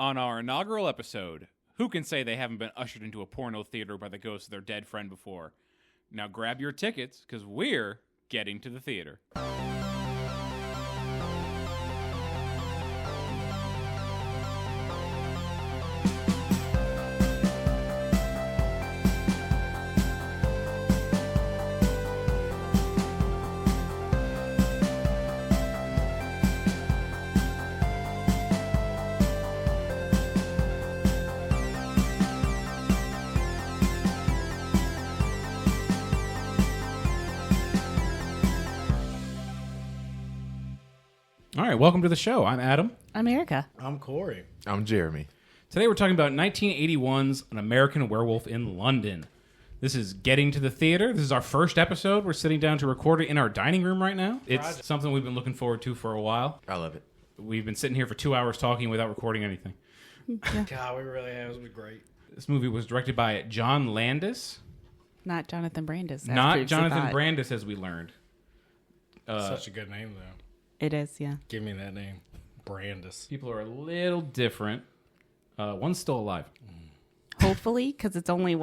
On our inaugural episode, who can say they haven't been ushered into a porno theater by the ghost of their dead friend before? Now grab your tickets, because we're getting to the theater. All right, welcome to the show. I'm Adam. I'm Erica. I'm Corey. I'm Jeremy. Today we're talking about 1981's An American Werewolf in London. This is Getting to the Theater. This is our first episode. We're sitting down to record it in our dining room right now. It's something we've been looking forward to for a while. I love it. We've been sitting here for 2 hours talking without recording anything. Yeah. God, we really have. It was great. This movie was directed by John Landis. Not Jonathan Brandis. Not Jonathan Brandis, as we learned. Such a good name, though. It is, yeah. Give me that name. Brandis. People are a little different. One's still alive. Hopefully, because it's only,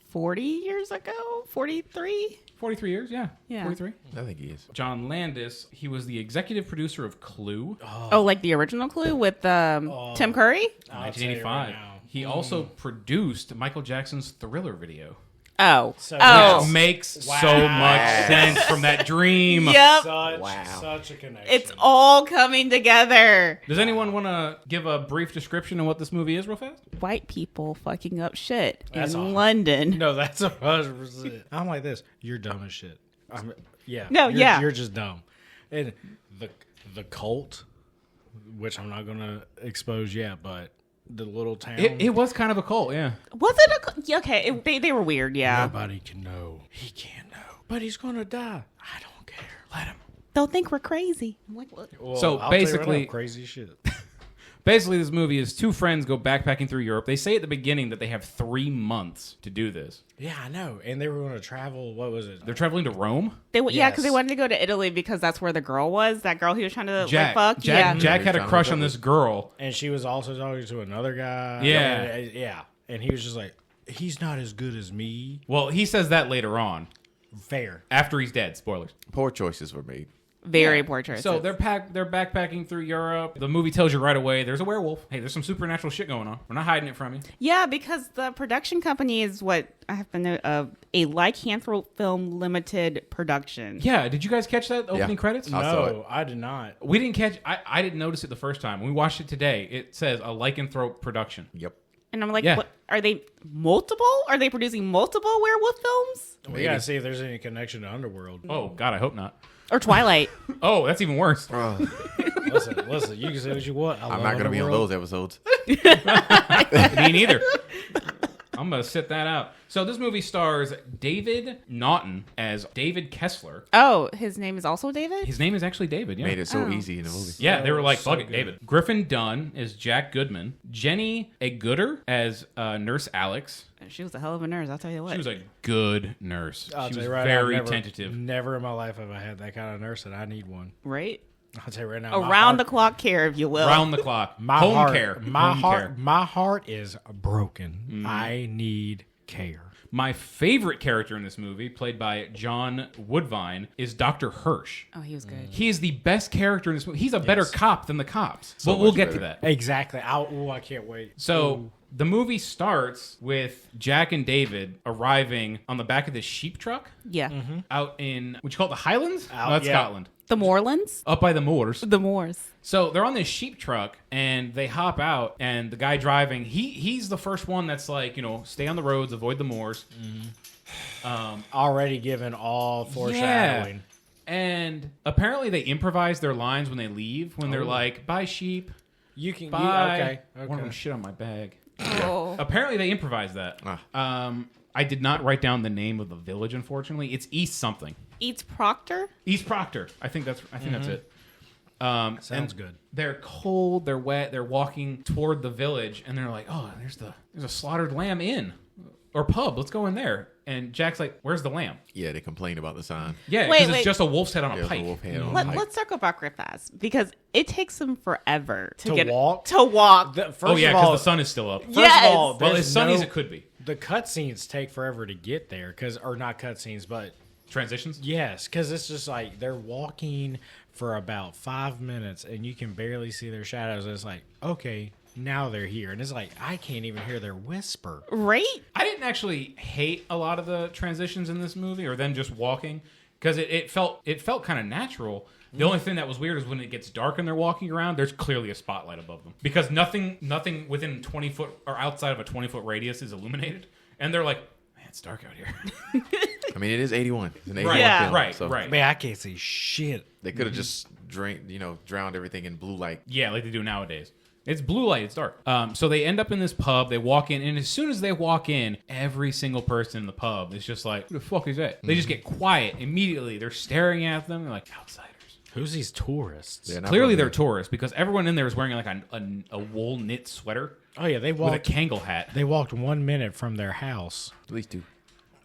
40 years ago? 43? 43 years, yeah. 43. I think he is. John Landis, he was the executive producer of Clue. Oh, like the original Clue with Tim Curry? 1985. Right, he also produced Michael Jackson's Thriller video. Oh. So Which makes so much sense from that dream. Yep. Such a connection. It's all coming together. Does anyone want to give a brief description of what this movie is real fast? White people fucking up shit That's in all. London. No, that's 100%. I'm like this. You're dumb as shit. No, yeah. You're just dumb. And the cult, which I'm not going to expose yet, but the little town. It was kind of a cult, yeah. Was it a... Okay, they were weird, yeah. Nobody can know. He can't know. But he's going to die. I don't care. Let him. They'll think we're crazy. I'm like, what? Well, So I'll tell you right basically- now, crazy shit. Basically, this movie is two friends go backpacking through Europe. They say at the beginning that they have 3 months to do this. Yeah, I know. And they were going to travel. What was it? They're traveling to Rome. Yeah, Yes. because they wanted to go to Italy because that's where the girl was. That girl he was trying to Jack. fuck. Jack Yeah. had a crush on this girl. And she was also talking to another guy. Yeah. Yeah. And he was just like, he's not as good as me. Well, he says that later on, Fair. after he's dead. Spoilers. Poor choices were made. Very poor choices. So they're backpacking through Europe. The movie tells you right away there's a werewolf. Hey, there's some supernatural shit going on. We're not hiding it from you. Yeah, because the production company is what I have to know of a lycanthrope film limited production. Yeah, did you guys catch that opening credits? I saw it. No, I did not. We didn't catch. I didn't notice it the first time. When we watched it today, it says a lycanthrope production. Yep. And I'm like, Yeah. what, are they multiple? Are they producing multiple werewolf films? We got to see if there's any connection to Underworld. Oh God, I hope not. Or Twilight? Oh, that's even worse. Listen, you can say what you want. I'm not going to be on those episodes. Me neither. I'm going to sit that out. So this movie stars David Naughton as David Kessler. Oh, his name is also David? His name is actually David, yeah. Made it so easy in the movie. Yeah, they were like, So fuck it, good. David. Griffin Dunn is Jack Goodman. Jenny Agooder as Nurse Alex. She was a hell of a nurse, I'll tell you what. She was a good nurse. I'll She tell was you right now, very never- tentative. Never in my life have I had that kind of nurse, and I need one. Right? I'll tell you right now. Around the clock care, if you will. Round the clock. my Home heart, care. My Home heart, care. my heart is broken. Mm-hmm. I need care. My favorite character in this movie, played by John Woodvine, is Dr. Hirsch. Oh, he was good. He is the best character in this movie. He's a better cop than the cops. So But we'll much get to better. that. Exactly. I can't wait. So the movie starts with Jack and David arriving on the back of this sheep truck Yeah. out in, would you call it the Highlands? Out- No, that's yeah. Scotland. The Moorlands? Up by the moors. The Moors. So they're on this sheep truck and they hop out, and the guy driving, he's the first one that's like, stay on the roads, avoid the moors. Already given all foreshadowing. And apparently they improvise their lines when they leave, when they're like, bye sheep, You can. bye. Okay. One of them shit on my bag. Oh. Apparently they improvise that. I did not write down the name of the village, unfortunately. It's East something. Eats Proctor? East Proctor. I think that's it. Sounds and good. They're cold, they're wet, they're walking toward the village, and they're like, oh, there's a slaughtered lamb inn. or pub. Let's go in there. And Jack's like, where's the lamb? Yeah, they complained about the sign. Yeah, Wait, because it's just a wolf's head on Yeah, a it was a pike. wolf head on a pike. Let's circle back real fast because it takes them forever To get walk? to walk. First Oh, yeah, of because all, the sun is still up. first Yes. of all, Well, as there's sunny as no- it could be. The cutscenes take forever to get there, or not cutscenes, but Transitions? yes, because it's just like they're walking for about 5 minutes and you can barely see their shadows. And it's like, okay, now they're here, and it's like I can't even hear their whisper. Right? I didn't actually hate a lot of the transitions in this movie, or them just walking, because it felt kind of natural. The only thing that was weird is when it gets dark and they're walking around, there's clearly a spotlight above them, because nothing within 20 foot or outside of a 20-foot radius is illuminated, and they're like, man, it's dark out here. I mean, it is 81. It's an 81 Yeah. film. Right, so right. Man, I can't see shit. They could have just drowned everything in blue light. Yeah, like they do nowadays. It's blue light. It's dark. So they end up in this pub. They walk in, and as soon as they walk in, every single person in the pub is just like, "Who the fuck is that?" They just get quiet immediately. They're staring at them. They're like, "Outsiders." Who's these tourists? They're not Clearly, from they're here. tourists because everyone in there is wearing like a wool knit sweater Oh yeah, they with a walked. Kangol hat. They walked 1 minute from their house. At least two.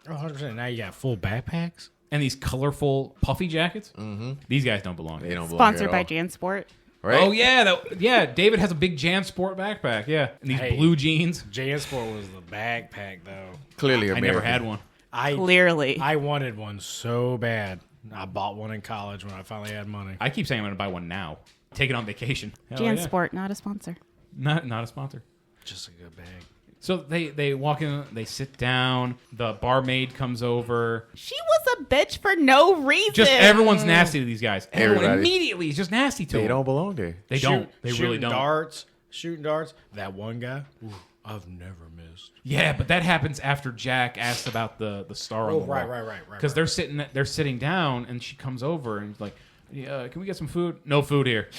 Oh, 100%. Now you got full backpacks. And these colorful puffy jackets. Mm-hmm. These guys don't belong. They Here. don't belong Sponsored here by at all. JanSport. Right? Oh yeah, David has a big JanSport backpack. Yeah, and these Hey. blue jeans. JanSport was the backpack though. Clearly I American. never had one. Clearly. I wanted one so bad. I bought one in college when I finally had money. I keep saying I'm going to buy one now. Take it on vacation. Hell yeah. JanSport, not a sponsor. Not a sponsor. Just a good bag. So they walk in, they sit down. The barmaid comes over. She was a bitch for no reason. Just everyone's nasty to these guys. Everyone Everybody. immediately is just nasty to They them. don't belong there. They don't. They really Shooting don't. Shooting darts. That one guy, ooh, I've never missed. Yeah, but that happens after Jack asks about the star on Oh, the right, wall. right. Because they're sitting down, and she comes over and is like, "Can we get some food?" No food here.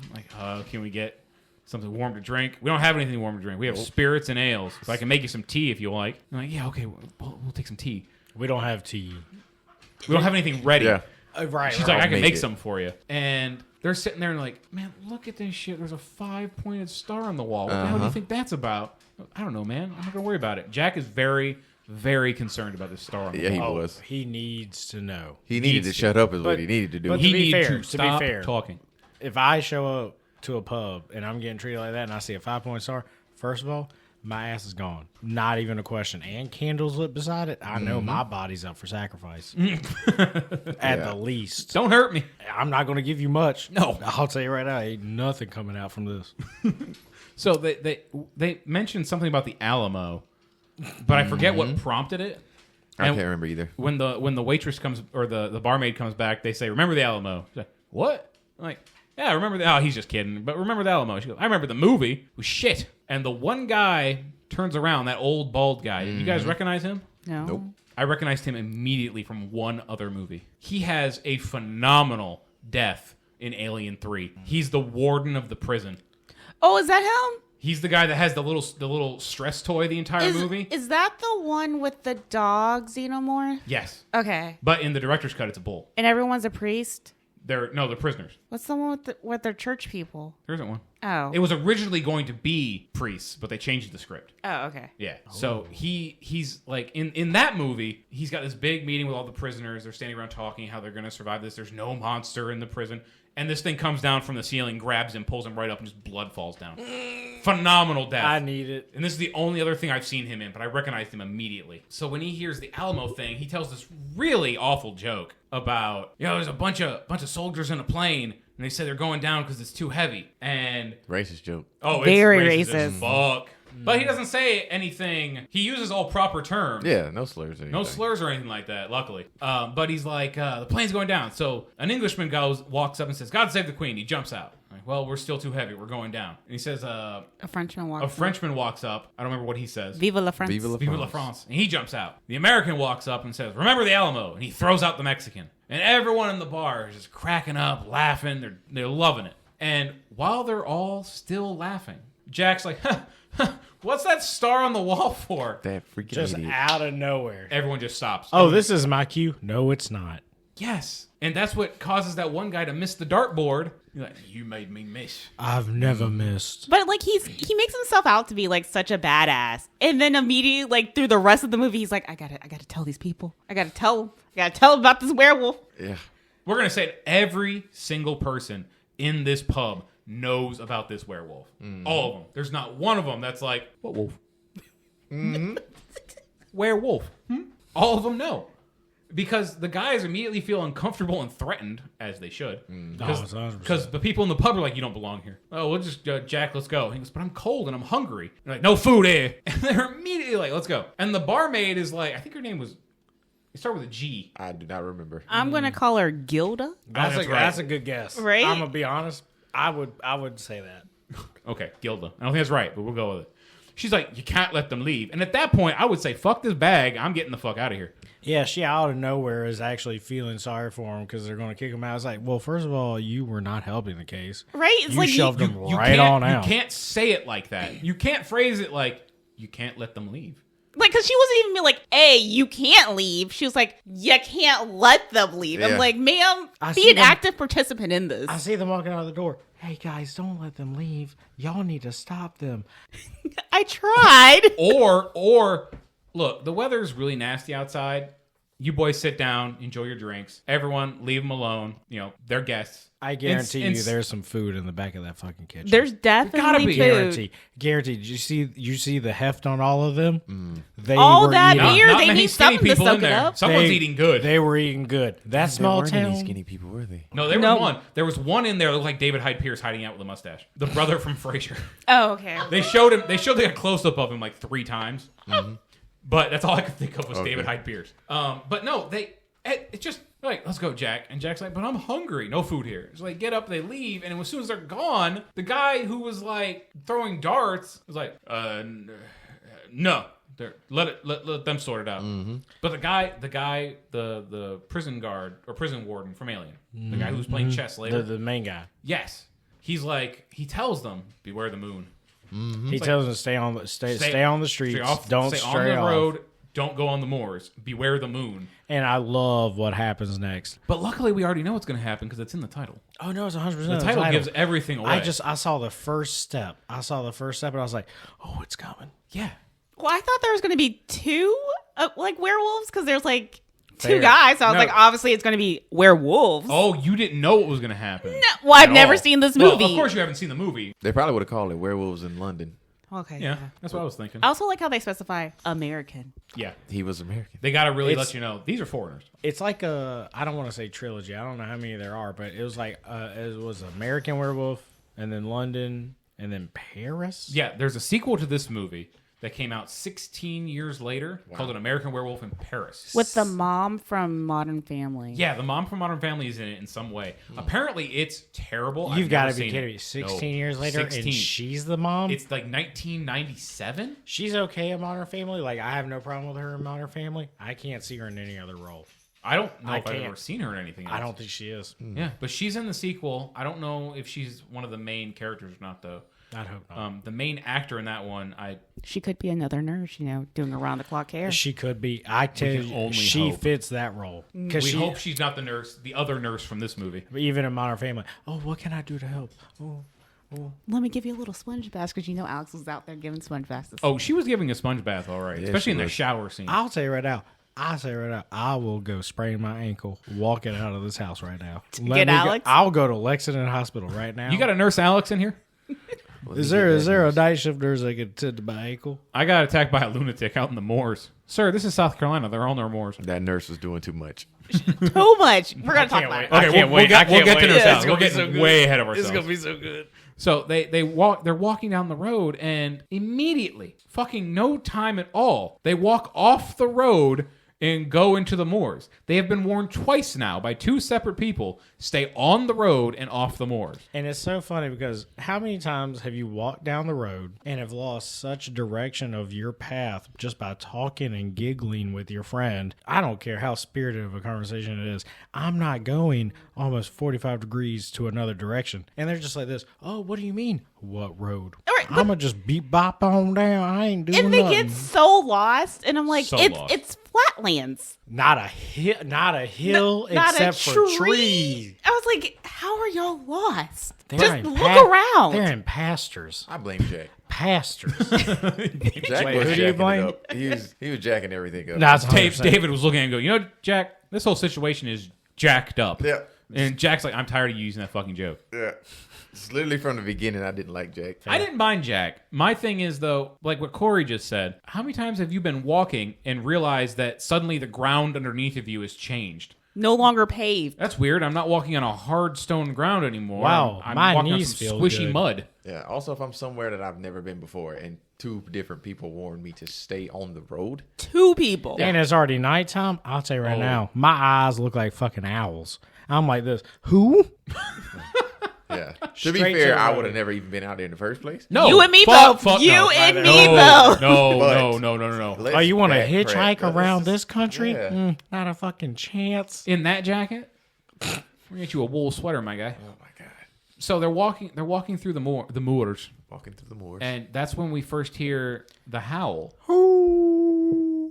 I'm like, can we get something warm to drink? We don't have anything warm to drink. We have spirits and ales. So I can make you some tea if you like. I'm like, yeah, okay, we'll take some tea. We don't have tea. We don't have anything ready. Yeah. Right. She's right. like, I can make make it. some for you. And they're sitting there and like, man, look at this shit. There's a 5-pointed star on the wall. What the hell do you think that's about? I don't know, man. I'm not going to worry about it. Jack is very, very concerned about this star on the Yeah, he wall. was. He needs to know. He needed to shut up is what he needed to do. but- He To be needs fair, to to be stop fair. talking. If I show up to a pub and I'm getting treated like that and I see a 5-point star, first of all, my ass is gone. Not even a question. And candles lit beside it. I know my body's up for sacrifice. At the least. Don't hurt me. I'm not going to give you much. No. I'll tell you right now, ain't nothing coming out from this. So they mentioned something about the Alamo, but I forget what prompted it. I And can't remember either. when the waitress comes or the barmaid comes back, they say, "Remember the Alamo?" She's like, "What?" I'm like, "Yeah, I remember the." Oh, he's just kidding. But remember the Alamo? She goes, "I remember the movie. It was shit." And the one guy turns around, that old bald guy. You guys recognize him? No. Nope. I recognized him immediately from one other movie. He has a phenomenal death in Alien 3. He's the warden of the prison. Oh, is that him? He's the guy that has the little stress toy the entire movie. Is that the one with the dog, Xenomorph? Yes. Okay. But in the director's cut, it's a bull. And everyone's a priest? They're prisoners. What's the one with their church people? There isn't one. Oh. It was originally going to be priests, but they changed the script. Oh, okay. Yeah. So he's like in that movie, he's got this big meeting with all the prisoners. They're standing around talking how they're going to survive this. There's no monster in the prison. And this thing comes down from the ceiling, grabs him, pulls him right up, and just blood falls down. Phenomenal death. I need it. And this is the only other thing I've seen him in, but I recognized him immediately. So when he hears the Alamo thing, he tells this really awful joke about, there's a bunch of soldiers in a plane, and they say they're going down because it's too heavy. And Racist joke. it's Very racist as racist. fuck. But he doesn't say anything. He uses all proper terms. Yeah, no slurs. Or anything. No slurs or anything like that, luckily. But he's like, the plane's going down. So an Englishman walks up and says, "God save the Queen." He jumps out. I'm like, well, we're still too heavy. We're going down. And he says, A Frenchman walks a Frenchman walks up. I don't remember what he says. Vive la France. Vive la Vive la France. France. And he jumps out. The American walks up and says, "Remember the Alamo." And he throws out the Mexican. And everyone in the bar is just cracking up, laughing. They're loving it. And while they're all still laughing, Jack's like, what's that star on the wall for? That freaking Just idiot. out of nowhere. Everyone just stops. Oh, this is my cue. No, it's not. Yes. And that's what causes that one guy to miss the dartboard You're like, you made me miss. I've never missed. But like he makes himself out to be like such a badass, and then immediately like through the rest of the movie, he's like, I gotta tell these people. I gotta tell them about this werewolf. Yeah. We're gonna say it, every single person in this pub knows about this werewolf. All of them. There's not one of them that's like, what wolf? Werewolf. All of them know. Because the guys immediately feel uncomfortable and threatened, as they should. Because the people in the pub are like, you don't belong here. Oh, we'll just, Jack, let's go. He goes, but I'm cold and I'm hungry. They're like, no food here. And they're immediately like, let's go. And the barmaid is like, I think her name was, it started with a G. I do not remember. I'm gonna call her Gilda. That's a good guess. Right? I'm gonna be honest. I would say that. Okay, Gilda. I don't think that's right, but we'll go with it. She's like, you can't let them leave. And at that point, I would say, fuck this bag. I'm getting the fuck out of here. Yeah, she out of nowhere is actually feeling sorry for him because they're going to kick him out. It's like, well, first of all, you were not helping the case. Right? It's you like shoved him You right on out. You can't say it like that. You can't phrase it like, you can't let them leave. Like, because she wasn't even being like, hey, you can't leave. She was like, you can't let them leave. Yeah. I'm like, ma'am, I be see an them- active participant in this. I see them walking out of the door. Hey, guys, don't let them leave. Y'all need to stop them. I tried. Or look, the weather's really nasty outside. You boys sit down, enjoy your drinks. Everyone, leave them alone. You know, they're guests. I guarantee you there's some food in the back of that fucking kitchen. There's definitely gotta be. food. Guaranteed. You see the heft on all of them? They All were that eating. beer, Not they many need skinny something to people soak in it there. up. Someone's eating good. They were eating good. That small There weren't any town. skinny people, were they? No, there No. was one. There was one in there that looked like David Hyde Pierce hiding out with a mustache. The brother from Frasier. Oh, okay. They showed like a close up of him like 3 times. But that's all I could think of was David Hyde Pierce. But no, it's just like, let's go, Jack. And Jack's like, but I'm hungry. No food here. It's like, get up, they leave. And as soon as they're gone, the guy who was like throwing darts was like, no. Let them sort it out. But the prison guard or prison warden from Alien, the guy who's playing chess later, The main guy. yes, he's like, he tells them, beware the moon. He tells them to stay on the streets. Don't stay stray on the off. road. Don't go on the moors. Beware the moon. And I love what happens next. But luckily, we already know what's going to happen because it's in the title. Oh no, it's 100%. The title gives everything away. I saw the first step. And I was like, oh, it's coming. Yeah. Well, I thought there was going to be 2 like werewolves because there's like 2 Fair. guys. So I was No. like, obviously it's going to be werewolves. Oh, you didn't know what was going to happen. Well, I've At never all. seen this Well, movie. of course, you haven't seen the movie. They probably would have called it Werewolves in London. Okay. Yeah, that's what I was thinking. I also like how they specify American. Yeah. He was American. They got to really It's- let you know these are foreigners. It's like I don't want to say trilogy. I don't know how many there are, but it was like it was American Werewolf, and then London, and then Paris. Yeah, there's a sequel to this movie that came out 16 years later called An American Werewolf in Paris. With the mom from Modern Family. Yeah, the mom from Modern Family is in it in some way. Apparently, it's terrible. You've got to to be kidding me. 16 years later, and she's the mom? It's like 1997. She's okay in Modern Family. Like, I have no problem with her in Modern Family. I can't see her in any other role. I don't know I if I've can't. ever seen her in anything else. I don't think she is. Yeah, but she's in the sequel. I don't know if she's one of the main characters or not, though. I'd hope not. The main actor in that one, She could be another nurse, doing around the clock hair. She could be. I tell can you, only she hope. fits that role. Because we hope she's not the nurse, the other nurse from this movie. even in Modern Family, oh, what can I do to help? Oh, Let me give you a little sponge bath because Alex was out there giving sponge baths. Oh, she was giving a sponge bath, all right, Yeah, especially she in the was. shower scene. I'll tell you right now. I will go sprain my ankle walking out of this house right now. Get Alex? I'll go to Lexington Hospital right now. You got a nurse Alex in here? Is there a night shift nurse that can tend to my ankle? I got attacked by a lunatic out in the moors. Sir, this is South Carolina. They're on their moors. That nurse was doing too much. Too much. We're going to talk about it. I can't wait. I We'll can't get to wait. nurse Yeah, Alex. it's We'll gonna be get so good. way ahead of ourselves. It's gonna be so good. So they're walking down the road, and immediately, fucking no time at all, they walk off the road and go into the moors. They have been warned twice now by 2 separate people, stay on the road and off the moors. And it's so funny because how many times have you walked down the road and have lost such direction of your path just by talking and giggling with your friend? I don't care how spirited of a conversation it is. I'm not going almost 45 degrees to another direction. And they're just like this. Oh, what do you mean? What road? All right, I'm going to just beep bop on down. I ain't doing And they nothing. get so lost. And I'm like, So it's lost. it's flatlands. Not a hill Not except a for trees. I was like, How are y'all lost? They're Just in look around. They're in pastors. I blame Jack. Pastors. Jack Wait, was who do you jacking blame? it up. He was jacking everything up. No, it's David was looking at him and go, Jack, this whole situation is jacked up. Yeah. And Jack's like, I'm tired of you using that fucking joke. Yeah. It's literally from the beginning I didn't like Jack. I didn't mind Jack. My thing is, though, like what Corey just said, how many times have you been walking and realized that suddenly the ground underneath of you has changed? No longer paved. That's weird. I'm not walking on a hard stone ground anymore. Wow, I'm my walking knees on some feel squishy good. mud. Yeah. Also, if I'm somewhere that I've never been before and 2 different people warned me to stay on the road. 2 people. And it's already nighttime. I'll tell you right Oh. now, my eyes look like fucking owls. I'm like this. Who? Yeah. To Straight be to fair, the I road. would have never even been out there in the first place. No. You and me fuck, both. fuck, You no. and no, me both. No. Let's Oh, you want to backtrack, hitchhike brothers. around this country? Yeah. Not a fucking chance. In that jacket? We're gonna get you a wool sweater, my guy. Oh my god. So they're walking through the moors, Walking through the moors. and that's when we first hear the howl.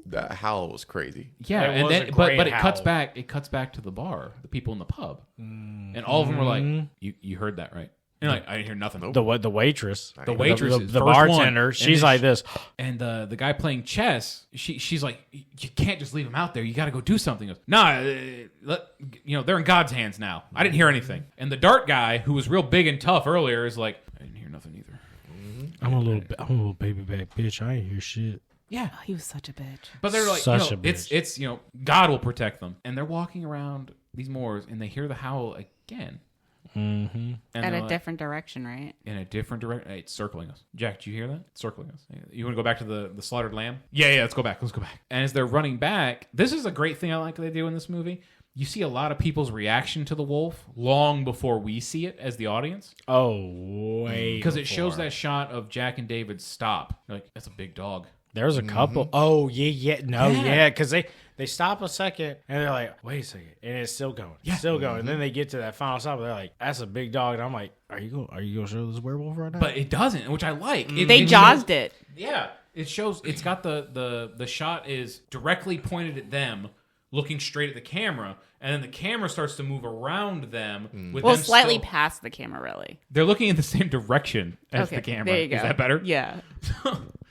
The howl was crazy. Yeah, It and was then a but great it cuts howl. back. It cuts back to the bar, the people in the pub, and all of them were like, "You heard that right?" And you're like, I didn't hear nothing. The waitress. The waitress, The, is the first bartender. one. She's like this. And the guy playing chess, she's like, you can't just leave him out there. You got to go do something. He goes, nah, they're in God's hands now. I didn't hear anything. And the dart guy, who was real big and tough earlier, is like, I didn't hear nothing either. I'm a little baby back bitch. I ain't hear shit. Yeah, Oh, he was such a bitch. but they're like, Such a bitch. it's God will protect them. And they're walking around these moors, and they hear the howl again. Mm-hmm. And At they're a like, different direction, right? in a different direction. It's circling us. Jack, did you hear that? It's circling us. You want to go back to the slaughtered lamb? Yeah, let's go back. And as they're running back, this is a great thing I like they do in this movie. You see a lot of people's reaction to the wolf long before we see it as the audience. Oh, way. Because it shows before. that shot of Jack and David stop. You're like, that's a big dog. There's a couple. Oh, yeah. No, Yeah. yeah. Because they stop a second and they're like, wait a second. And it's still going. Yeah. Still going. And then they get to that final stop. And they're like, that's a big dog. And I'm like, are you going to show this werewolf right now? But it doesn't, which I like. They it jazzed shows- it. Yeah. It shows, it's got the shot is directly pointed at them, looking straight at the camera, and then the camera starts to move around them. With Well, them slightly still- past the camera, really. They're looking in the same direction as the camera. There you go. Is that better? Yeah.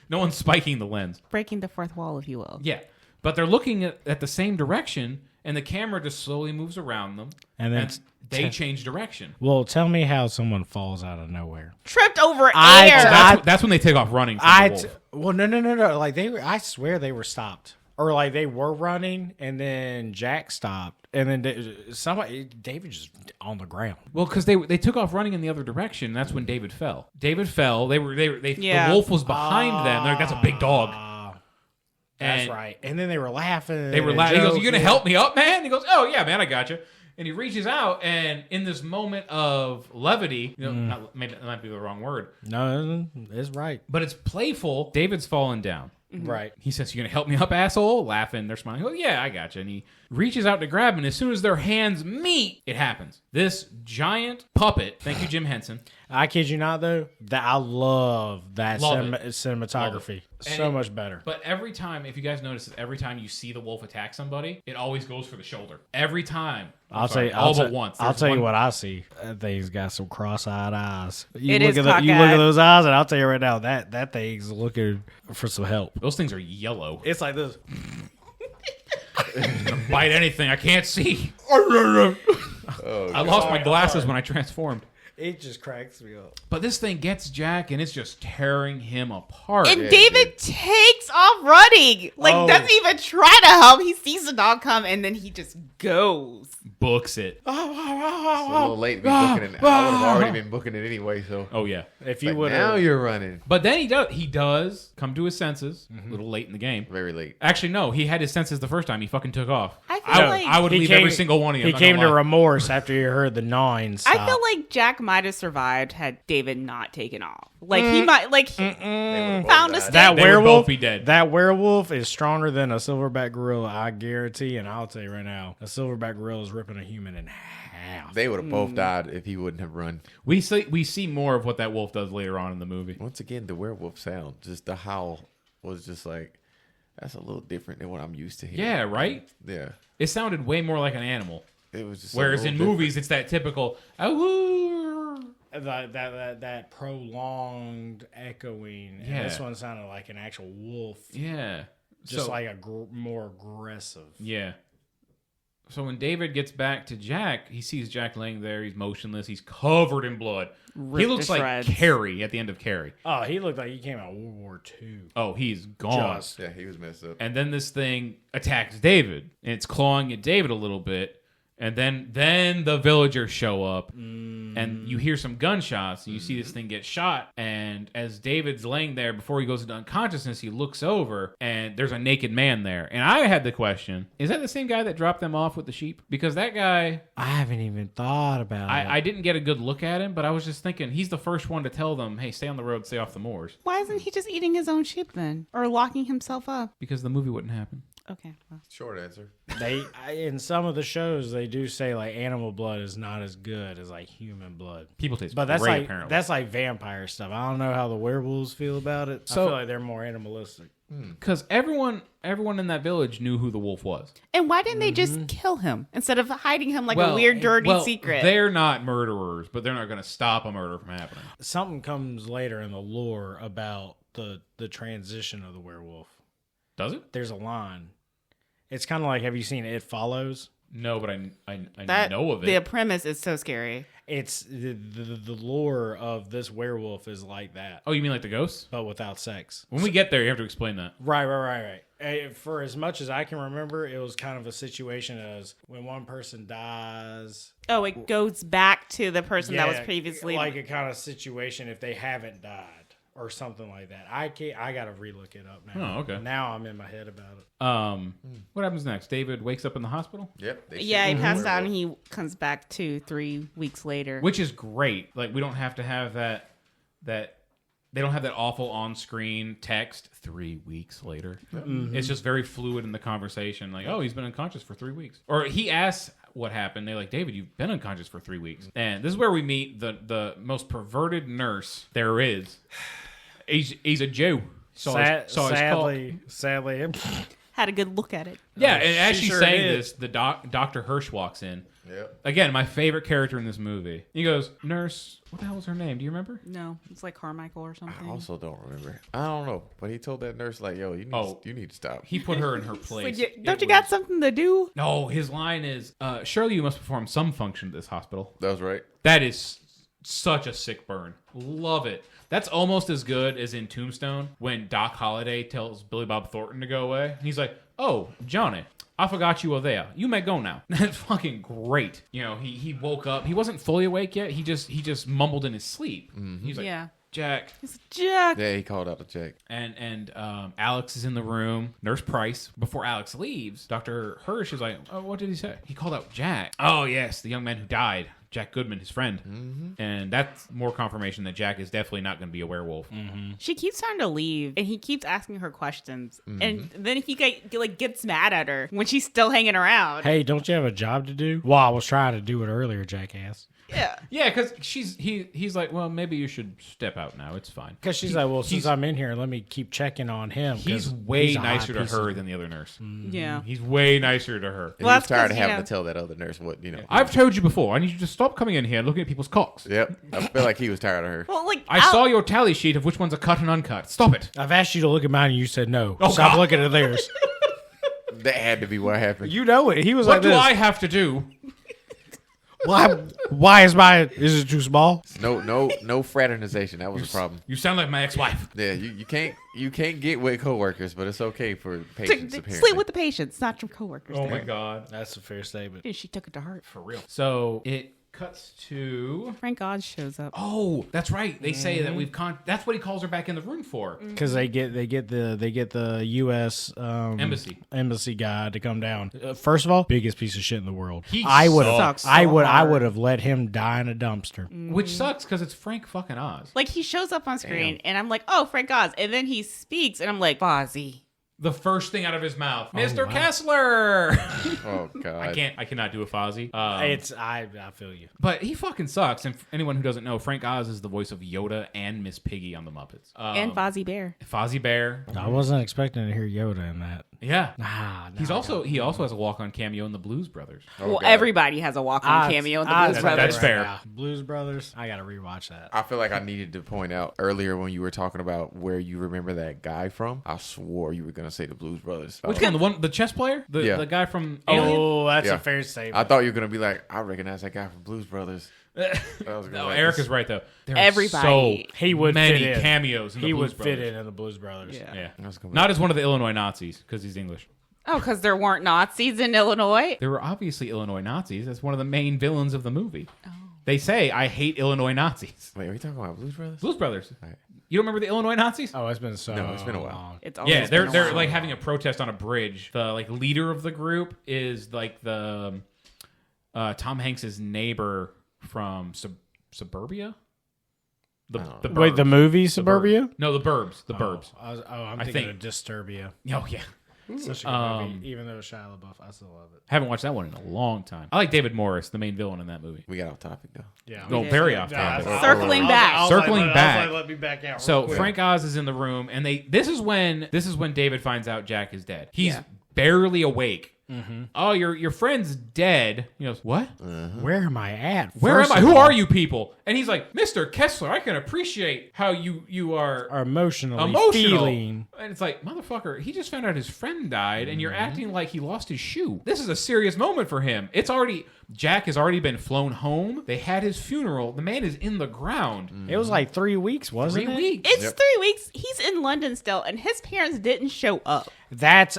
No one's spiking the lens. Breaking the fourth wall, if you will. Yeah. But they're looking at the same direction, and the camera just slowly moves around them, And then they change direction. well, tell me how someone falls out of nowhere. Tripped over I- air. That's when they take off running from the wolf. No. Like I swear they were stopped. Or like they were running and then Jack stopped. And then David just on the ground. Well, because they took off running in the other direction. That's when David fell. David fell. They Yeah. The wolf was behind them. They're like, that's a big dog. That's And right. And then they were laughing. They were and laughing. He goes, "You joking. gonna help me up, man?" He goes, "Oh yeah, man, I got you." And he reaches out, and in this moment of levity, maybe that might be the wrong word, No, it's right. but it's playful. David's falling down. Right. He says, "You gonna help me up, asshole?" Laughing, they're smiling. He goes, "Yeah, I got you." And he reaches out to grab him, and as soon as their hands meet, it happens. This giant puppet. Thank you, Jim Henson. I kid you not, though. That I love that Love it. cinematography. And So much better. But every time, if you guys notice, every time you see the wolf attack somebody, it always goes for the shoulder. Every time. I'll Sorry, tell all you. but once. I'll There's tell you one- what I see. That thing's got some cross-eyed eyes. You It look is at you look cockeyed. at those eyes, and I'll tell you right now that thing's looking for some help. Those things are yellow. It's like this. Bite anything I can't see. Oh, I lost my glasses when I transformed. It just cracks me up. But this thing gets Jack, and it's just tearing him apart. And Yeah, David takes off running. Like, Oh. doesn't even try to help. He sees the dog come, and then he just goes. Books it. It's a little late to be booking it. I would have already been booking it anyway. So Oh yeah. If you But would now have, you're running But then he does come to his senses. A little late in the game. very late. Actually, no, he had his senses the first time. He fucking took off. I feel like- I would He leave came- every single one of you. he I'm not came gonna to lie. remorse after he heard the gnawing. I feel like Jack might have survived had David not taken off. Like, he might, like, he found a stick. that They would werewolf both be dead. That werewolf is stronger than a silverback gorilla, I guarantee. And I'll tell you right now, a silverback gorilla is ripping a human in half. They would have both died if he wouldn't have run. We see more of what that wolf does later on in the movie. Once again, the werewolf sound, just the howl, was just like, that's a little different than what I'm used to hearing. Yeah, right? Yeah. It sounded way more like an animal. It was just Whereas in movies, it's that typical, That prolonged echoing. Yeah. And this one sounded like an actual wolf. yeah. Just So- like a more aggressive. Yeah. So when David gets back to Jack, he sees Jack laying there. He's motionless. He's covered in blood. Ripped He looks to like shreds. Carrie at the end of Carrie. Oh, he looked like he came out of World War II. Oh, he's gone. Just. Yeah, he was messed up. And then this thing attacks David, and it's clawing at David a little bit. And then the villagers show up, and you hear some gunshots, and you see this thing get shot. And as David's laying there before he goes into unconsciousness, he looks over, and there's a naked man there. And I had the question, is that the same guy that dropped them off with the sheep? Because that guy, I haven't even thought about it. I didn't get a good look at him, but I was just thinking, he's the first one to tell them, hey, stay on the road, stay off the moors. Why isn't he just eating his own sheep then? Or locking himself up? Because the movie wouldn't happen. Okay. Well. Short answer. In some of the shows, they do say like animal blood is not as good as like human blood. People taste But that's great, like apparently. that's like vampire stuff. I don't know how the werewolves feel about it. So- I feel like they're more animalistic. Because everyone in that village knew who the wolf was. And why didn't they just kill him instead of hiding him like a weird, dirty secret? They're not murderers, but they're not going to stop a murder from happening. Something comes later in the lore about the transition of the werewolf. Does it? There's a line. It's kind of like, have you seen It Follows? No, but I That know of it. The premise is so scary. It's the lore of this werewolf is like that, Oh, you mean like the ghosts? but without sex. When we get there, you have to explain that. Right. For as much as I can remember, it was kind of a situation as when one person dies. Oh, it goes back to the person that was Yeah, previously. like a kind of situation if they haven't died or something like that. I gotta relook it up now. Oh, okay. Now I'm in my head about it. What happens next? David wakes up in the hospital, Yep. yeah, he passed out and he comes back 2-3 weeks later. which is great. Like we don't have to have that they don't have that awful on-screen text 3 weeks later. It's just very fluid in the conversation. Like, oh, he's been unconscious for 3 weeks, or he asks what happened. They're like, David, you've been unconscious for 3 weeks, and this is where we meet the most perverted nurse there is. He's a Jew. So Sadly, Had a good look at it. yeah, and as she she's sure saying did. this, the Dr. Hirsch walks in. Yep. Again, my favorite character in this movie. He goes, nurse, what the hell was her name? Do you remember? No, it's like Carmichael or something. I also don't remember. I don't know, but he told that nurse like, "Yo, you need to stop." He put her in her Like, place. don't you got something to do? No, his line is, surely you must perform some function at this hospital. That was right. That is such a sick burn. Love it. That's almost as good as in Tombstone when Doc Holliday tells Billy Bob Thornton to go away. He's like, oh, Johnny, I forgot you were there. You may go now. That's fucking great. You know, he woke up. He wasn't fully awake yet. He just mumbled in his sleep. He's like, Yeah. Jack. It's Jack. Yeah, he called out the check. And Alex is in the room. Nurse Price. Before Alex leaves, Dr. Hirsch is like, oh, what did he say? He called out Jack. Oh, yes, the young man who died. Jack Goodman, his friend. And that's more confirmation that Jack is definitely not going to be a werewolf. She keeps trying to leave, and he keeps asking her questions, and then he gets mad at her when she's still hanging around. Hey, don't you have a job to do? Well, I was trying to do it earlier, jackass. Yeah. Yeah, because he's like, well, maybe you should step out now. It's fine. Because she's like, well, since I'm in here, let me keep checking on him. 'cause He's way a hot nicer to piece of- her than the other nurse. Yeah. He's way nicer to her. And Well, he was that's tired 'cause, of you having know- to tell that other nurse what, I've told you before. I need you to stop coming in here and looking at people's cocks. Yep. I feel like he was tired of her. Well, like I saw your tally sheet of which ones are cut and uncut. Stop it. I've asked you to look at mine, and you said no. Oh, Stop God. looking at theirs. That had to be what happened. You know it. He was What like do this. I have to do? Why is mine? Is it too small? No fraternization. That was the problem. You sound like my ex-wife. Yeah, you can't get with coworkers, but it's okay for patients. sleep apparently. with the patients, not your coworkers. Oh my god. That's a fair statement. And she took it to heart. For real. So it cuts to. Frank Oz shows up. Oh, that's right. They say that we've that's what he calls her back in the room for. Because they get the U.S. embassy guy to come down. First of all, biggest piece of shit in the world. He I would sucks I so would I hard. would have let him die in a dumpster. Which sucks because it's Frank fucking Oz. Like, he shows up on screen, and I'm like, oh, Frank Oz. And then he speaks, and I'm like, Fozzie. The first thing out of his mouth, Mr. wow. Kessler. Oh god. I cannot do a Fozzie. I feel you. But he fucking sucks. And anyone who doesn't know, Frank Oz is the voice of Yoda and Miss Piggy on the Muppets. And Fozzie Bear. Fozzie Bear. I wasn't expecting to hear Yoda in that. Yeah. Nah, He also has a walk-on cameo in the Blues Brothers. Well, God. everybody has a walk-on cameo in the Blues Brothers. That's fair. Now. Blues Brothers. I gotta rewatch that. I feel like I needed to point out earlier when you were talking about where you remember that guy from. I swore you were gonna say the Blues Brothers. Which one? The chess player? The guy from Alien? Oh, that's Yeah. a fair statement. I thought you were gonna be like, I recognize that guy from Blues Brothers. I was gonna No, like, Eric this- is right though. There are Everybody. so He would many fit in. cameos in the He Blues would Brothers. fit in the Blues Brothers. Yeah. Yeah. I was gonna be Not as one of the Illinois Nazis because he's English. Oh, because there weren't Nazis in Illinois? There were obviously Illinois Nazis. That's one of the main villains of the movie. Oh. They say, I hate Illinois Nazis. Wait, are you talking about Blues Brothers? Blues Brothers. Right. You don't remember the Illinois Nazis? Oh, it's been so. No, it's been a while. long. It's always Yeah, they're been a while. like having a protest on a bridge. The like leader of the group is like the Tom Hanks's neighbor from Suburbia. The Wait, the Burbs. movie The Suburbia? Burbs. No, the Burbs. The Burbs. I'm I thinking think- of Disturbia. Oh yeah. Such a good movie. Even though it's Shia LaBeouf, I still love it. Haven't watched that one in a long time. I like David Morris, the main villain in that movie. We got off topic though. Yeah. No, very off topic. Circling back. Circling back. Let me back out. So real quick. Frank Oz is in the room, and this is when David finds out Jack is dead. He's Yeah. barely awake. Oh, your friend's dead. He goes, what? Where am I at? Where First am I? of Who all, are you people? And he's like, Mr. Kessler, I can appreciate how you are emotional. feeling. And it's like, motherfucker, he just found out his friend died, and you're acting like he lost his shoe. This is a serious moment for him. Jack has already been flown home. They had his funeral. The man is in the ground. It was like 3 weeks, wasn't 3 it? weeks. It's 3 weeks. He's in London still, and his parents didn't show up. That's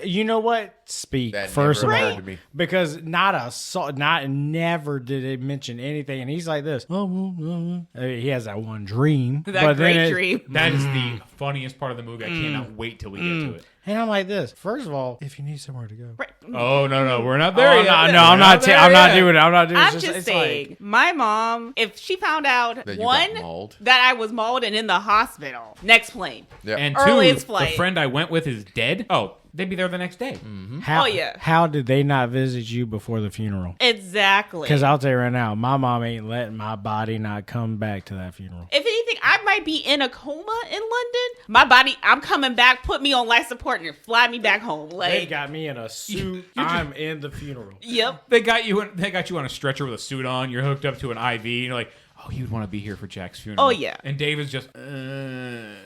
you know what? Speak That first of never all, occurred to me. because never did it mention anything, and he's like this. He has that one dream, That but then great it- dream. That is the funniest part of the movie. I cannot wait till we get to it. And I'm like this. First of all, if you need somewhere to go, Right. Oh no, we're not there yet. I'm We're not there I'm not yet. doing it. I'm not doing it. I'm It's just it's saying, like, my mom, if she found out, That you one, got mauled. that I was mauled and in the hospital, next plane. Yeah. And Earliest two, flight. the friend I went with is dead. Oh, they'd be there the next day. how, Oh, yeah. How did they not visit you before the funeral? Exactly. Because I'll tell you right now, my mom ain't letting my body not come back to that funeral. If anything, I might be in a coma in London. My body, I'm coming back, put me on life support and fly me back home. They Like, got me in a suit. I'm in the funeral. yep. They got you on a stretcher with a suit on. You're hooked up to an IV. And you're like, oh, you'd want to be here for Jack's funeral. Oh, yeah. And David's just,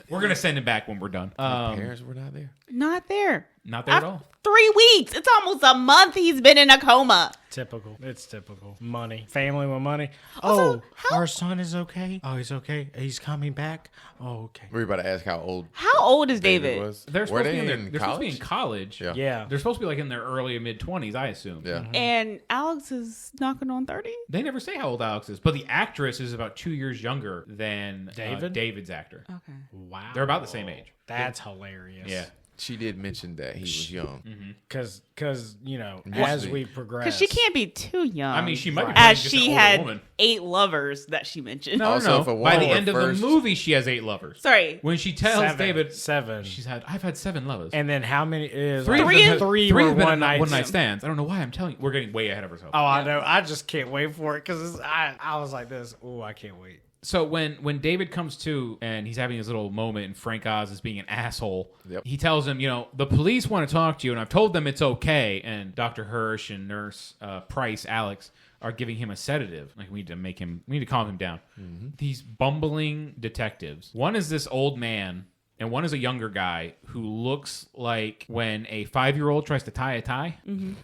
we're gonna send him back when we're done. Parents were not there. Not there. Not there at all. 3 weeks. It's almost a month he's been in a coma. Typical. It's typical. Money. Family with money. Also, Our son is okay. Oh, he's okay. He's coming back. Oh, okay. We were about to ask how old How old is David? was. They're Were supposed to be they in they're supposed to be in college. Yeah. Yeah. They're supposed to be like in their early mid 20s, I assume. Yeah. And Alex is knocking on 30? They never say how old Alex is, but the actress is about 2 years younger than David? David's actor. Okay. Wow. They're about the same age. That's hilarious. Yeah. She did mention that he was young. Because you know, Must as be. we progress. Because she can't be too young. I mean, she might be As just she an older had woman. 8 lovers that she mentioned. No, Also, no. if a By the woman end of refers- the movie, she has 8 lovers. Sorry. When she tells Seven. David, Seven. I've had 7 lovers. And then how many is Three Three of is- them, three three were have been one night one night stands. I don't know why I'm telling you. We're getting way ahead of ourselves. Oh, I know. I just can't wait for it because I was like this. Oh, I can't wait. So when David comes to and he's having his little moment and Frank Oz is being an asshole, Yep. he tells him, the police want to talk to you and I've told them it's okay. And Dr. Hirsch and Nurse Price, Alex, are giving him a sedative. Like we need to calm him down. These bumbling detectives. One is this old man and one is a younger guy who looks like when a 5-year-old tries to tie a tie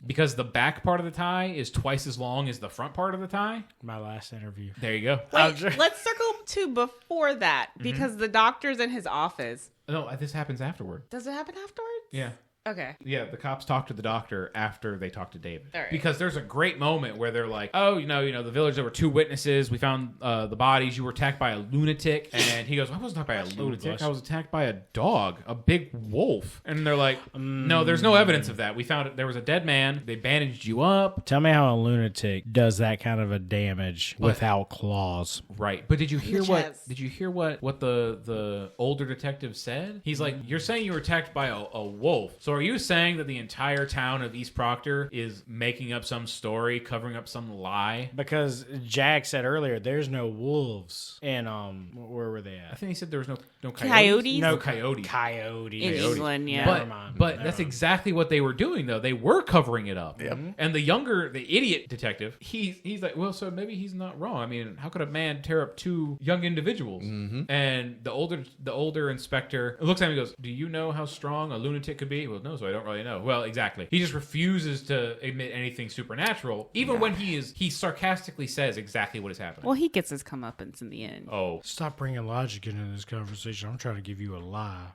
because the back part of the tie is twice as long as the front part of the tie. My last interview. There you go. Wait, let's circle to before that because the doctor's in his office. No, this happens afterward. Does it happen afterwards? Yeah. Okay. Yeah, the cops talk to the doctor after they talk to David. All right. Because there's a great moment where they're like, oh, the village, there were 2 witnesses. We found the bodies. You were attacked by a lunatic. And he goes, I wasn't attacked by a lunatic. I was attacked by a dog, a big wolf. And they're like, no, there's no evidence of that. We found it. There was a dead man. They bandaged you up. Tell me how a lunatic does that kind of a damage without claws. Right. But did you hear the what chest. the older detective said? He's like, you're saying you were attacked by a wolf. So So are you saying that the entire town of East Proctor is making up some story, covering up some lie? Because Jack said earlier, there's no wolves. And where were they I at? think he said there was no coyotes. Coyotes? No coyotes. Coyotes. In England, yeah. Never mind. But that's exactly what they were doing, though. They were covering it up. Yep. And the idiot detective, he's like, well, so maybe he's not wrong. I mean, how could a man tear up two young individuals? And the older inspector looks at him and goes, do you know how strong a lunatic could be? Well, no, so I don't really know. Well, exactly. He just refuses to admit anything supernatural, even when he sarcastically says exactly what is happening. Well, he gets his comeuppance in the end. Oh, Stop bringing logic into this conversation. I'm trying to give you a lie.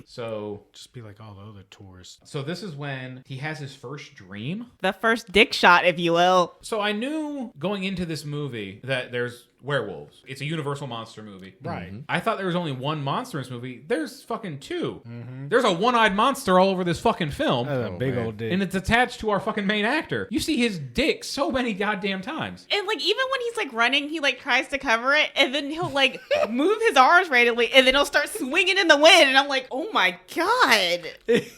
so Just be like all the other tourists. this is when he has his first dream. The first dick shot, if you will. So I knew going into this movie that there's werewolves. It's a Universal monster movie. Right. I thought there was only one monster in this movie. There's fucking two. There's a one-eyed monster all over this fucking film. That's a big man. old dick. And it's attached to our fucking main actor. You see his dick so many goddamn times. And like even when he's like running, he like tries to cover it, and then he'll like move his arms randomly, and then he'll start swinging in the wind, and I'm like, oh my god!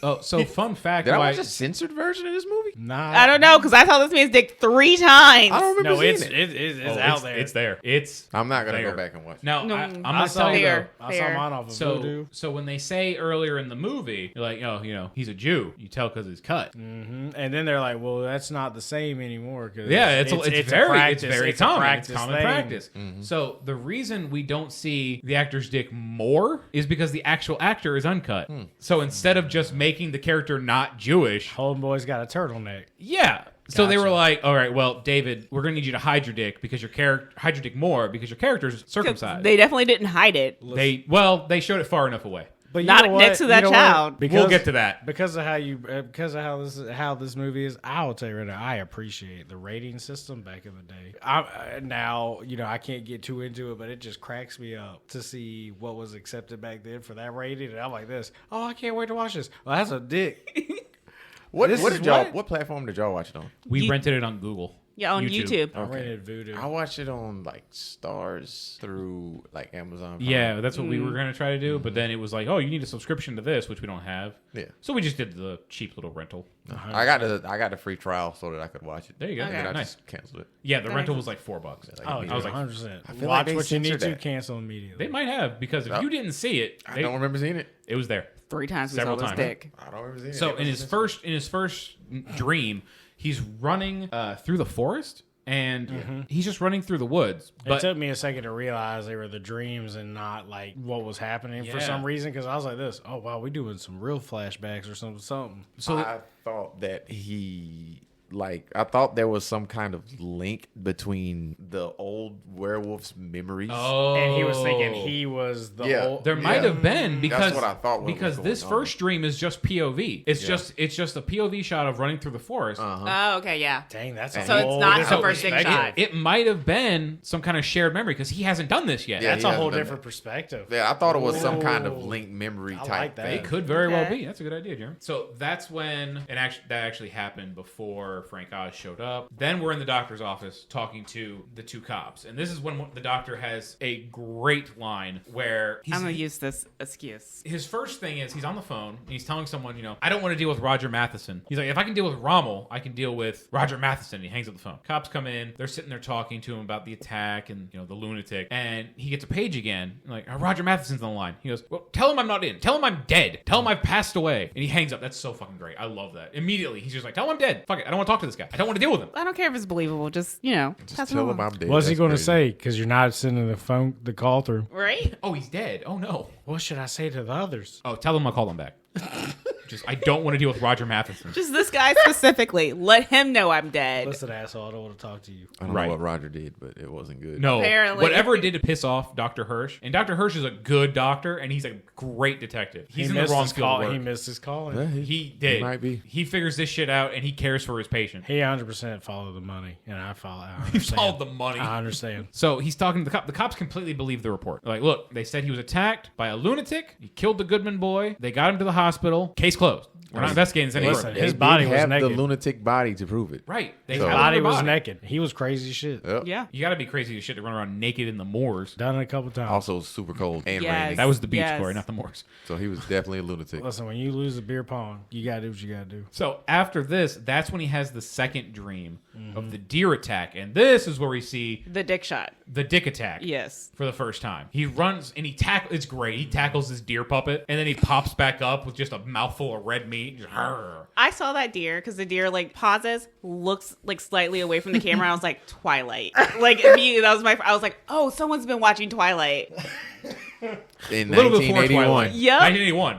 Oh, so fun fact. Did I why- watch a censored version of this movie? Nah. I don't know because I saw this man's dick 3 times. I don't remember No, seeing it's it. it's Oh, out there. It's there. It's I'm not gonna there. go back and watch it. Now, No, I'm I gonna saw tell you. Fair. I saw mine off of Voodoo. So when they say earlier in the movie, you're like, oh, he's a Jew. You tell because he's cut. And then they're like, well, that's not the same anymore. Cause Yeah, it's very practice, common. practice It's common thing. practice. So the reason we don't see the actor's dick more is because the actual actor is uncut. So instead of just making the character not Jewish, Homeboy's got a turtleneck. yeah. So they Gotcha. were like, all right, well, David, we're gonna need you to hide your dick because hide your dick more because your character's circumcised. They definitely didn't hide it. They showed it far enough away. But you Not know what? next to that You know what? child. We'll get to that. Because of how this movie is. I'll tell you right now, I appreciate the rating system back in the day. Now I can't get too into it, but it just cracks me up to see what was accepted back then for that rating, and I'm like this. Oh, I can't wait to watch this. Well, that's a dick. What This is did y'all? what? What platform did y'all watch it on? We You- rented it on Google. Yeah, on YouTube. I rented Voodoo. I watched it on like Stars through like Amazon Prime. Yeah, that's what we were going to try to do. But then it was like, oh, you need a subscription to this, which we don't have. Yeah. So we just did the cheap little rental. I got a free trial so that I could watch it. There you go. Okay. And then I Nice. just canceled it. Yeah, the rental was like $4. Oh, I was like, 100%. feel Watch like they what you need censored to, that. cancel immediately. they might have because if you didn't see it, I don't remember seeing it. it was there. 3 times we Several saw this times. dick. I don't remember seeing it. So It in was his first dream, he's running through the forest and he's just running through the woods. It But took me a second to realize they were the dreams and not like what was happening for Yeah. some reason. Because I was like, "This, oh wow, we doing some real flashbacks or something." so I thought that I thought there was some kind of link between the old werewolf's memories. oh, And he was thinking he was the Yeah. old. There might have been because what I thought was because going this on. first dream is just POV. It's just a POV shot of running through the forest. Oh, okay, yeah. Dang, that's So a So it's whole not different the first dick perspective. shot. It might have been some kind of shared memory because he hasn't done this yet. Yeah. That's he a hasn't whole done different that. perspective. Yeah, I thought it was some kind of Whoa. linked memory I type like that. thing. It could very well Okay. be. That's a good idea, Jeremy. So that's when that actually happened before Frank Oz showed up. Then we're in the doctor's office talking to the 2 cops. And this is when the doctor has a great line where I'm going to use this excuse. his first thing is he's on the phone and he's telling someone, I don't want to deal with Roger Matheson. He's like, if I can deal with Rommel, I can deal with Roger Matheson. And he hangs up the phone. Cops come in. They're sitting there talking to him about the attack and, the lunatic. And he gets a page again. Like, Roger Matheson's on the line. He goes, well, tell him I'm not in. Tell him I'm dead. Tell him I've passed away. And he hangs up. That's so fucking great. I love that. Immediately, he's just like, tell him I'm dead. Fuck it. I don't want to talk to this guy. I don't want to deal with him. I don't care if it's believable. Just, Just pass it tell along. him I'm dead. What's he That's going to crazy. say? Because you're not sending the call through. Right? Oh, he's dead. Oh, no. What should I say to the others? Oh, tell him I'll call him back. I don't want to deal with Roger Matheson. Just this guy specifically. Let him know I'm dead. Listen, asshole, I don't want to talk to you. I don't Right. know what Roger did, but it wasn't good. No, Apparently. whatever it did to piss off Dr. Hirsch, and Dr. Hirsch is a good doctor, and he's a great detective. He's in the wrong field of work. He missed his call. Yeah, He did. He might be. He figures this shit out, and he cares for his patient. He 100% followed the money, and I He understand. followed the money. I understand. So he's talking to the cop. The cops completely believe the report. They're like, look, they said he was attacked by a lunatic. He killed the Goodman boy. They got him to the hospital. Case closed. We're not investigating this any Listen, further. his body was have the naked. lunatic body to prove it. Right. They So- have Body their was body. naked. He was crazy as shit. Yep. Yeah. You got to be crazy as shit to run around naked in the moors. Done it a couple times. Also super cold and Yes. rainy. That was the beach, Yes. Corey, not the moors. So he was definitely a lunatic. Listen, when you lose a beer pong, you gotta do what you gotta do. So after this, that's when he has the second dream of the deer attack. And this is where we see The dick shot. the dick attack. Yes. For the first time. He runs and it's great. He tackles this deer puppet and then he pops back up with just a mouthful of red meat. Just, "Arr." I saw that deer because the deer like pauses, looks like slightly away from the camera. I was like, Twilight. Like immediately, I was like, oh, someone's been watching Twilight. In A little before 1981. Twilight. Yep. 1981.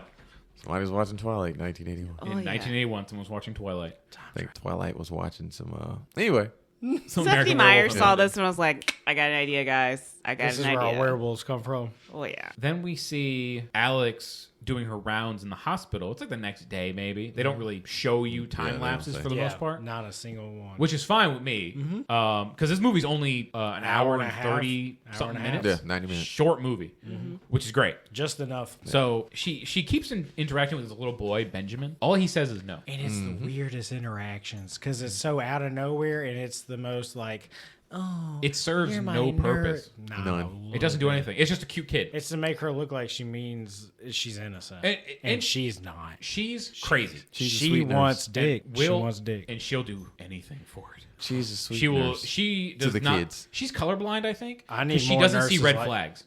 Somebody was watching Twilight in 1981. Oh, In yeah. 1981, someone was watching Twilight. I think Twilight was watching some. Anyway, Some Stephanie American Meyer Werewolf. saw this and was like, I got an idea, guys. I got This is an where our idea. werewolves come from. Oh, yeah. Then we see Alex doing her rounds in the hospital. It's like the next day, maybe. They don't really show you time they don't lapses say. for the most part, Not a single one. which is fine with me. Because this movie's only an hour and 30 something and a half. minutes. yeah, 90 minutes. Short movie, which is great. Just enough. So she keeps interacting with this little boy, Benjamin. All he says is no. And it's the weirdest interactions because it's so out of nowhere and it's the most like, oh, It serves you're my no nerd. purpose. Nah, None. It doesn't do anything. It's just a cute kid. It's to make her look like she means she's innocent. And she's not. She's crazy. She's a She sweet nurse. wants dick. And She wants dick. and she'll do anything for it. She's a sweet She will. nurse. She does the not. kids. She's colorblind, I think. I need 'cause she more doesn't see nurses red like- flags.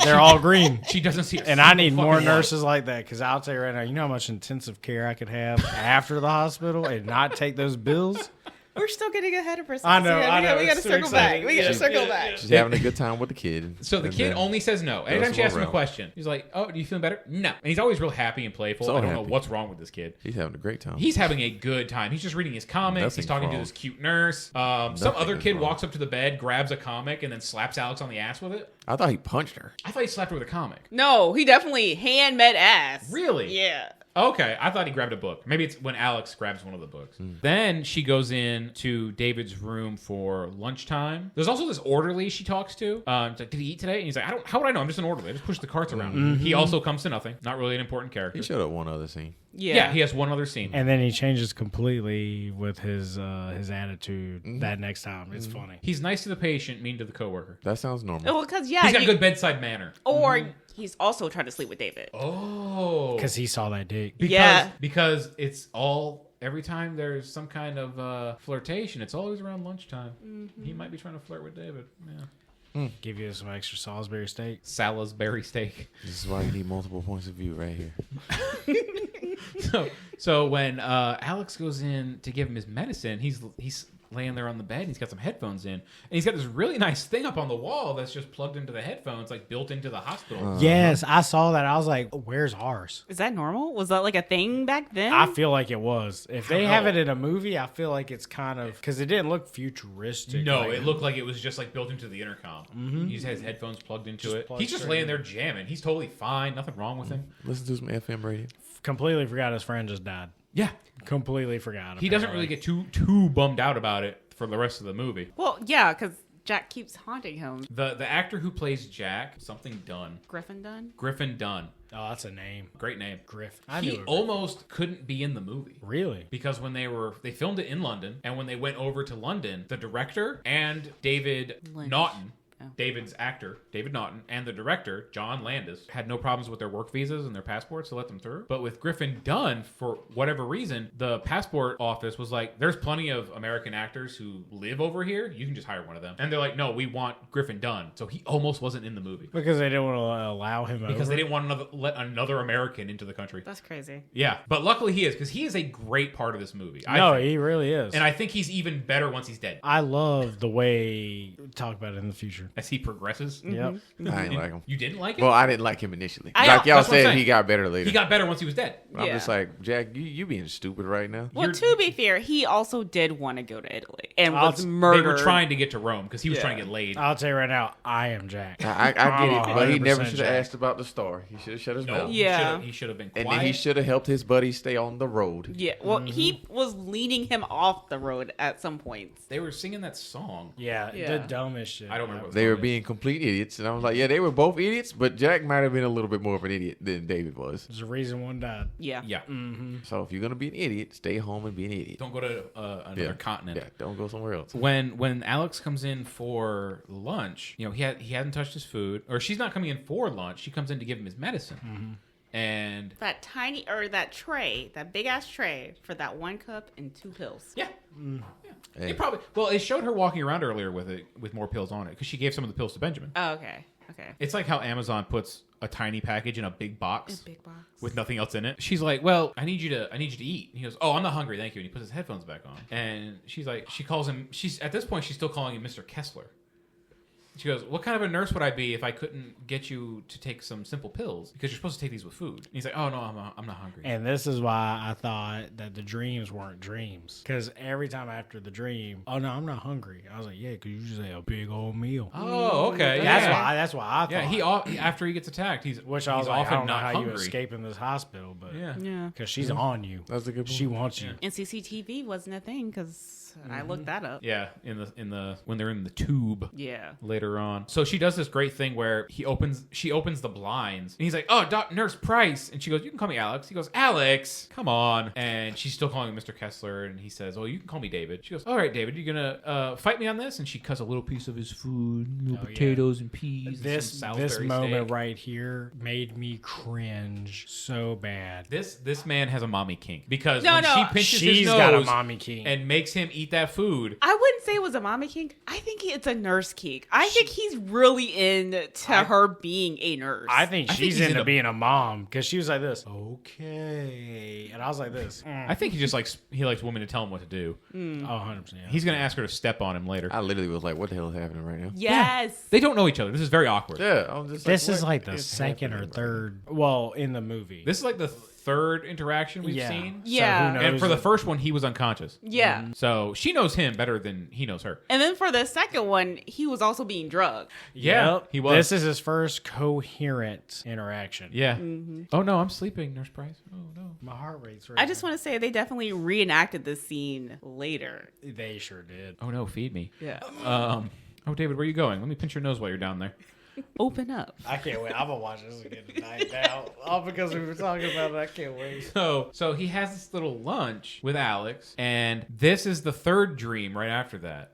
They're all green. She doesn't see. And I need more nurses like that because I'll tell you right now, you know how much intensive care I could have after the hospital and not take those bills? We're still getting ahead of ourselves. I know, I know. We got to It's too circle back. exciting. We got to Yeah, circle yeah, back. She's having a good time with the kid. So the And kid then- only says no. Anytime she some asks him a around. question, he's like, "Oh, do you feel better?" No, and he's always real happy and playful. So I don't know happy. what's wrong with this kid. He's having a great time. He's having a good time. He's just reading his comics. Nothing He's talking to wrong. this cute nurse. Some Nothing other is kid wrong. walks up to the bed, grabs a comic, and then slaps Alex on the ass with it. I thought he punched her. I thought he slapped her with a comic. No, he definitely hand met ass. Really? Yeah. Okay, I thought he grabbed a book. Maybe it's when Alex grabs one of the books. Then she goes in to David's room for lunchtime. There's also this orderly she talks to. It's like, did he eat today? And he's like, I don't. How would I know? I'm just an orderly. I just push the carts around. He also comes to nothing. Not really an important character. He showed up one other scene. Yeah, he has one other scene. And then he changes completely with his attitude that next time. It's funny. He's nice to the patient, mean to the coworker. That sounds normal. Well, because, yeah. He's got good bedside manner. Or he's also trying to sleep with David. Oh, Because he saw that dick. because it's all every time there's some kind of flirtation, it's always around lunchtime. He might be trying to flirt with David. Yeah, Give you some extra Salisbury steak. Salisbury steak. This is why you need multiple points of view right here. So when Alex goes in to give him his medicine, he's laying there on the bed and he's got some headphones in, and he's got this really nice thing up on the wall that's just plugged into the headphones, like built into the hospital. Yes, I saw that. I was like, where's ours? Is that normal? Was that like a thing back then? I feel like it was. If they don't have know. it in a movie, I feel like it's kind of because it didn't look futuristic. No, like, it looked like it was just like built into the intercom. He just has headphones plugged into it. plugged He's just straight laying in. there jamming. He's totally fine. Nothing wrong with him. Listen to some FM radio. completely forgot his friend just died. Yeah, Completely forgot. he doesn't really get too bummed out about it for the rest of the movie. Well, yeah, because Jack keeps haunting him. The actor who plays Jack, something Dunn, Griffin Dunn? Griffin Dunn, Oh, that's a name. great name. Griff. I knew He it. almost couldn't be in the movie. Really? Because when they filmed it in London, and when they went over to London, the director and David Lynch. Naughton, Oh. David's actor, David Naughton, and the director, John Landis, had no problems with their work visas and their passports to let them through. But with Griffin Dunn, for whatever reason, the passport office was like, there's plenty of American actors who live over here. You can just hire one of them. And they're like, no, we want Griffin Dunn. So he almost wasn't in the movie. Because they didn't want to allow him Because over? they didn't want to let another American into the country. That's crazy. Yeah. But luckily he is, because he is a great part of this movie. I No, think. he really is. And I think he's even better once he's dead. I love the way talk about it in the future. As he progresses. Yep. I ain't like him. You didn't like it? Well, I didn't like him initially. I Like know, y'all that's what I'm said, saying. he got better later. He got better once he was dead. I'm Yeah. just like, Jack, you being stupid right now. Well, You're- to be fair, he also did want to go to Italy and was They murdered. were trying to get to Rome because he was Yeah. trying to get laid. I'll tell you right now, I am Jack. I get it, but he 100% never should have Jack. asked about the star. He should have shut his No, mouth. Yeah. he should have been And quiet. then he should have helped his buddy stay on the road. Yeah, well, he was leading him off the road at some points. They were singing that song. Yeah, Yeah. the dumbest shit. I don't remember what they were being complete idiots. And I was like, yeah, they were both idiots, but Jack might have been a little bit more of an idiot than David was. There's a reason one died. Yeah. Yeah. So if you're going to be an idiot, stay home and be an idiot. Don't go to another continent. Yeah, don't go somewhere else. When Alex comes in for lunch, he hadn't touched his food, or she's not coming in for lunch. She comes in to give him his medicine, and That tray, that big ass tray for that 1 cup and 2 pills. yeah. Hey. It showed her walking around earlier with more pills on it because she gave some of the pills to Benjamin. Oh, okay. Okay. It's like how Amazon puts a tiny package in a big box. A big box. With nothing else in it. She's like, well, I need you to eat. And he goes, oh, I'm not hungry, thank you. And he puts his headphones back on. And she's like, at this point, she's still calling him Mr. Kessler. She goes, what kind of a nurse would I be if I couldn't get you to take some simple pills? Because you're supposed to take these with food. And he's like, oh, no, I'm not hungry. And this is why I thought that the dreams weren't dreams. Because every time after the dream, oh, no, I'm not hungry. I was like, yeah, because you just ate a big old meal. Oh, okay. That's why I thought. Yeah, after he gets attacked, he's I was he's like, I often don't know not how hungry. you escape in this hospital, but Yeah. because she's on you. That's a good point. She wants you. And CCTV wasn't a thing because I looked that up. Yeah, in the when they're in the tube. Yeah. Later on. So she does this great thing where she opens the blinds and he's like, oh, Nurse Price. And she goes, you can call me Alex. He goes, Alex, come on. And she's still calling him Mr. Kessler. And he says, oh, you can call me David. She goes, all right, David, you're going to fight me on this? And she cuts a little piece of his food, little potatoes and peas. This and some moment steak. right here made me cringe so bad. This man has a mommy kink because No, when no. she pinches his She's nose got a mommy kink. and makes him eat that food. I wouldn't say it was a mommy kink. I think it's a nurse kink. I think he's really into her being a nurse. I think I think she's he's into into- being a mom because she was like this. Okay. And I was like this. I think he likes women to tell him what to do. Oh, 100%. Yeah. He's going to ask her to step on him later. I literally was like, what the hell is happening right now? Yes. They don't know each other. This is very awkward. Yeah, I'm just This is what like the is second or happening right third. Well, in the movie. This is like the third interaction we've yeah. seen. Yeah. So who knows? And for the first one, he was unconscious. Yeah. So she knows him better than he knows her. And then for the second one, he was also being drugged. Yeah, Yep. he was. This is his first coherent interaction. Yeah. Oh, no, I'm sleeping, Nurse Price. Oh, no. My heart rate's right. I just want to say they definitely reenacted this scene later. They sure did. Oh, no, feed me. Yeah. Oh, David, where are you going? Let me pinch your nose while you're down there. Open up. I can't wait. I'm gonna watch this again tonight now. All because we were talking about it. I can't wait. So he has this little lunch with Alex, and this is the third dream right after that.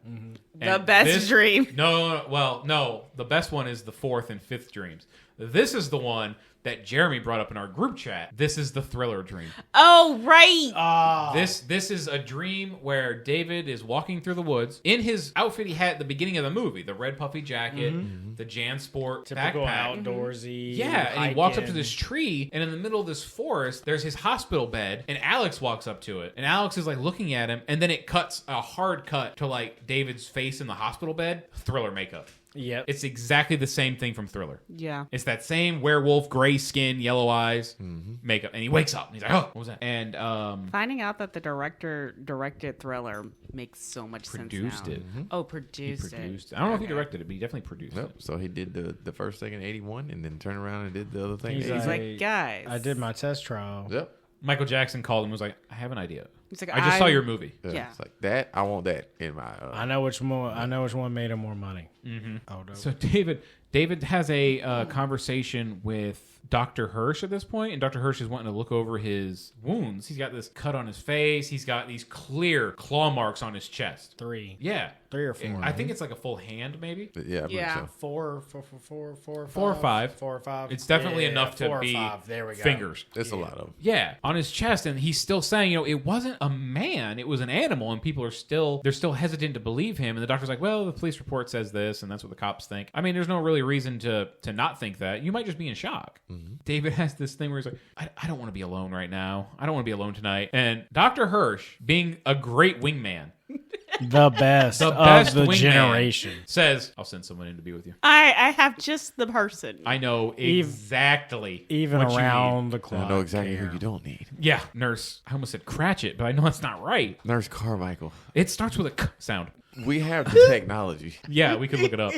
The best dream. No. The best one is the fourth and fifth dreams. This is the one that Jeremy brought up in our group chat. This is the thriller dream. Oh, right. This is a dream where David is walking through the woods in his outfit he had at the beginning of the movie, the red puffy jacket, the JanSport Typical backpack. outdoorsy. Yeah, and he walks up to hiking. this tree, and in the middle of this forest, there's his hospital bed, and Alex walks up to it, and Alex is like looking at him, and then it cuts a hard cut to like David's face in the hospital bed, thriller makeup. Yep. It's exactly the same thing from Thriller. Yeah. It's that same werewolf, gray skin, yellow eyes, makeup, and he wakes up and he's like, "Oh, what was that?" And Finding out that the director directed Thriller makes so much produced sense it. now. Oh, produced, I don't know if he directed it, but he definitely produced Nope. it. So he did the first thing in 81 and then turned around and did the other thing. He's in He's 82. like, guys. I did my test trial. Yep. Michael Jackson called him and was like, "I have an idea. He's like, I just saw your movie." Yeah. It's like that. I want that in my. I know which one made him more money. Mm-hmm. Oh, no. So David has a conversation with Dr. Hirsch at this point, and Dr. Hirsch is wanting to look over his wounds. He's got this cut on his face. He's got these clear claw marks on his chest. 3 Yeah. or 4. I think it's like a full hand, maybe. Yeah. I believe Yeah. So. 4 4 or 5. 4 or 5. It's definitely Yeah, enough to 4 or be 5. There we go. fingers. It's a lot of them. Yeah, on his chest, and he's still saying, it wasn't a man, it was an animal, and people are still hesitant to believe him. And the doctor's like, well, the police report says this, and that's what the cops think. I mean, there's no really reason to not think that. You might just be in shock. David has this thing where he's like, I don't want to be alone right now. I don't want to be alone tonight. And Dr. Hirsch, being a great wingman, The best the of best the wingman, generation. says, I'll send someone in to be with you. I have just the person. I know exactly Even what you around need. the clock. I know exactly care. who you don't need. Yeah, nurse. I almost said Cratchit, but I know that's not right. Nurse Carmichael. It starts with a k sound. We have the technology. Yeah, we could look it up.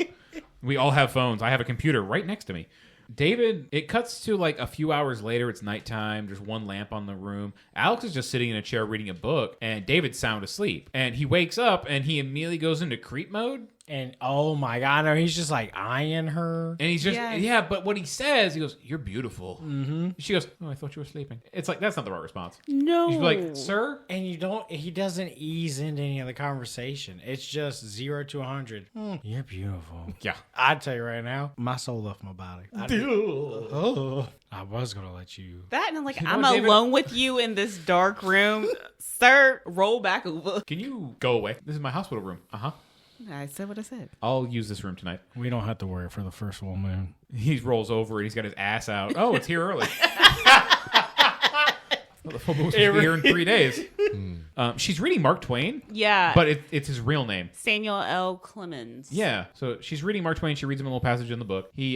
We all have phones. I have a computer right next to me. David, it cuts to like a few hours later. It's nighttime. There's one lamp on the room. Alex is just sitting in a chair reading a book, and David's sound asleep. And he wakes up, and he immediately goes into creep mode. And oh my god, no, he's just like eyeing her. And he's just, Yes. yeah, but what he says, he goes, "You're beautiful." Mm-hmm. She goes, "Oh, I thought you were sleeping." It's like, that's not the right response. No. You should be like, "Sir?" And he doesn't ease into any of the conversation. It's just 0 to 100. You're beautiful. Yeah. I'd tell you right now, my soul left my body. I was gonna let you. That and like, know I'm what, David? alone with you in this dark room. Sir, roll back over. Can you go away? This is my hospital room. Uh-huh. I said what I said. I'll use this room tonight. We don't have to worry for the first full moon. He rolls over and he's got his ass out. Oh, it's here early. Well, the full moon's supposed to be here in 3 days. She's reading Mark Twain, Yeah. but it's his real name. Samuel L. Clemens. Yeah, so she's reading Mark Twain. She reads him a little passage in the book. He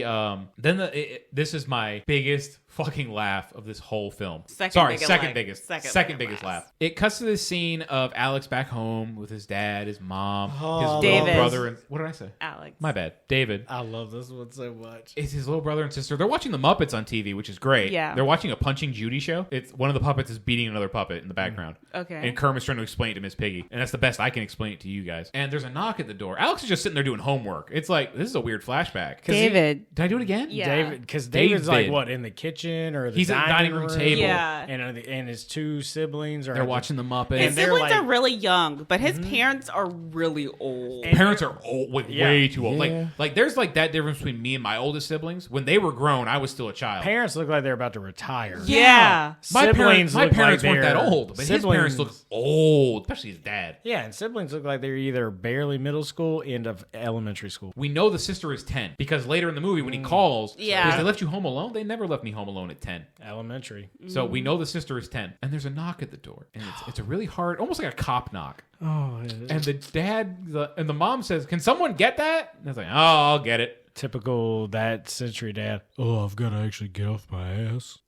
this is my biggest fucking laugh of this whole film. Second biggest laugh. It cuts to this scene of Alex back home with his dad, his mom, his little David. brother, and what did I say? Alex. My bad, David. I love this one so much. It's his little brother and sister. They're watching the Muppets on TV, which is great. Yeah. They're watching a Punching Judy show. It's one of the puppets is beating another puppet in the background. Okay. And Kermit's trying to explain it to Miss Piggy. And that's the best I can explain it to you guys. And there's a knock at the door. Alex is just sitting there doing homework. It's like, this is a weird flashback. David. Did I do it again? Yeah. David, because David's David. like what in the kitchen or the He's at the dining room table. Yeah. and his two siblings are They're watching the Muppets. His And they're siblings like- are really young, but his parents are really old. Parents are old, like Yeah. way too old. Yeah. Like there's like that difference between me and my oldest siblings. When they were grown, I was still a child. Parents look like they're about to retire. Yeah. My parents look weren't like that they're- old, but his parents look old, especially his dad. Yeah, and siblings look like they're either barely middle school, end of elementary school. We know the sister is 10 because later in the movie when he calls, Yeah. because they left you home alone, they never left me home alone at 10. Elementary. So we know the sister is 10. And there's a knock at the door. And it's a really hard, almost like a cop knock. Oh, And the dad and the mom says, "Can someone get that?" And I was like, "Oh, I'll get it." typical that century dad. Oh, I've got to actually get off my ass.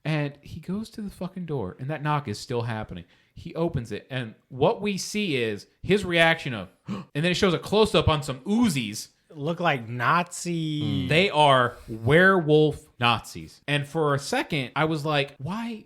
And he goes to the fucking door, and that knock is still happening. He opens it, and what we see is his reaction of, and then it shows a close-up on some Uzis. Look like Nazi. They are werewolf Nazis. And for a second, I was like, why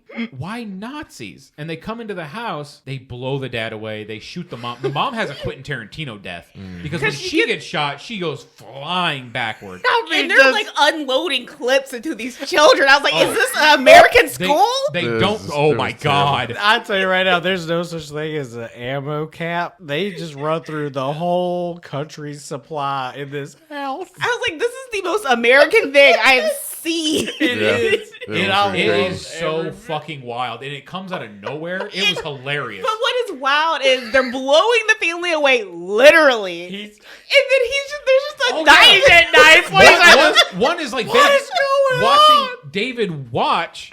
Nazis? And they come into the house, they blow the dad away, they shoot the mom. The mom has a Quentin Tarantino death. Because when she gets shot, she goes flying backward. And they're like unloading clips into these children. I was like, is this an American school? They This don't. is- Oh this my is terrible. God. I tell you right now, there's no such thing as an ammo cap. They just run through the whole country's supply in this house. I was like, this is the most American thing I have seen. It is so fucking wild. And it comes out of nowhere. It was hilarious. But what is wild is they're blowing the family away, literally. And then there's just a knife at knife. One is like What is going watching David watch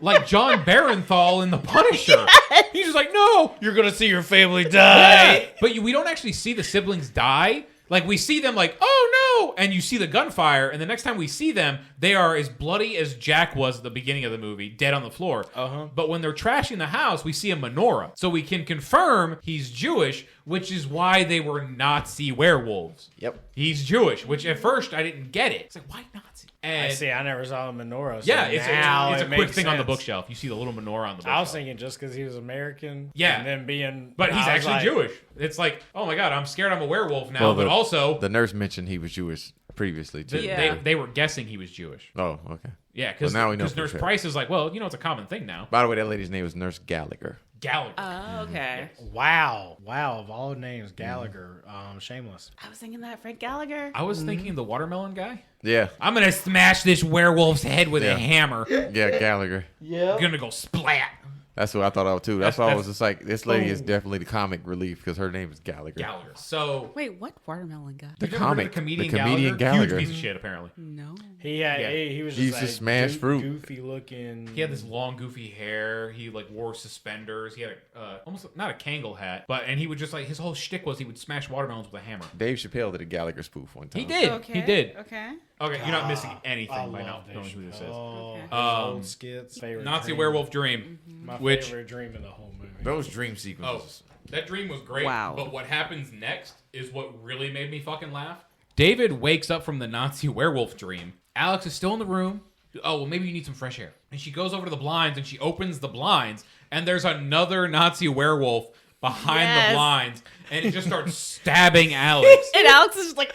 like John Barenthal in The Punisher. He's just like, no, You're going to see your family die. but we don't actually see the siblings die. Like, we see them like, oh no, and you see the gunfire, and the next time we see them, they are as bloody as Jack was at the beginning of the movie, dead on the floor. But when they're trashing the house, we see a menorah. So we can confirm he's Jewish, which is why they were Nazi werewolves. Yep. He's Jewish, which at first I didn't get it. It's like, why Nazi? And I see. I never saw a menorah. So yeah, it's now a it quick makes thing on the sense. bookshelf. You see the little menorah on the bookshelf. I was thinking just because he was American. Yeah. And then being. But he's I was actually like, Jewish. It's like, oh my God, I'm scared I'm a werewolf now. Well, but also, the nurse mentioned he was Jewish previously too. Yeah. they were guessing he was Jewish. Oh, okay. Yeah, because Well, now we know for Nurse sure. Price is like, well, it's a common thing now. By the way, that lady's name was Nurse Gallagher. Gallagher. Oh, okay. Wow. Of all names, Gallagher. Shameless. I was thinking that Frank Gallagher. I was thinking the watermelon guy. Yeah. I'm gonna smash this werewolf's head with Yeah. a hammer. Yeah, Gallagher. Gonna go splat. That's what I thought of too. That's why I That's- was just like, this lady is definitely the comic relief because her name is Gallagher. Gallagher. So Wait, what watermelon guy? The you've never heard of comic, the comedian, the comedian Gallagher. Gallagher. Huge piece of shit, apparently. No. He had. Yeah. He was He just used to like smash fruit. goofy looking. He had this long, goofy hair. He like wore suspenders. He had almost not a Kangol hat, and he would just like his whole shtick was he would smash watermelons with a hammer. Dave Chappelle did a Gallagher spoof one time. He did. Okay. He did. Okay. Okay, you're not missing I anything by love knowing who this is. Oh, Okay. his Um, old skits. Favorite Nazi dream. werewolf dream. My which- favorite dream in the whole movie. Those dream Oh, sequences. that dream was great. Wow. But what happens next is what really made me fucking laugh. David wakes up from the Nazi werewolf dream. Alex is still in the room. Oh, well, maybe you need some fresh air. And she goes over to the blinds and she opens the blinds, and there's another Nazi werewolf behind Yes. the blinds, and it just starts stabbing Alex. And Alex is just like,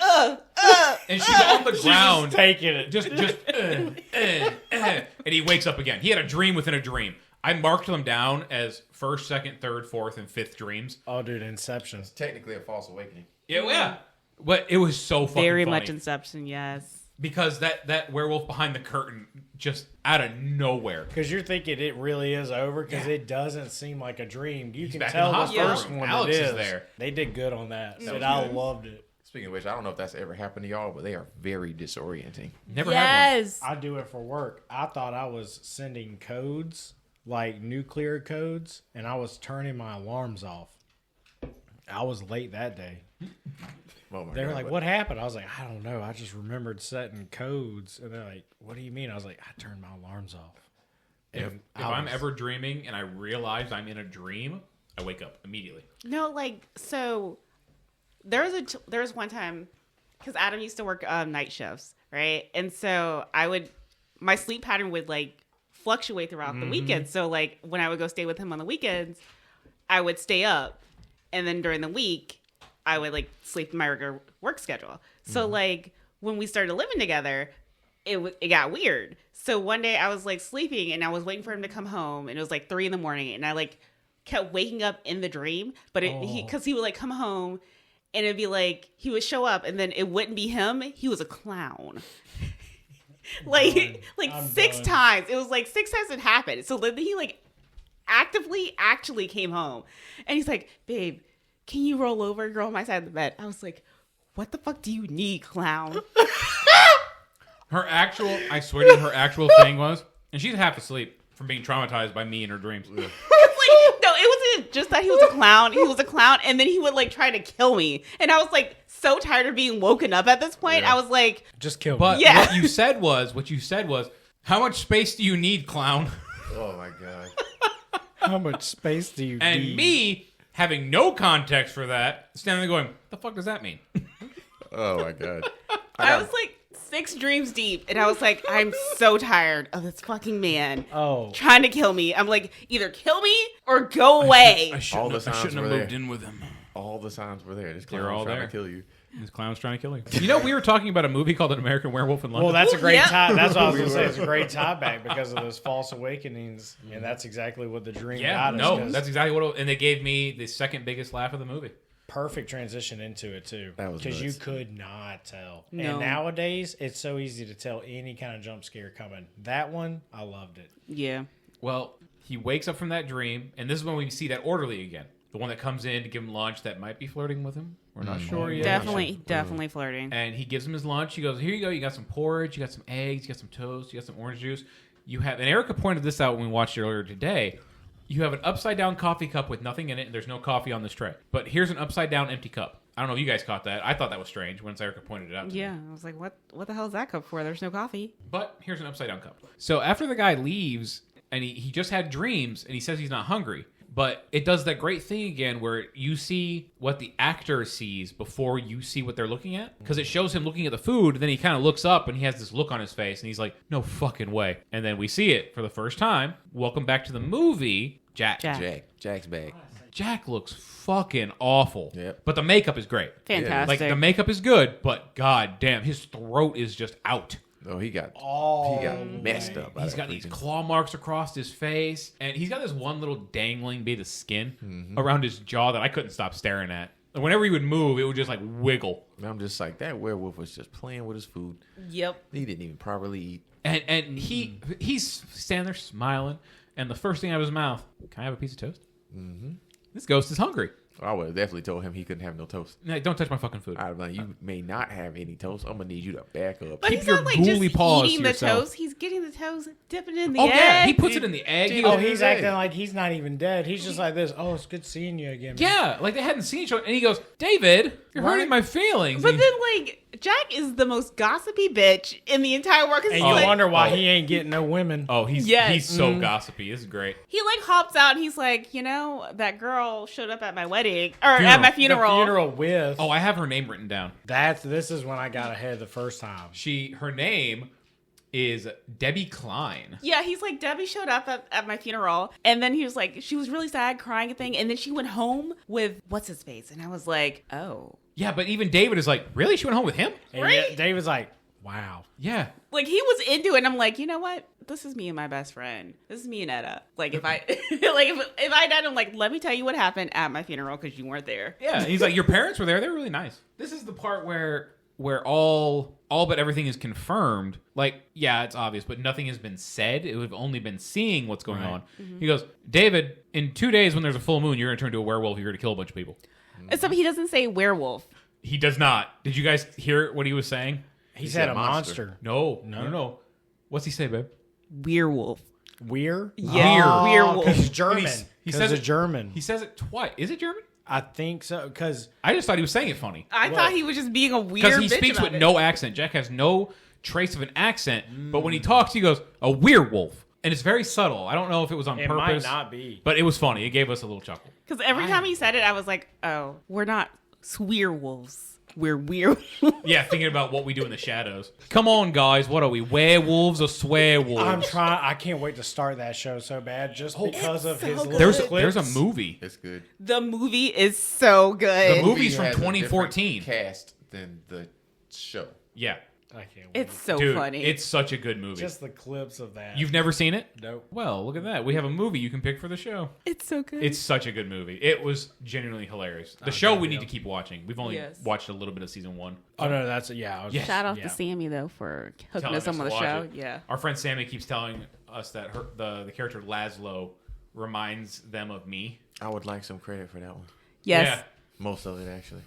And she's on the ground. taking it. And he wakes up again. He had a dream within a dream. I marked them down as first, second, third, fourth, and fifth dreams. Oh, dude, Inception. Technically a false awakening. Yeah. But it was so fucking very funny. much Inception, yes. Because that werewolf behind the curtain just out of nowhere. Because you're thinking it really is over because it doesn't seem like a dream. You can back tell in the the hospital first room. one Alex it is is. there. They did good on that. was And I good. loved it. Speaking of which, I don't know if that's ever happened to y'all, but they are very disorienting. Never had one. Yes. I do it for work. I thought I was sending codes, like nuclear codes, and I was turning my alarms off. I was late that day. Oh my They were God, like, but- "What happened?" I was like, "I don't know. I just remembered setting codes." And they're like, "What do you mean?" I was like, "I turned my alarms off." If And I'm ever dreaming and I realize I'm in a dream, I wake up immediately. No, like, so there was one time, because Adam used to work night shifts, right? And so my sleep pattern would like fluctuate throughout the weekend. So like when I would go stay with him on the weekends, I would stay up, and then during the week, I would like sleep in my regular work schedule. So like when we started living together, it got weird. So one day I was like sleeping and I was waiting for him to come home, and it was like 3 a.m, and I like kept waking up in the dream, but because he would like come home and it'd be like he would show up and then it wouldn't be him. He was a clown. I'm 6 done. times. It was like 6 times it happened. So then he like actually came home, and he's like, "Babe, can you roll over? You're on my side of the bed." I was like, "What the fuck do you need, clown?" I swear to you, her actual thing was, and she's half asleep from being traumatized by me in her dreams. It's like, no, it wasn't just that he was a clown. He was a clown, and then he would like try to kill me, and I was like so tired of being woken up at this point. Yeah. I was like, just kill me. But Yeah. what you said was, how much space do you need, clown? Oh my God. How much space do you And need? me, having no context for that, standing there going, the fuck does that mean? Oh my God. I was like 6 dreams deep, and I was like, I'm so tired of this fucking man Oh, trying to kill me. I'm like, either kill me or go away. All the signs shouldn't have were moved there. in with him. All the signs were there. This They're clown all was trying there. to kill you. This clown's trying to kill you. You know, we were talking about a movie called An American Werewolf in London. well, that's a great Yeah. tie. That's what I was going to say. It's a great tie back because of those false awakenings, and that's exactly what the dream yeah, got us. no, 'cause that's exactly what. And they gave me the second biggest laugh of the movie. perfect transition into it too. That was because you nuts. could not tell. No. And nowadays, it's so easy to tell any kind of jump scare coming. That one, I loved it. Yeah. Well, he wakes up from that dream, and this is when we see that orderly again. The one that comes in to give him lunch that might be flirting with him. We're not sure yet. Definitely flirting. And he gives him his lunch. He goes, "Here you go. You got some porridge. You got some eggs. You got some toast. You got some orange juice. You have." And Erica pointed this out when we watched it earlier today. You have an upside down coffee cup with nothing in it, and there's no coffee on this tray. But here's an upside down empty cup. I don't know if you guys caught that. I thought that was strange once Erica pointed it out to me. Yeah, I was like, what the hell is that cup for? There's no coffee. But here's an upside down cup. So after the guy leaves, and he just had dreams, and he says he's not hungry. But it does that great thing again where you see what the actor sees before you see what they're looking at. Because it shows him looking at the food, and then he kind of looks up, and he has this look on his face, and he's like, no fucking way. And then we see it for the first time. Welcome back to the movie, Jack. Jack's back. Jack looks fucking awful. Yep. But the makeup is great. Fantastic. Like, the makeup is good, but god damn, his throat is just out. Oh, he got Oh, messed up. by He's that got these freaking- claw marks across his face, and he's got this one little dangling bit of skin around his jaw that I couldn't stop staring at. And whenever he would move, it would just like wiggle. And I'm just like, that werewolf was just playing with his food. Yep. He didn't even properly eat. And he's standing there smiling, and the first thing out of his mouth, "Can I have a piece of toast?" This ghost is hungry. I would have definitely told him he couldn't have no toast. Like, don't touch my fucking food. I'd have been like, you may not have any toast. I'm gonna need you to back up. But Keep he's your not like ghouly just paws eating to the yourself. toast. He's getting the toast, dipping it in the Oh egg. yeah, he puts it in the egg. He Oh, goes, he's acting like he's not even dead. He's just like this. Oh, it's good seeing you again. yeah, like they hadn't seen each other, and he goes, "David, you're hurting my feelings." But And then, like, Jack is the most gossipy bitch in the entire world. Because And he's you like, wonder why he ain't getting no women. oh, he's Yes. so gossipy. This is great. he like hops out and he's like, you know, that girl showed up at my wedding or at my The funeral. funeral with. Oh, I have her name written down. This is when I got ahead the first time. Her name is Debbie Klein. Yeah, he's like, Debbie showed up at my funeral, and then he was like, she was really sad, crying and thing, and then she went home with what's his face, and I was like, oh. Yeah, but even David is like, really? She went home with him? And Right? yet David's like, wow. Yeah. Like, he was into it, and I'm like, you know what? This is me and my best friend. This is me and Etta. Like, if I if I died, I'm like, let me tell you what happened at my funeral because you weren't there. Yeah, he's like, your parents were there. They're really nice. This is the part where all but everything is confirmed. Like, yeah, it's obvious, but nothing has been said. It would have only been seeing what's going on. Mm-hmm. He goes, David, in 2 days when there's a full moon, you're going to turn into a werewolf. You're going to kill a bunch of people. Except he doesn't say werewolf. He does not. Did you guys hear what he was saying? He said a monster. No. What's he say, babe? Werewolf. Weir? Yeah, werewolf. Because he's German. He Because says it's it- German. He says it twice. Is it German? I think so. Because I just thought he was saying it funny. I thought he was just being a weird Because he bitch speaks about with it. no accent. Jack has no trace of an accent, but when he talks, he goes, a werewolf. And it's very subtle. I don't know if it was on it purpose. might not be. But it was funny. It gave us a little chuckle. Because every time he said it, I was like, oh, we're not werewolves. We're weird. Yeah, thinking about what we do in the shadows. Come on, guys. What are we? Werewolves or swearwolves? I'm trying. I can't wait to start that show so bad just because of so his good. little There's clips. a movie. It's good. The movie is so good. The movie's from Has a different 2014. Cast than the show. Yeah. I can't wait. It's so Dude, funny. it's such a good movie. Just the clips of that. You've never seen it? Nope. Well, look at that. We have a movie you can pick for the show. It's so good. It's such a good movie. It was genuinely hilarious. The show we need to keep watching. We've only Yes. watched a little bit of season 1. Oh no, that's yeah. I was, Yes. Shout out yeah. to Sammy though for hooking Telling us up us on to the watch show. it. Yeah. Our friend Sammy keeps telling us that the character Laszlo reminds them of me. I would like some credit for that one. Yes. Most of it, actually.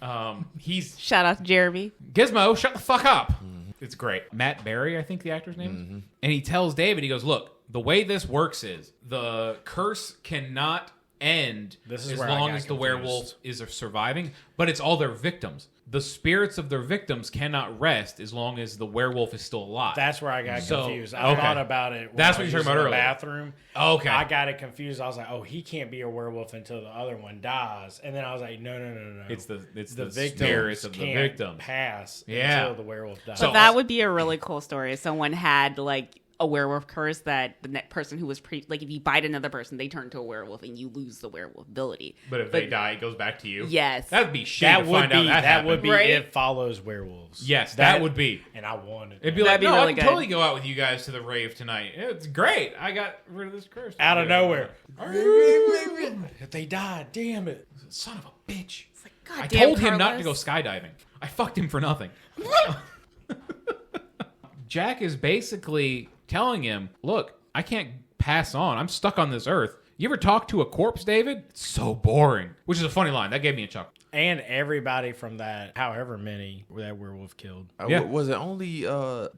He's Shout out to Jeremy. Gizmo, shut the fuck up. It's great. Matt Berry, I think the actor's name is. And he tells David, he goes, look, the way this works is the curse cannot end This is as where I long got as the confused. werewolf is surviving, but it's all their victims. The spirits of their victims cannot rest as long as the werewolf is still alive. That's where I got So, confused. I okay. thought about it. when That's I what was you were talking using about the earlier. Bathroom. Okay. I got it confused. I was like, oh, he can't be a werewolf until the other one dies. And then I was like, no. It's the victims spirits of the can't victims. pass Yeah. until the werewolf dies. So- But that would be a really cool story if someone had like a werewolf curse that the next person who was like if you bite another person, they turn into a werewolf and you lose the werewolf ability. But if they die, it goes back to you. Yes. That'd be shitty that to would find be out that would be Right? It follows werewolves. Yes, that would be. And I wanted It'd be that. like, That'd be no, really I can good. totally go out with you guys to the rave tonight. It's great. I got rid of this curse. out of nowhere. If they die, damn it. Son of a bitch. It's like, God I damn, told him not to go Carlos. skydiving. I fucked him for nothing. Jack is basically telling him, look, I can't pass on. I'm stuck on this earth. You ever talk to a corpse, David? It's so boring. Which is a funny line. That gave me a chuckle. And everybody from that, however many that werewolf killed. Yeah. Was it only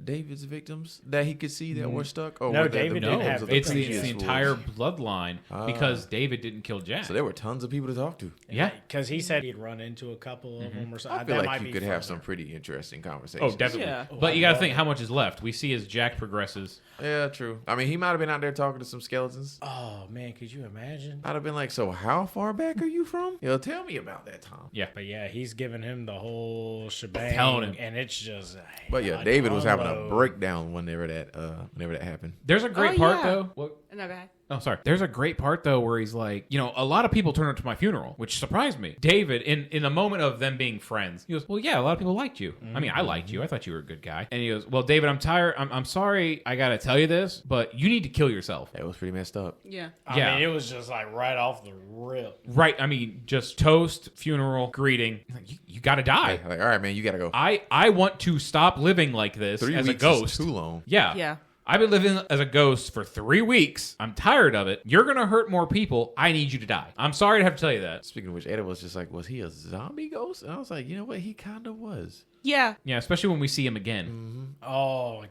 David's victims that he could see that were stuck? Or No, were that David the didn't victims have of victims. It's the previous entire wolves? bloodline because David didn't kill Jack. So there were tons of people to talk to. Yeah. Because he said he'd run into a couple of them or something. I feel That like might you be could have further. some pretty interesting conversations. Oh, definitely. Yeah. But you got to love think it. how much is left. We see as Jack progresses. Yeah, true. I mean, he might have been out there talking to some skeletons. Oh, man, could you imagine? I'd have been like, so how far back are you from? Tell me about that time. Yeah. But yeah, he's giving him the whole shebang. Telling him. And it's just. But yeah, like, David was having a unload. breakdown whenever that happened. There's a great Oh, part, yeah. though. What? No, go ahead. Oh, sorry. There's a great part though where he's like, a lot of people turned up to my funeral, which surprised me. David, in a moment of them being friends, he goes, "Well, yeah, a lot of people liked you. I mean, I liked you. I thought you were a good guy." And he goes, "Well, David, I'm tired. I'm sorry. I gotta tell you this, but you need to kill yourself." That was pretty messed up. Yeah. Yeah. I mean, it was just like right off the rip. Right. I mean, just toast, funeral, greeting. Like, you gotta die. Like, all right, man, you gotta go. I want to stop living like this 3 as weeks a ghost. is too long. Yeah. Yeah. I've been living as a ghost for 3 weeks. I'm tired of it. You're going to hurt more people. I need you to die. I'm sorry to have to tell you that. Speaking of which, Eddie was just like, was he a zombie ghost? And I was like, you know what? He kind of was. Yeah. Yeah, especially when we see him again, Oh,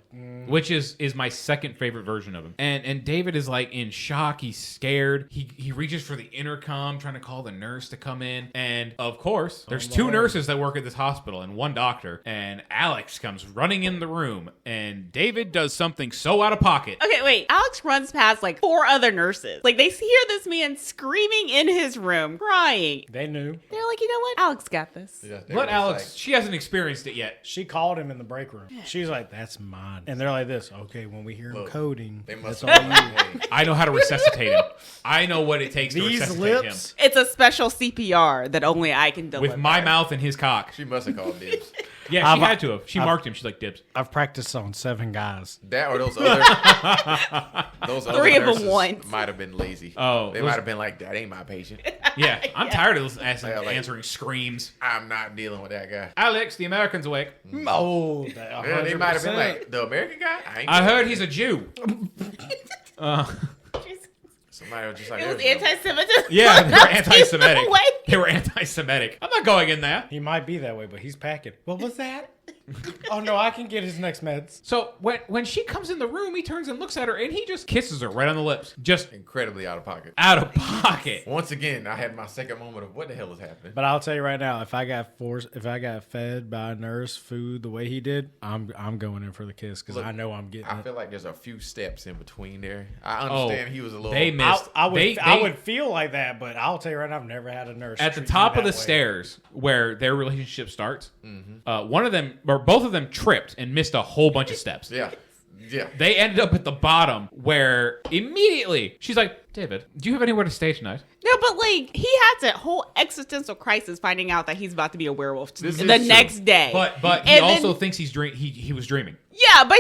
which is my second favorite version of him. And David is like in shock. He's scared. He reaches for the intercom, trying to call the nurse to come in. And of course, there's 2 nurses that work at this hospital and 1 doctor. And Alex comes running in the room, and David does something so out of pocket. Okay, wait. Alex runs past like 4 other nurses. Like they hear this man screaming in his room, crying. they knew. They're like, you know what? Alex got this. Let Alex. She hasn't experienced experienced it yet. She called him in the break room. She's like, "That's mine," and they're like, "This okay?" When we hear him coding, They must that's all have you. hey, I know how to resuscitate him. I know what it takes to These resuscitate lips. It's a special CPR that only I can him. deliver. With my mouth and his cock. She must have called dibs. Yeah, she I've- had to have. She I've- marked him. She's like, dibs. I've practiced on 7 guys. That or those other Three of them nurses once. might have been lazy. Oh, they those- might have been like, that ain't my patient. Yeah, I'm tired of those Yeah, like- answering screams. I'm not dealing with that guy. Alex, the American's awake. Oh, Yeah, they might have been like, the American guy? ain't I doing heard that. he's a Jew. Somebody was just like, It was "There we go." anti-Semitism. Yeah, they were anti-Semitic. No way. They were anti-Semitic. I'm not going in there. He might be that way, but he's packing. What was that? Oh no, I can get his next meds. So when she comes in the room, he turns and looks at her, and he just kisses her right on the lips, just Incredibly out of pocket. out of pocket. Once again, I had my second moment of what the hell is happening. But I'll tell you right now, if I got fed by a nurse food the way he did, I'm going in for the kiss because Look, I know I'm getting I it. feel like there's a few steps in between there. I understand he was a little. They missed. I would They- I would feel like that, but I'll tell you right now, I've never had a nurse at the treat me top of that the way. stairs where their relationship starts. One of them or both of them tripped and missed a whole bunch of steps. Yeah. Yeah. They ended up at the bottom where immediately she's like, David, do you have anywhere to stay tonight? No, but like he has a whole existential crisis finding out that he's about to be a werewolf This the is true. next day. But he And also then- thinks he was dreaming. yeah, but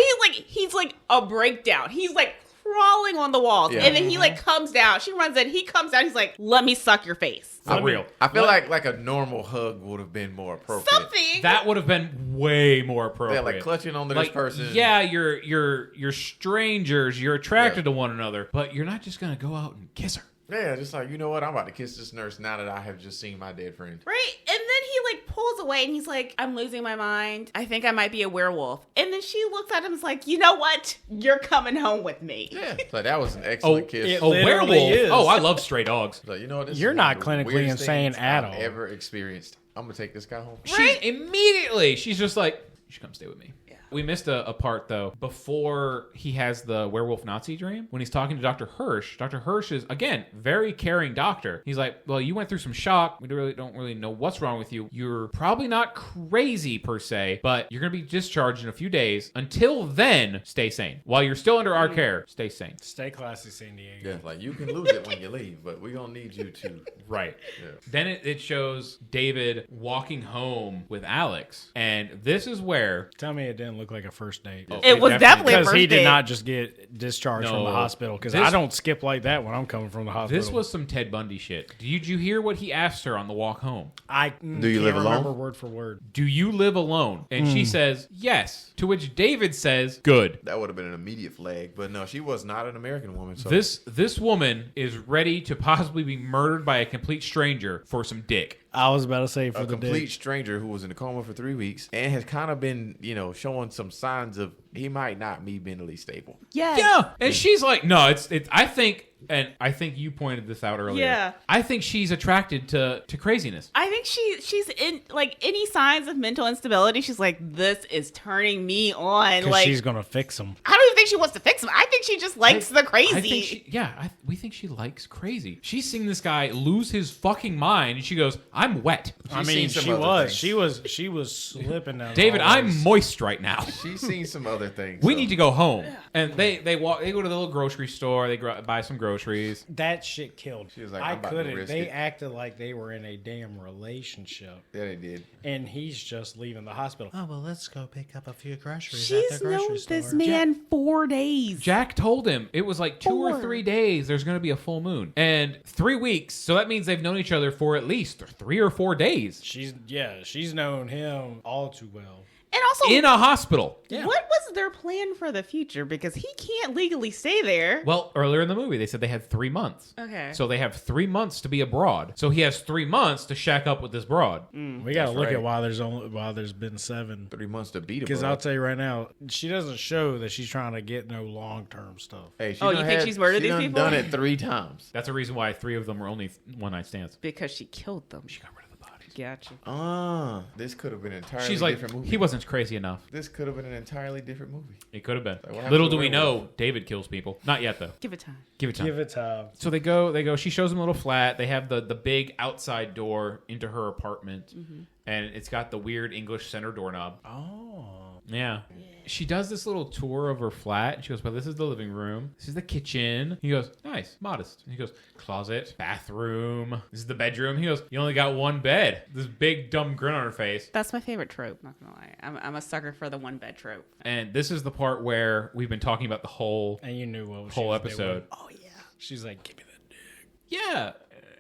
he's like a breakdown. He's like crawling on the walls, Yeah. and then he like comes down. She runs in. He comes down. He's like, "Let me suck your face." For real. I feel like a normal hug would have been more appropriate. Something. That would have been way more appropriate. Yeah, like clutching onto this person. Yeah, you're strangers. You're attracted Yeah. to one another, but you're not just gonna go out and kiss her. Yeah, just like, you know what? I'm about to kiss this nurse now that I have just seen my dead friend. Right? And then he like pulls away and he's like, "I'm losing my mind. I think I might be a werewolf." And then she looks at him and is like, "You know what? You're coming home with me." Yeah. So that was an excellent kiss. it- A literally werewolf. is. Oh, I love stray dogs. So, you know what? This You're is not one of the clinically weirdest insane things at I've all. ever experienced. I'm gonna take this guy home. Right? She's just like, you should come stay with me. We missed a part though before he has the werewolf Nazi dream when he's talking to Dr. Hirsch. Dr. Hirsch is again very caring doctor. He's like, well, you went through some shock. We don't really know what's wrong with you. You're probably not crazy per se, but you're gonna be discharged in a few days. Until then, stay sane. While you're still under our care, stay sane. Stay classy, San Diego. Yeah, like you can lose it when you leave, but we're gonna need you to. Right. Yeah. Then it shows David walking home with Alex, and this is where Tell me it didn't look like a first date. Oh, It was definitely a Because first he did date. not just get discharged from the No. hospital. Because This- I don't skip like that when I'm coming from the hospital. this was some Ted Bundy shit. Did you hear what he asked her on the walk home? I Do you can't live alone? remember word for word. Do you live alone? And she says, yes. To which David says, good. That would have been an immediate flag, but no, she was not an American woman. So This woman is ready to possibly be murdered by a complete stranger for some dick. I was about to say for a the complete dick. stranger who was in a coma for 3 weeks and has kind of been, showing some signs of he might not be mentally stable. Yes. Yeah. And she's like, no, it's I think you pointed this out earlier. Yeah. I think she's attracted to craziness. I think she's in like any signs of mental instability. She's like, "This is turning me on." Because Like, she's going to fix him. I don't even think she wants to fix him. I think she just likes the crazy. I think we think she likes crazy. She's seen this guy lose his fucking mind, and she goes, "I'm wet." I She's mean, seen some other things. she was slipping down. David, the I'm hallways. moist right now. She's seen some other things. We so- need to go home. And they go to the little grocery store. They buy some groceries. That shit killed. She was like, I I'm about to couldn't. risk They it. acted like they were in a damn relationship, Yeah, they did. and he's just leaving the hospital. Oh well, let's go pick up a few groceries She's at the grocery known store. this man 4 days. Jack told him it was like 2 or 4. 3 days. There's going to be a full moon and 3 weeks. So that means they've known each other for at least 3 or 4 days She's known him all too well. And also, in a hospital. Yeah. what was their plan for the future? Because he can't legally stay there. Well, earlier in the movie, they said they had 3 months. Okay. So they have 3 months to be abroad. So he has 3 months to shack up with this broad. We got to That's look right. at why there's been 7. 3 months to beat a Because broad. I'll tell you right now, she doesn't show that she's trying to get no long term stuff. Hey, she Oh, done you think she's murdered she these done people? Done it 3 times. That's the reason why 3 of them were only one night stands. Because she killed them. She got rid of the bodies. Gotcha. This could have been an entirely She's like, different movie. he wasn't crazy enough. This could have been an entirely different movie. It could have been. what happened Little to do we Werewolf? know, David kills people. Not yet though. Give it time. Give it time. Give it time. So they go. She shows them a little flat. They have the big outside door into her apartment, and it's got the weird English center doorknob. Oh. Yeah. She does this little tour of her flat, and she goes, well, this is the living room. This is the kitchen. He goes, nice, modest. And he goes, closet, bathroom. This is the bedroom. He goes, you only got one bed. This big dumb grin on her face. That's my favorite trope, not gonna lie. I'm a sucker for the one bed trope. And this is the part where we've been talking about the whole And you knew what she whole was episode. doing. Oh, yeah. She's like, give me that dick. Yeah.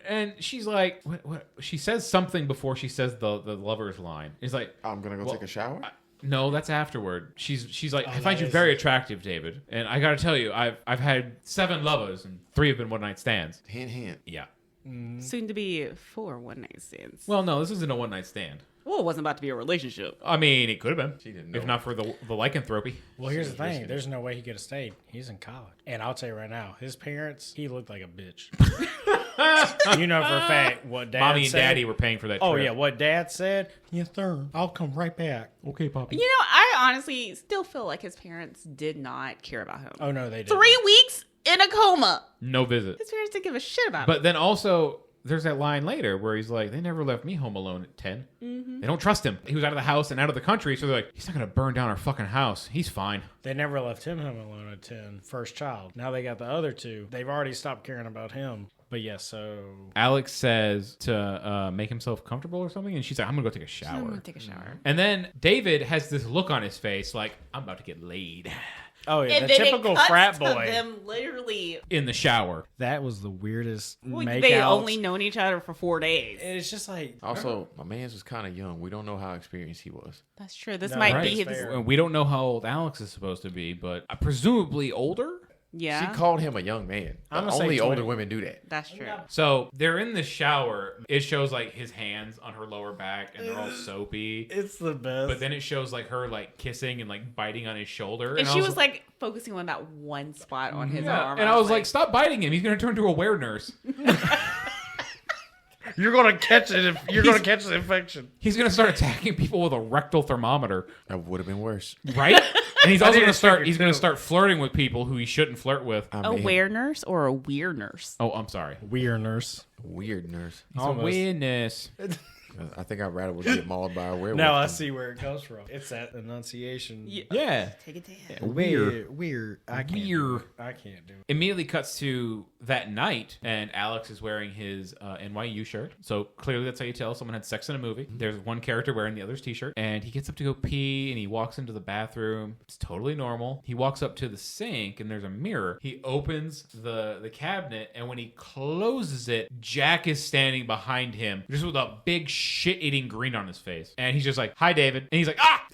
And she's like, what? She says something before she says the lover's line. He's like, I'm gonna go Well, take a shower. no, that's afterward. She's like, Oh, I find that you is- very attractive, David. And I got to tell you, I've had 7 lovers and 3 have been one night stands. Hint, hint. Yeah. Soon to be 4 one night stands. Well, no, this isn't a one night stand. Well, it wasn't about to be a relationship. I mean, it could have been. She didn't know. If not for the lycanthropy. Well, here's the She's thing. risking it. There's no way he could have stayed. He's in college. And I'll tell you right now, his parents, he looked like a bitch. You know for a fact what dad Mommy and said. Daddy were paying for that Oh, trip. yeah. What dad said, yes, sir. I'll come right back. Okay, Poppy. You know, I honestly still feel like his parents did not care about him. Oh, no, they didn't. 3 weeks in a coma. No visit. His parents didn't give a shit about him. But then also, there's that line later where he's like, they never left me home alone at 10. They don't trust him. He was out of the house and out of the country, so they're like, he's not going to burn down our fucking house. He's fine. They never left him home alone at 10. First child. Now they got the other 2. They've already stopped caring about him. But yes, so Alex says to make himself comfortable or something, and she's like, I'm going to go take a I'm shower. gonna take a shower. And then David has this look on his face like, I'm about to get laid oh yeah, And the then typical it cuts frat to boy. them literally. in the shower. That was the weirdest They makeout. only known each other for 4 days. It's just like Also, my man's was kind of young. We don't know how experienced he was. That's true. This No, might right. be That's his. fair. And we don't know how old Alex is supposed to be, but presumably older. Yeah, She called him a young man. I'm gonna say Only 20. older women do that. that's true. So they're in the shower. It shows like his hands on her lower back, and they're all soapy. it's the best. But then it shows like her like kissing and like biting on his shoulder. And I she was like focusing on that one spot on his arm. and I was like, stop biting him. He's gonna turn into a were nurse. you're gonna catch it. You're gonna catch the infection. He's gonna start attacking people with a rectal thermometer, That would have been worse. right? And he's also need gonna to start. figure He's gonna too. start flirting with people who he shouldn't flirt with. I a mean, weird nurse or a weird nurse. Oh, I'm sorry. Weird nurse. weird nurse. It's a Almost. weirdness. I think I'd rather would get mauled by a werewolf. Now I than- see where it comes from. It's that enunciation. Yeah. Take it down. Weird. I can't. Weird. Do it. I can't do it. Immediately cuts to that night, and Alex is wearing his NYU shirt. So clearly, that's how you tell someone had sex in a movie. There's one character wearing the other's t-shirt, and he gets up to go pee, and he walks into the bathroom. It's totally normal. He walks up to the sink, and there's a mirror. He opens the cabinet, and when he closes it, Jack is standing behind him, just with a big shit-eating grin on his face, and he's just like, "Hi, David," and he's like, "Ah!"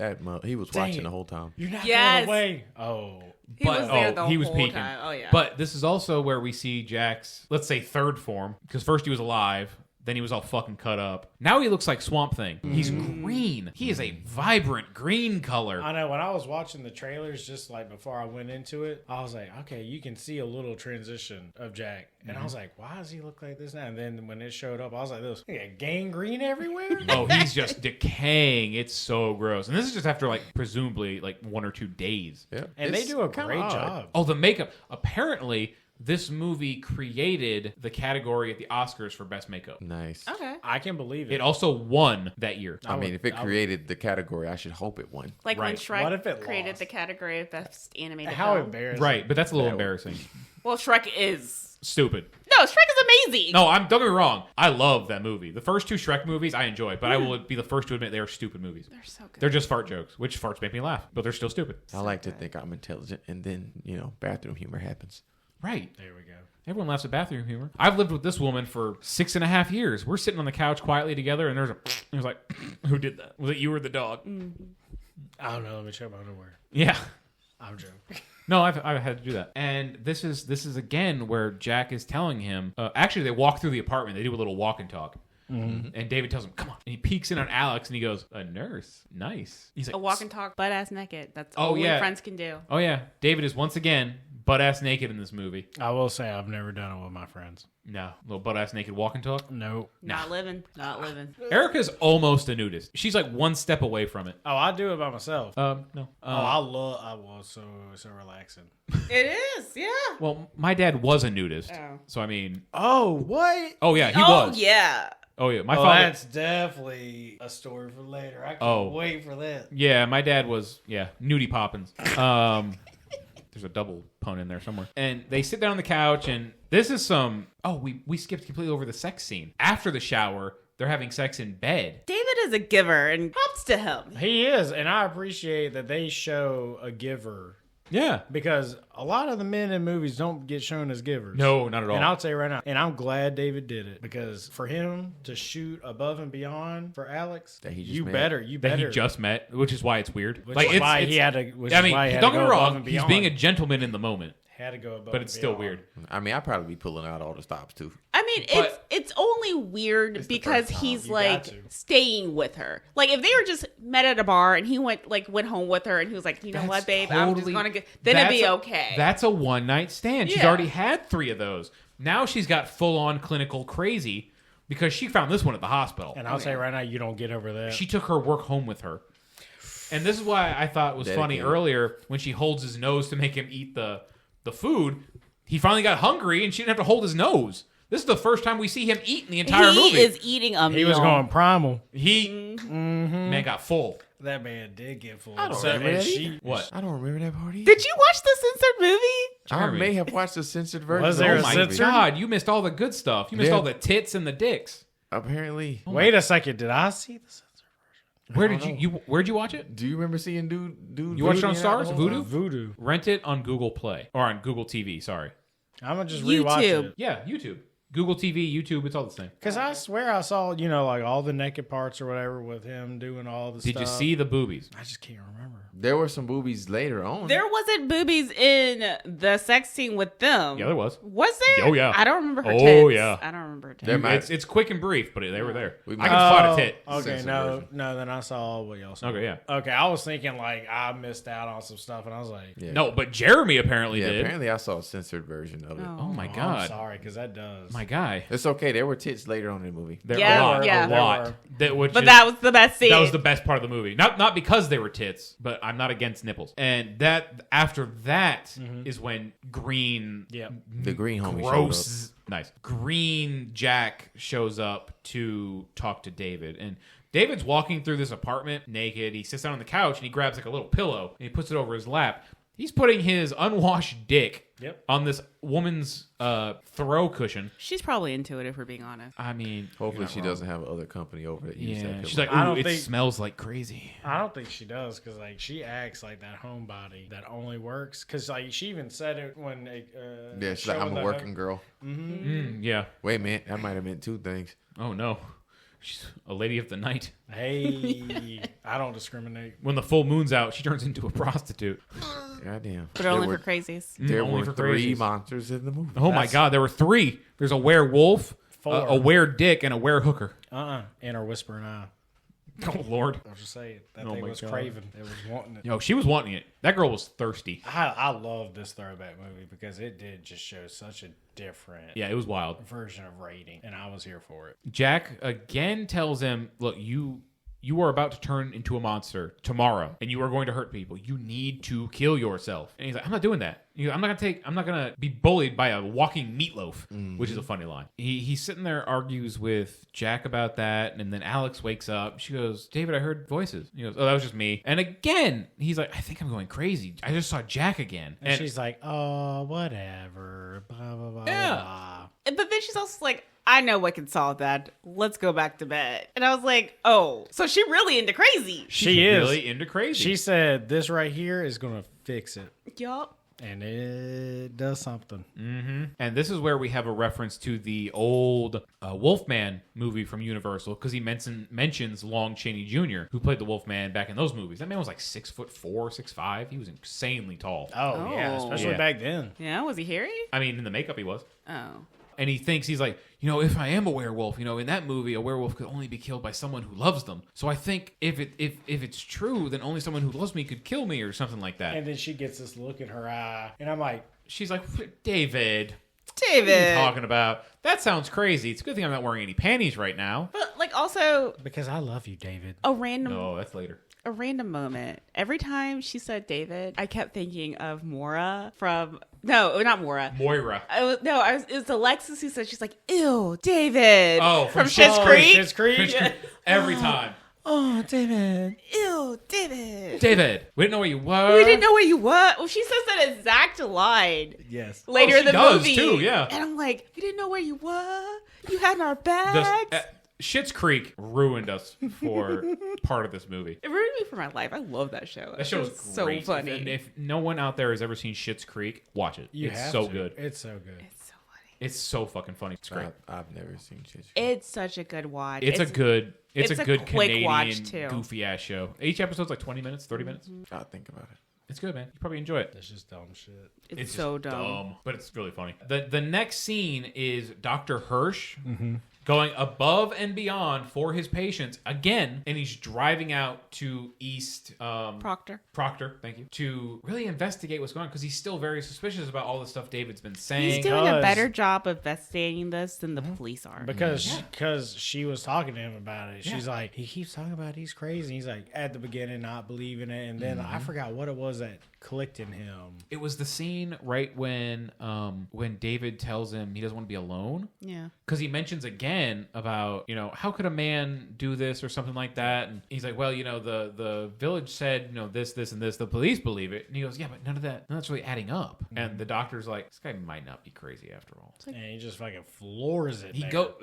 He was Dang watching it. the whole time. You're not Yes. going away. Oh. He was there the he was whole peeking. time. Oh, yeah. But this is also where we see Jack's, let's say, third form, because first he was alive, then he was all fucking cut up. Now he looks like Swamp Thing. He's green. He is a vibrant green color. I know when I was watching the trailers, just like before I went into it, I was like, okay, you can see a little transition of Jack. And I was like, why does he look like this now? And then when it showed up, I was like, this gangrene everywhere? Oh, he's just decaying. It's so gross. And this is just after, like, presumably, like 1 or 2 days. Yeah. And It's they do a kinda great odd. job. Oh, the makeup. Apparently, this movie created the category at the Oscars for Best Makeup. Nice. Okay. I can believe it. It also won that year. I mean, if it I would- created the category, I should hope it won. Like when Right. Shrek What if it created lost? the category of best animated How film. embarrassing. Right, but that's a little That would- embarrassing. Well, Shrek is. Stupid. No, Shrek is amazing. No, don't get me wrong. I love that movie. The first 2 Shrek movies I enjoy, but I will be the first to admit they are stupid movies. They're so good. They're just fart jokes, which farts make me laugh, but they're still stupid. I like to think I'm intelligent, and then, bathroom humor happens. Right. There we go. Everyone laughs at bathroom humor. I've lived with this woman for 6.5 years. We're sitting on the couch quietly together, and there's like, who did that? Was it you or the dog? I don't know. Let me check my underwear. Yeah. I'm joking. No, I've had to do that. And this is again where Jack is telling him. Actually, they walk through the apartment. They do a little walk and talk. And David tells him, "Come on." And he peeks in on Alex, and he goes, "A nurse, nice." He's like, A walk and talk, butt ass naked. That's Oh, all yeah. friends can do. "Oh yeah." David is once again butt ass naked in this movie. I will say I've never done it with my friends. No, little butt ass naked walk and talk. Nope. Not living. Erica's almost a nudist. She's like one step away from it. Oh, I do it by myself. No. I was so relaxing. It is, yeah. Well, my dad was a nudist, Oh. so I mean, Oh, what? oh yeah, he Oh, was. yeah. Oh yeah, my Oh, father. that's definitely a story for later. I can't wait for that. Yeah, my dad was nudie poppins. There's a double pun in there somewhere. And they sit down on the couch, and this is some. Oh, we skipped completely over the sex scene. After the shower, they're having sex in bed. David is a giver, and props to him. He is, and I appreciate that they show a giver. Yeah. Because a lot of the men in movies don't get shown as givers. No, not at all. And I'll tell you right now, and I'm glad David did it, because for him to shoot above and beyond for Alex, That he just you met. better. that he just met, which is why it's weird. Which is why he had to. Which I is mean, why he had don't to get go me above wrong. and He's beyond. being a gentleman in the moment, had to go above, but it's and still beyond. weird. I mean, I'd probably be pulling out all the stops too. I mean, But- it's only weird the because first time. he's You like got to. staying with her. Like if they were just met at a bar and he went home with her and he was like, you know what, babe, I'm just gonna get. Then it'd be okay. That's a one night stand. She's Yeah. already had 3 of those. Now she's got full on clinical crazy because she found this one at the hospital. And I'll say right now, you don't get over that. She took her work home with her. And this is why I thought it was funny Dedicated. earlier when she holds his nose to make him eat the food. He finally got hungry and she didn't have to hold his nose. This is the first time we see him eat in the entire he movie. is eating a meal. He was going primal. He man got full. That man did get full. I don't So- remember and that she either. What? I don't remember that party. Did you watch the censored movie? I Jeremy. may have watched the censored version. Was there of a the Oh my movie. censored? God, you missed all the good stuff. You missed Yeah. all the tits and the dicks. Apparently. Wait a second. Did I see this? Where did where'd you watch it? Do you remember seeing dude? You watched it on voodoo Stars? the whole Voodoo? time? Voodoo. Rent it on Google Play or on Google TV, sorry. I'm gonna just rewatch YouTube. it. Yeah, YouTube. Google TV, YouTube, it's all the same. Because I swear I saw, like all the naked parts or whatever with him doing all the Did stuff. you see the boobies? I just can't remember. There were some boobies later on. There wasn't boobies in the sex scene with them. Yeah, there was. Was there? Oh, yeah. I don't remember her Oh, tits. yeah. I don't remember her tits. There might- It's quick and brief, but they were there. We I might- can spot a tit. Okay, Censored no, version. then I saw what y'all saw. Okay, yeah. Okay, I was thinking like I missed out on some stuff, and I was like, Yeah. No, but Jeremy apparently Yeah, did. apparently I saw a censored version of it. Oh my I'm God. sorry, because that does. My guy. It's okay. There were tits later on in the movie. There Yeah, a lot. yeah. A There lot. were. But that was the best scene. That was the best part of the movie. Not because they were tits, but I'm not against nipples. And that after that is when Green Yep. The green homie showed up. gross nice Green Jack shows up to talk to David, and David's walking through this apartment naked. He sits down on the couch and he grabs like a little pillow and he puts it over his lap. He's putting his unwashed dick Yep. on this woman's throw cushion. She's probably into it, if we're being honest. I mean, Hopefully you're she not wrong. doesn't have other company over that use that Yeah, pillow. she's like, I ooh, don't it think- smells like crazy. I don't think she does, because like she acts like that homebody that only works. Because like she even said it when they. yeah, she's like, I'm a working girl. Yeah. Wait a minute, that might have meant two things. Oh no, she's a lady of the night. Hey, I don't discriminate. When the full moon's out, she turns into a prostitute. Goddamn. But only for crazies. There Only were for three crazies. monsters in the movie. Oh my God, there were 3. There's a werewolf, 4. a were-dick, and a were-hooker. And her whispering eye. Oh Lord. I was just saying that Oh thing my was God. craving. It was wanting it. Yo, she was wanting it. That girl was thirsty. I love this throwback movie because it did just show such a different Yeah, it was wild. version of rating, and I was here for it. Jack again tells him, look, you are about to turn into a monster tomorrow, and you are going to hurt people. You need to kill yourself. And he's like, I'm not doing that. He goes, I'm not gonna be bullied by a walking meatloaf, which is a funny line. He's sitting there, argues with Jack about that, and then Alex wakes up. She goes, David, I heard voices. He goes, oh, that was just me. And again, he's like, I think I'm going crazy. I just saw Jack again. And she's like, oh, whatever. Blah, blah, blah, Yeah. blah. But then she's also like, I know what can solve that. Let's go back to bed. And I was like, oh, so she really into crazy. She is. really into crazy. She said this right here is going to fix it. Yup. And it does something. And this is where we have a reference to the old Wolfman movie from Universal, because he mentions Lon Chaney Jr., who played the Wolfman back in those movies. That man was like 6'4", 6'5". He was insanely tall. Oh, yeah. Oh. Especially Yeah. back then. Yeah, was he hairy? I mean, in the makeup he was. Oh. And he thinks, he's like, if I am a werewolf, in that movie, a werewolf could only be killed by someone who loves them. So I think if it's true, then only someone who loves me could kill me or something like that. And then she gets this look in her eye. And I'm like, she's like, David. David. What are you talking about? That sounds crazy. It's a good thing I'm not wearing any panties right now. But like also Because I love you, David. a random No, that's later. a random moment. Every time she said David, I kept thinking of Maura from not Maura. Moira. It was Alexis who said she's like, ew, David. Oh, from Schitt's Schitt's Creek. Schitt's Creek? Every time. Oh, David. Ew, David. David, we didn't know where you were. We didn't know where you were. Well, she says that exact line Yes. later Oh, in the she does, movie. too, yeah. And I'm like, we didn't know where you were. You had our bags. Schitt's Creek ruined us for part of this movie. It ruined me for my life. I love that show. That show is so great. funny. And if no one out there has ever seen Schitt's Creek, watch it. You It's have so to. good. It's so good. It's so funny. It's so fucking funny. It's great. I've never seen shit. It's such a good watch. It's a good it's a good quick Canadian watch, too. goofy ass show. Each episode's like 20 minutes, 30 minutes. I'll think about it. It's good, man. You probably enjoy it. It's just dumb shit. It's just so dumb. but it's really funny. The next scene is Dr. Hirsch going above and beyond for his patients again, and he's driving out to East Proctor, thank you, to really investigate what's going on because he's still very suspicious about all the stuff David's been saying. He's doing a Because- better job of investigating this than the police are. Because she was talking to him about it. She's like, he keeps talking about it, he's crazy. He's like, at the beginning, not believing it. And then I forgot what it was that clicked in him. It was the scene right when David tells him he doesn't want to be alone. Yeah. Because he mentions again about, how could a man do this or something like that? And he's like, well, the village said, this, and this. The police believe it. And he goes, yeah, but none of that's really adding up. And the doctor's like, this guy might not be crazy after all. And he just fucking floors it.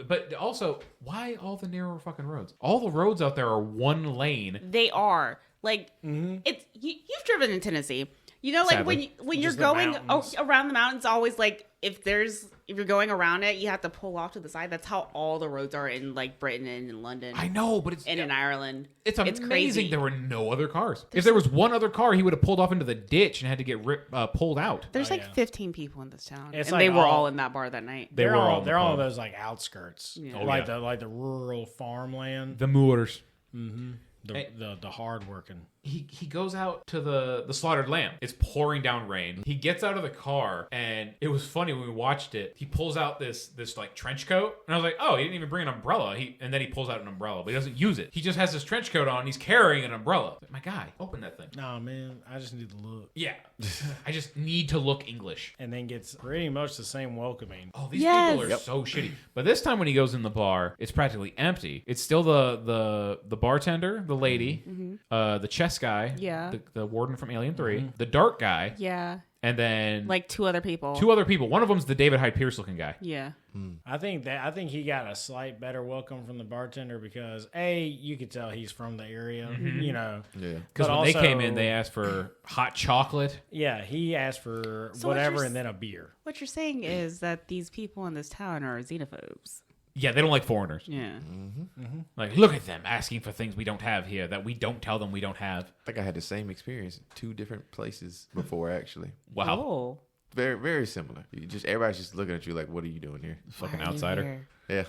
But also, why all the narrow fucking roads? All the roads out there are one lane. They are. Like, it's you've driven in Tennessee. Like Sadly. when you're Just the going mountains. around the mountains, always like if you're going around it, you have to pull off to the side. That's how all the roads are in like Britain and in London I know, but it's and in Ireland. It's amazing crazy. there were no other cars. If there was one other car, he would have pulled off into the ditch and had to get pulled out. There's Oh, like yeah. 15 people in this town, It's and like they were all- all in that bar that night. They're all all in they're the all pub. those like outskirts, Yeah. Oh, like yeah. the rural farmland, The Moors. the hard working. He goes out to the slaughtered lamb. It's pouring down rain. He gets out of the car, and it was funny when we watched it. He pulls out this like trench coat, and I was like, oh, he didn't even bring an umbrella. And then he pulls out an umbrella, but he doesn't use it. He just has this trench coat on. And he's carrying an umbrella. My guy, open that thing. Nah, man, I just need to look. Yeah, I just need to look English. And then gets pretty much the same welcoming. Oh, these Yes. people are so shitty. But this time when he goes in the bar, it's practically empty. It's still the bartender, the lady, the chess guy, Yeah. the warden from Alien 3, the dark guy, Yeah, and then like two other people. two other people. One of them's the David Hyde Pierce looking guy. Yeah. I think he got a slight better welcome from the bartender because you could tell he's from the area, Yeah. Because But when they came also- in, they asked for hot chocolate. Yeah, he asked for So what whatever you're and then a beer. What you're saying is that these people in this town are xenophobes. Yeah, they don't like foreigners. Yeah. Like, look at them asking for things we don't have here that we don't tell them we don't have. I think I had the same experience in 2 different places before, actually. Wow. Oh. Very, very similar. Everybody's just looking at you like, what are you doing here? Fucking Why are you outsider. here? Yeah.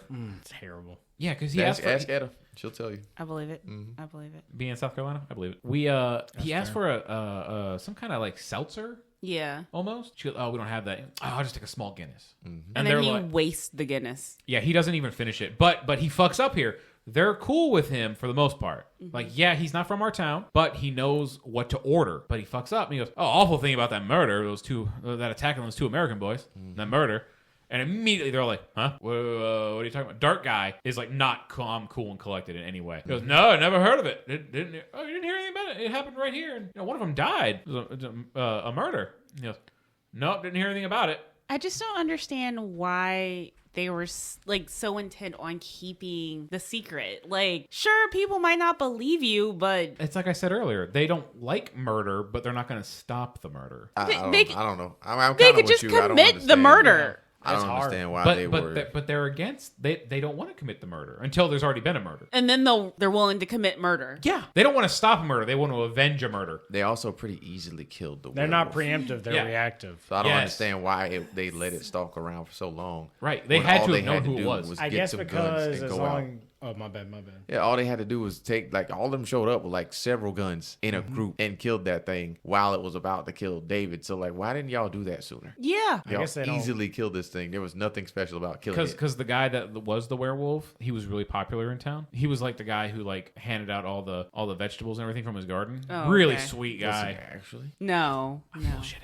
Terrible. Yeah, because he Ask asked for... Etta. She'll tell you. I believe it. I believe it. Being in South Carolina, I believe it. He asked for a some kind of like seltzer Yeah. almost. She goes, oh, we don't have that. Oh, I'll just take a small Guinness. And And then they're he like, wastes the Guinness. yeah, he doesn't even finish it. But he fucks up here. They're cool with him for the most part. Like, yeah, he's not from our town, but he knows what to order. But he fucks up and he goes, oh, awful thing about that murder, that attack on those 2 American boys, that murder. And immediately they're like, huh? What are you talking about? Dark guy is like not calm, cool, and collected in any way. He goes, no, I never heard of it. You didn't hear anything about it? It happened right here. And one of them died. It was a murder. He goes, nope, didn't hear anything about it. I just don't understand why they were like so intent on keeping the secret. Like, sure, people might not believe you, but It's like I said earlier. They don't like murder, but they're not going to stop the murder. I don't know. I'm they kinda could with just you. I don't commit the understand. murder. I It's don't hard. understand why they were. But they're against. They don't want to commit the murder until there's already been a murder. And then they're willing to commit murder. Yeah, they don't want to stop a murder. They want to avenge a murder. They also pretty easily killed the They're not werewolf. preemptive, they're Yeah. reactive. So I don't Yes. understand why they let it stalk around for so long. Right. They when had all to they have known had who to it do was. I get guess some guns because and as go out. long Oh, my bad. Yeah, all they had to do was take, like, all of them showed up with, like, several guns in a group and killed that thing while it was about to kill David. So, like, why didn't y'all do that sooner? Yeah. I Y'all guess they don't- easily killed this thing. There was nothing special about killing it. Because the guy that was the werewolf, he was really popular in town. He was like the guy who like handed out all the vegetables and everything from his garden. Oh, really okay. sweet Was guy. it actually? No. Bullshitting.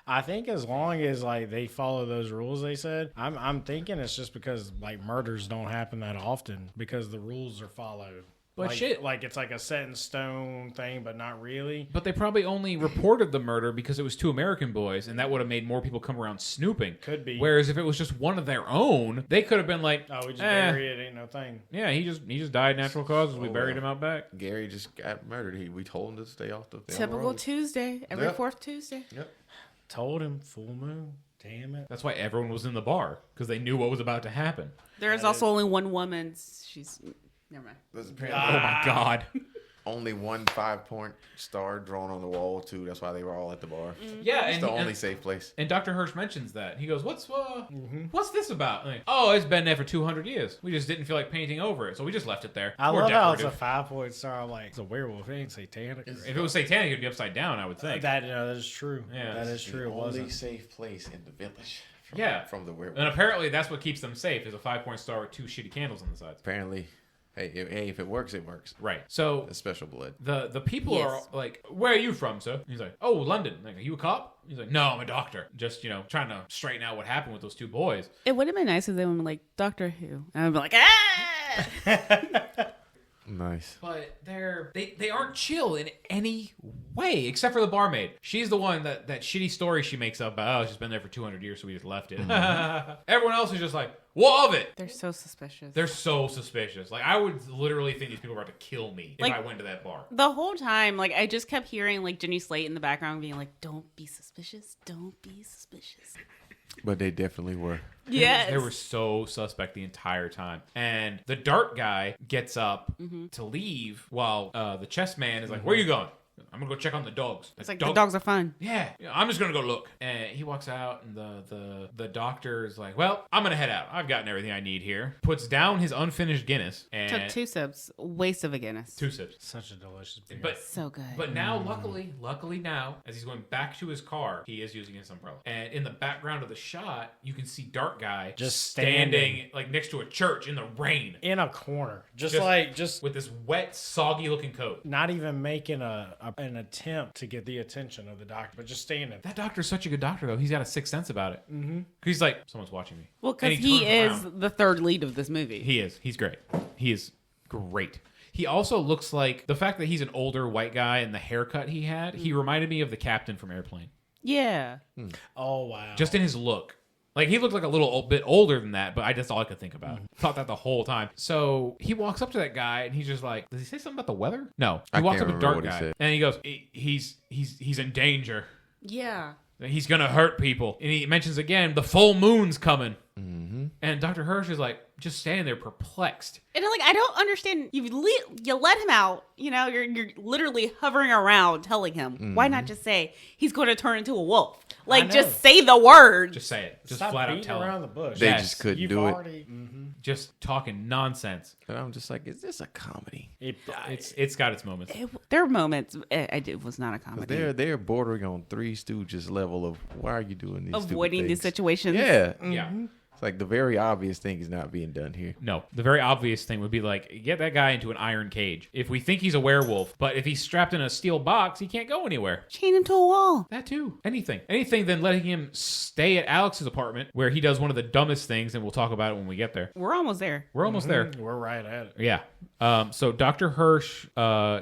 I think as long as like they follow those rules they said, I'm thinking it's just because like murders don't happen that often because the rules are followed. But like, shit. like it's like a set in stone thing, but not really. But they probably only reported the murder because it was 2 American boys, and that would have made more people come around snooping. Could be. Whereas if it was just one of their own, they could have been like, Oh, we just bury it, ain't no thing. yeah, he just died natural causes. We Oh, buried well. him out back. Gary just got murdered. We told him to stay off the Typical road. Tuesday. Every Yep. fourth Tuesday. Yep. Told him, full moon. Damn it. That's why everyone was in the bar because they knew what was about to happen. There's also only one woman. She's never mind. There's apparently Oh my god. only one 5-point star drawn on the wall, too. That's why they were all at the bar. Yeah, It's and, the only and, safe place. and Dr. Hirsch mentions that. He goes, what's this about? Like, oh, it's been there for 200 years. We just didn't feel like painting over it, so we just left it there. I More love how it's a decorative. 5-point star. I'm like, it's a werewolf. It ain't satanic. If it was satanic, it'd be upside down, I would think. That is true. Yeah. That is true. The It only wasn't. safe place in the village. From, Yeah. From the werewolf. And apparently that's what keeps them safe, is a 5-point star with 2 shitty candles on the sides. Apparently, hey, if it works, it works. Right. So It's special blood. the people Yes. are like, where are you from, sir? He's like, oh, London. Like, are you a cop? He's like, no, I'm a doctor. Just, trying to straighten out what happened with those 2 boys. It would have been nice if they were like Doctor Who. And I'd be like, ah! Nice. But they aren't chill in any way, except for the barmaid. She's the one that shitty story she makes up about, oh, she's been there for 200 years, so we just left it. Everyone else is just like, what of it? They're so suspicious. They're so suspicious. Like, I would literally think these people were about to kill me if Like- I went to that bar. The whole time, like, I just kept hearing, like, Jenny Slate in the background being like, don't be suspicious. Don't be suspicious. But they definitely were. Yes. They were so suspect the entire time. And the dart guy gets up Mm-hmm. to leave while the chess man is like, where are you going? I'm going to go check on the dogs. It's like, the dogs are fun. Yeah, I'm just gonna go look. And he walks out, and the doctor is like, "Well, I'm gonna head out. I've gotten everything I need here." Puts down his unfinished Guinness and Took 2 sips. Waste of a Guinness. 2 sips. Such a delicious beer. But So good. but now, luckily now, as he's going back to his car, he is using his umbrella. And in the background of the shot, you can see Dart Guy Just standing standing. like next to a church in the rain in a corner. Just with this wet, soggy looking coat. not even making an attempt to get the attention of the doctor, but just standing. That doctor's such a good doctor, though. He's got a sixth sense about it. Mm-hmm. He's like, someone's watching me. Well, And because he turns is around. the third lead of this movie. He is. He's great. He is great. He also looks like the fact that he's an older white guy and the haircut he had. He reminded me of the captain from Airplane, Yeah. Oh wow! just in his look. Like he looked like a little bit older than that, but that's all I could think about. Thought that the whole time. So he walks up to that guy and he's just like, "Does he say something about the weather?" No. He I walks can't up to remember Dark what he Guy said. and he goes, "He's in danger. Yeah. He's gonna hurt people." And he mentions again, the full moon's coming. Mm-hmm. And Dr. Hirsch is like just standing there perplexed. And I'm like, I don't understand. You let him out. You're literally hovering around telling him. Why not just say he's going to turn into a wolf? Like, know. just say the word. Just say it. Just Stop flat out beating tell around him. the bush. They Yes. just couldn't You've do it. already, Just talking nonsense. And I'm just like, is this a comedy? It's got its moments. There are moments. It was not a 'Cause comedy. they're bordering on Three Stooges level of why are you doing these stupid Avoiding these things? situations. Yeah. Yeah. It's like the very obvious thing is not being done here. No, the very obvious thing would be like, get that guy into an iron cage. If we think he's a werewolf, but if he's strapped in a steel box, he can't go anywhere. Chain him to a wall. That too. Anything than letting him stay at Alex's apartment where he does one of the dumbest things, and we'll talk about it when we get there. We're almost there. We're almost there. We're right at it. Yeah. So Dr. Hirsch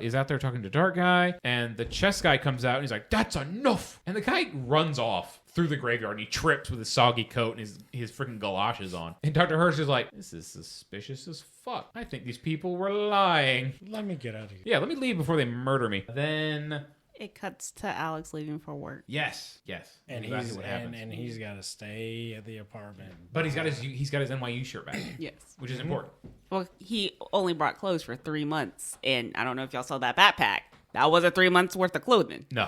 is out there talking to Dark Guy, and the chess guy comes out, and he's like, "That's enough!" And the guy runs off through the graveyard, and he trips with his soggy coat and his freaking galoshes on. And Dr. Hirsch is like, "This is suspicious as fuck. I think these people were lying. Let me get out of here. Yeah, let me leave before they murder me." Then, It cuts to Alex leaving for work. yes, And exactly what happens. and he's got to stay at the apartment. But he's got his NYU shirt back, Yes. which is important. Well, he only brought clothes for 3 months, and I don't know if y'all saw that backpack. that wasn't 3 months worth of clothing. No.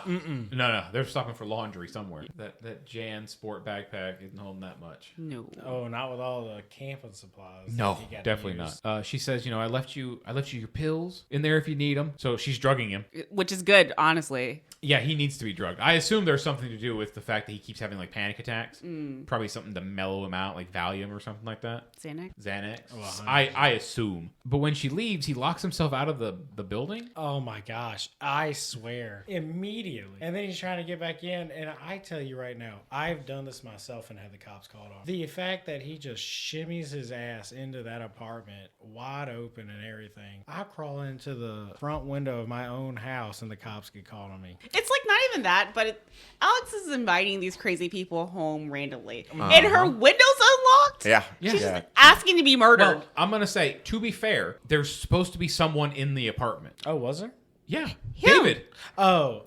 No. They're stopping for laundry somewhere. That Jan Sport backpack isn't holding that much. No. Oh, not with all the camping supplies. No, that you gotta definitely use. not. She says, I left you your pills in there if you need them. So she's drugging him. Which is good, honestly. Yeah, he needs to be drugged. I assume there's something to do with the fact that he keeps having like panic attacks. Probably something to mellow him out, like Valium or something like that. Xanax. Well, I assume. But when she leaves, he locks himself out of the building. Oh my gosh, I swear. Immediately. And then he's trying to get back in. And I tell you right now, I've done this myself and had the cops called on. The fact that he just shimmies his ass into that apartment wide open and everything. I crawl into the front window of my own house and the cops get called on me. It's like not even that, but Alex is inviting these crazy people home randomly. And her window's unlocked. Yeah. She's Yeah. just asking to be murdered. Well, I'm going to say, to be fair, there's supposed to be someone in the apartment. Oh, was there? Yeah. Him. David. Oh.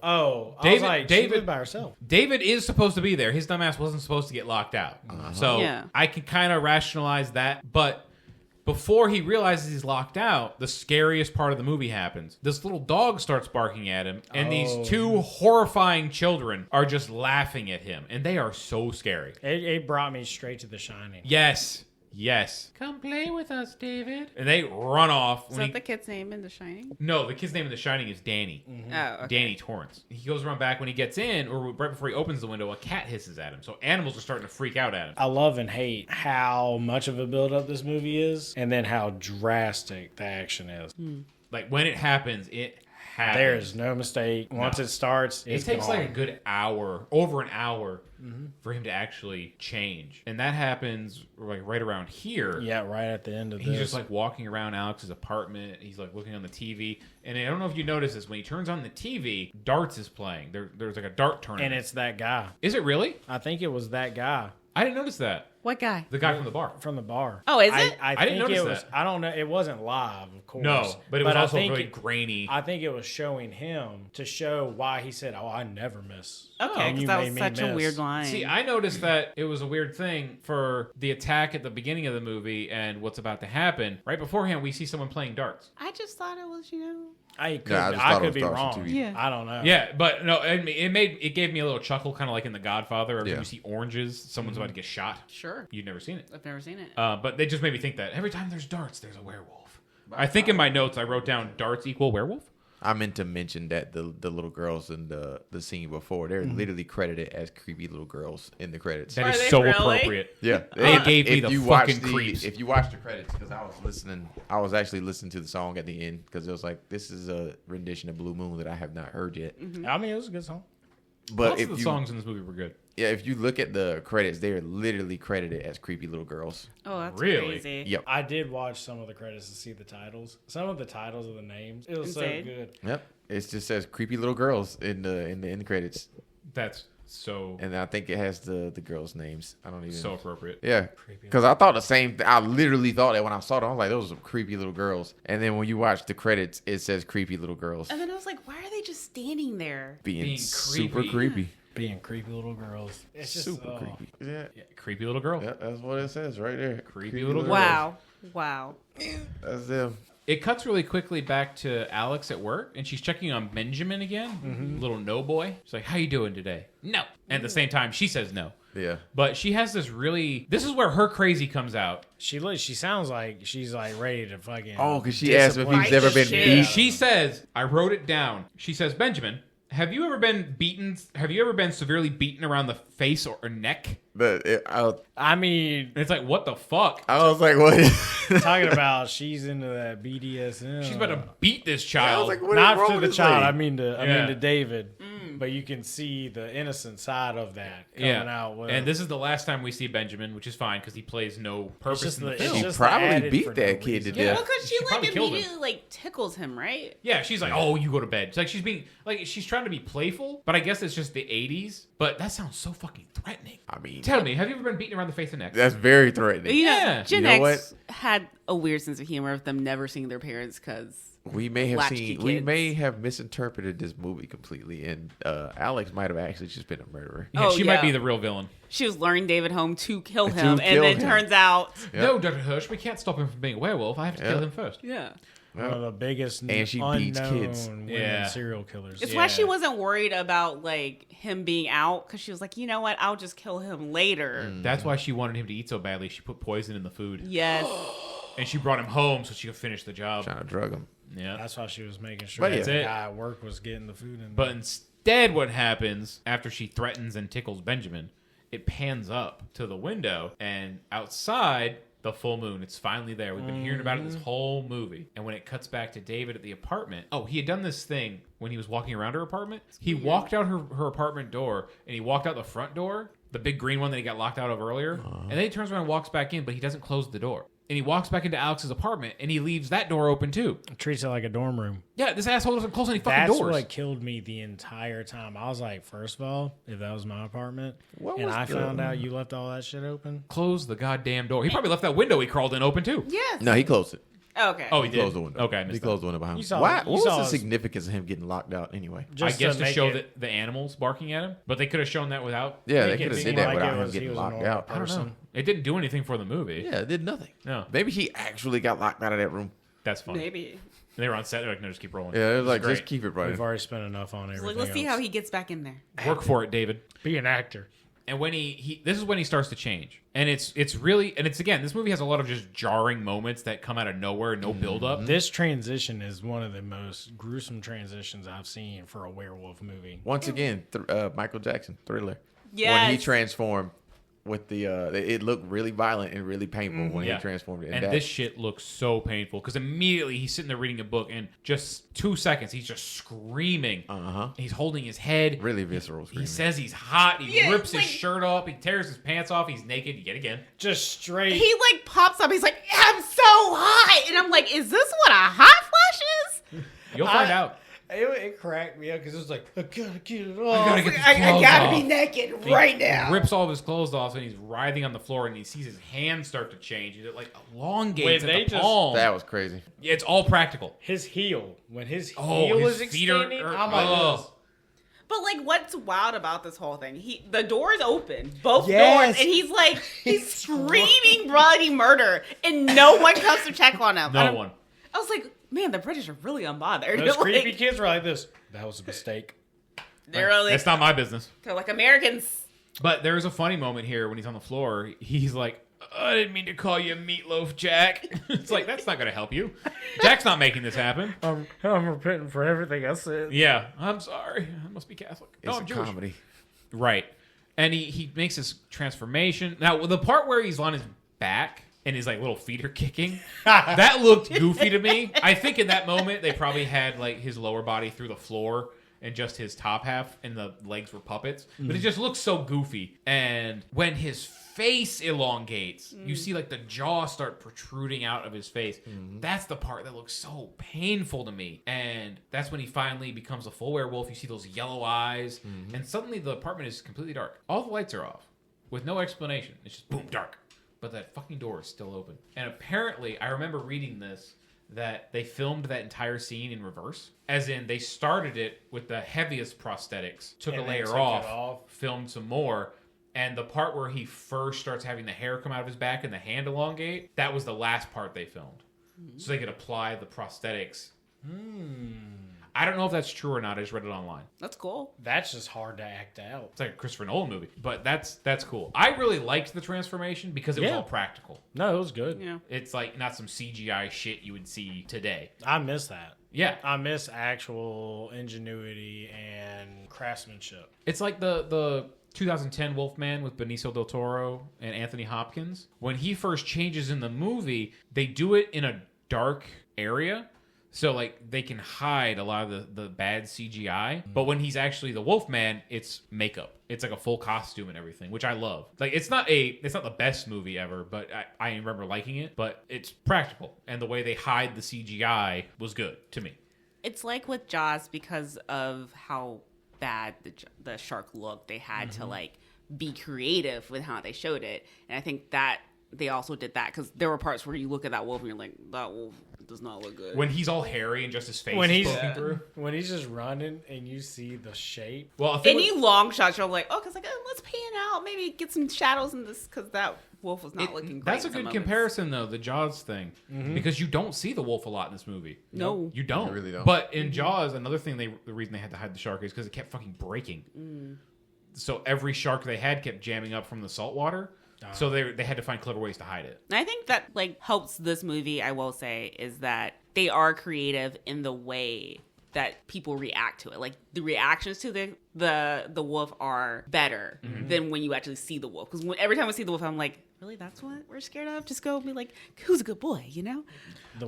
I was like, she lived by herself. David is supposed to be there. His dumbass wasn't supposed to get locked out. So Yeah. I can kind of rationalize that. But before he realizes he's locked out, the scariest part of the movie happens. This little dog starts barking at him, and these two horrifying children are just laughing at him. And they are so scary. It brought me straight to The Shining. Yes. Come play with us, David. And they run off. Is that the kid's name in The Shining? No, the kid's name in The Shining is Danny. Oh, okay. Danny Torrance. He goes around back when he gets in, or right before he opens the window, a cat hisses at him. So animals are starting to freak out at him. I love and hate how much of a build-up this movie is, and then how drastic the action is. Like when it happens, it happens. There is no mistake. Once it starts, It it's takes gone. like a good hour, over an hour, for him to actually change. And that happens like right around here. Yeah, right at the end of He's this. just like walking around Alex's apartment. He's like looking on the TV. And I don't know if you notice this, when he turns on the TV, darts is playing. There's like a dart tournament. and it's that guy. Is it really? I think it was that guy I didn't notice that. What guy? The guy from the bar. from the bar. Oh, is it? I didn't think notice it was. that. I don't know. It wasn't live, of course. No, but it was I also think really grainy. I think it was showing him to show why he said, "Oh, I never miss." Okay, And because you that made was me such a miss. weird line. See, I noticed that it was a weird thing for the attack at the beginning of the movie and what's about to happen. Right beforehand, we see someone playing darts. I just thought it was, I could, I just I thought it could was be Darcy wrong. TV. Yeah. I don't know. Yeah, but no, it gave me a little chuckle, kind of like in The Godfather. Every time Yeah. you see oranges, someone's about to get shot. Sure. You've never seen it. I've never seen it. But they just made me think that every time there's darts, there's a werewolf. I think in my notes I wrote down darts equal werewolf. I meant to mention that the little girls in the scene before, they're literally credited as creepy little girls in the credits. That Are is they so really? appropriate. Yeah, They gave me if the you watch fucking creeps. If you watch the credits, because I was actually listening to the song at the end because it was like, this is a rendition of Blue Moon that I have not heard yet. I mean, it was a good song. But Most if of the you songs in this movie were good. if you look at the credits, they are literally credited as creepy little girls. Oh, that's Really? crazy. Yep. I did watch some of the credits to see the titles. Some of the titles of the names. It was Insane. so good. Yep. It just says creepy little girls in the end credits, That's so and I think it has the girls' names. I don't even. so appropriate. Yeah, because I thought the same thing. I literally thought that when I saw it, I was like, those are creepy little girls. And then when you watch the credits, it says creepy little girls. And then I was like, why are they just standing there? Being super creepy. creepy. Being creepy little girls. It's just Super creepy. Yeah. Creepy little girl. Yeah, that's what it says right there. Creepy little girl. Wow. Wow. That's them. It cuts really quickly back to Alex at work, and she's checking on Benjamin again, little no boy. She's like, "How you doing today?" No. And at the same time, she says no. Yeah. But she has this really. This is where her crazy comes out. She sounds like she's like ready to fucking. Oh, because she asked if he's Fight ever the been shit. beat. She says, I wrote it down. She says, Benjamin, have you ever been beaten? Have you ever been severely beaten around the face or neck? I mean, And it's like, what the fuck? I was like, what? talking about she's into that BDSM. She's about to beat this I was child. like, what is Not wrong to with the this child. lady? I mean Yeah. to David. But you can see the innocent side of that coming out. With, And this is the last time we see Benjamin, which is fine because he plays no purpose just in the the- film. it's She just probably added beat for that no kid to reason. Yeah. death. Well, because she She probably like killed him. immediately like tickles him, right? Yeah, she's like, "Oh, you go to bed." It's like she's being like she's trying to be playful, but I guess it's just the '80s. But that sounds so fucking threatening. I mean, Tell me, have you ever been beaten around the face and neck? that's very threatening. Yeah. Gen You know X had a weird sense of humor of them never seeing their parents because We may have Latchkey we kids. may have misinterpreted this movie completely, and Alex might have actually just been a murderer. Yeah, Oh, she might yeah. be the real villain. she was luring David home to kill To him, and kill then him. turns out, Yep. No, Dr. Hirsch, we can't stop him from being a werewolf. I have to kill him first. yeah, One of the biggest And she beats kids. women Yeah. serial killers. It's why she wasn't worried about like him being out, because she was like, you know what, I'll just kill him later. That's why she wanted him to eat so badly. She put poison in the food. Yes. And she brought him home so she could finish the job. Trying to drug him. Yeah. That's why she was making sure But that yeah. the guy at work was getting the food in. But instead, what happens after she threatens and tickles Benjamin, it pans up to the window, and outside, the full moon. It's finally there. We've been hearing about it this whole movie. And when it cuts back to David at the apartment, he had done this thing when he was walking around her apartment. He walked out her apartment door, and he walked out the front door, the big green one that he got locked out of earlier, and then he turns around and walks back in, but he doesn't close the door. And he walks back into Alex's apartment, and he leaves that door open too. treats it like a dorm room. Yeah, this asshole doesn't close any fucking That's doors. what killed me the entire time. I was like, first of all, if that was my apartment, What and was I good? found out you left all that shit open, Close the goddamn door. He probably left that window he crawled in open too. Yes. No, he closed it. Okay. Oh, he He did. closed the window. Okay, I missed he closed the window behind him. saw- Why? you What saw was the his- significance of him getting locked out anyway? I just guess to make show it, the animals barking at him, but they could have shown that without. Yeah, they make it could have seem did that like without it him was- he getting was a locked normal out. I don't know. person. It didn't do anything for the movie. Yeah, it did nothing. No, Maybe he actually got locked out of that room. that's funny. Maybe. They were on set. They're like, no, just keep rolling. Yeah, it was like, Great. just keep it running. We've already spent enough on everything. Like, let's see else. how he gets back in there. Work for it, David. Be an actor. And when he this is when he starts to change, and it's really, and it's again, this movie has a lot of just jarring moments that come out of nowhere, no build up. This transition is one of the most gruesome transitions I've seen for a werewolf movie. Once again, Michael Jackson, Thriller. When he Yes. transformed with the, it looked really violent and really painful when Yeah. he transformed it. And this shit looks so painful because immediately he's sitting there reading a book, and just 2 seconds he's just screaming. He's holding his head. really visceral. He Screaming. says he's hot. He Yeah, rips his like- shirt off. He tears his pants off. He's naked yet again. Just straight. He like pops up. He's like, I'm so hot. And I'm like, is this what a hot flash is? You'll find out. It cracked me up because it was like, I gotta get it I off. gotta get these I clothes gotta off. be naked He right now. rips all of his clothes off, and he's writhing on the floor, and he sees his hands start to change. It like elongates Wait, at they the just- palm. That was crazy. Yeah, it's all practical. His heel, when his Oh, heel his is feet are- extending, are- I'm like, oh. this. But like, what's wild about this whole thing? The doors open, both Yes. doors, and he's like, he's screaming bloody murder, and no one comes to check on him. No one. I was like, man, the British are really unbothered. Those Like, creepy kids were like this. That was a mistake. they're like, That's not my business. they're like Americans. But there's a funny moment here when he's on the floor. He's like, I didn't mean to call you Meatloaf, Jack. It's like, that's not going to help you. Jack's not making this happen. I'm repenting for everything I said. Yeah, I'm sorry. I must be Catholic. It's No, a I'm Jewish. comedy. Right. And he makes this transformation. Now, the part where he's on his back and his like little feet are kicking, that looked goofy to me. I think in that moment they probably had like his lower body through the floor and just his top half, and the legs were puppets. But it just looks so goofy. And when his face elongates, you see like the jaw start protruding out of his face. That's the part that looks so painful to me. And that's when he finally becomes a full werewolf. You see those yellow eyes, and suddenly the apartment is completely dark. All the lights are off with no explanation. It's just boom, dark. But that fucking door is still open. And apparently, I remember reading this, that they filmed that entire scene in reverse. As in, they started it with the heaviest prosthetics, took And a then layer took it off, off. filmed some more, and the part where he first starts having the hair come out of his back and the hand elongate, that was the last part they filmed. So they could apply the prosthetics. I don't know if that's true or not. I just read it online. That's cool. That's just hard to act out. It's like a Christopher Nolan movie, but that's cool. I really liked the transformation because it was Yeah. all practical. No, it was good. Yeah. It's like not some CGI shit you would see today. I miss that. Yeah, I miss actual ingenuity and craftsmanship. it's like the 2010 Wolfman with Benicio del Toro and Anthony Hopkins. When he first changes in the movie, they do it in a dark area. So, like, they can hide a lot of the bad CGI. But when he's actually the Wolfman, it's makeup. It's like a full costume and everything, which I love. Like, it's not the best movie ever, but I remember liking it. But it's practical. And the way they hide the CGI was good to me. It's like with Jaws, because of how bad the shark looked, they had to like be creative with how they showed it. And I think that they also did that because there were parts where you look at that wolf and you're like, that wolf It does not look good. When he's all hairy and just his face When is he's poking through. when he's just running and you see the shape. Well, I think Any long shots, you're like, because let's pan out, maybe get some shadows in this, because that wolf was not looking great. that's a in some good moments. comparison, though, the Jaws thing. Because you don't see the wolf a lot in this movie. No. You don't. You really don't. But in Jaws, another thing, the reason they had to hide the shark is because it kept fucking breaking. So every shark they had kept jamming up from the salt water. So they had to find clever ways to hide it. And I think that helps this movie, I will say, is that they are creative in the way that people react to it. Like the reactions to the wolf are better than when you actually see the wolf. Because every time I see the wolf, I'm like, really, that's what we're scared of? Just go be like, who's a good boy, you know?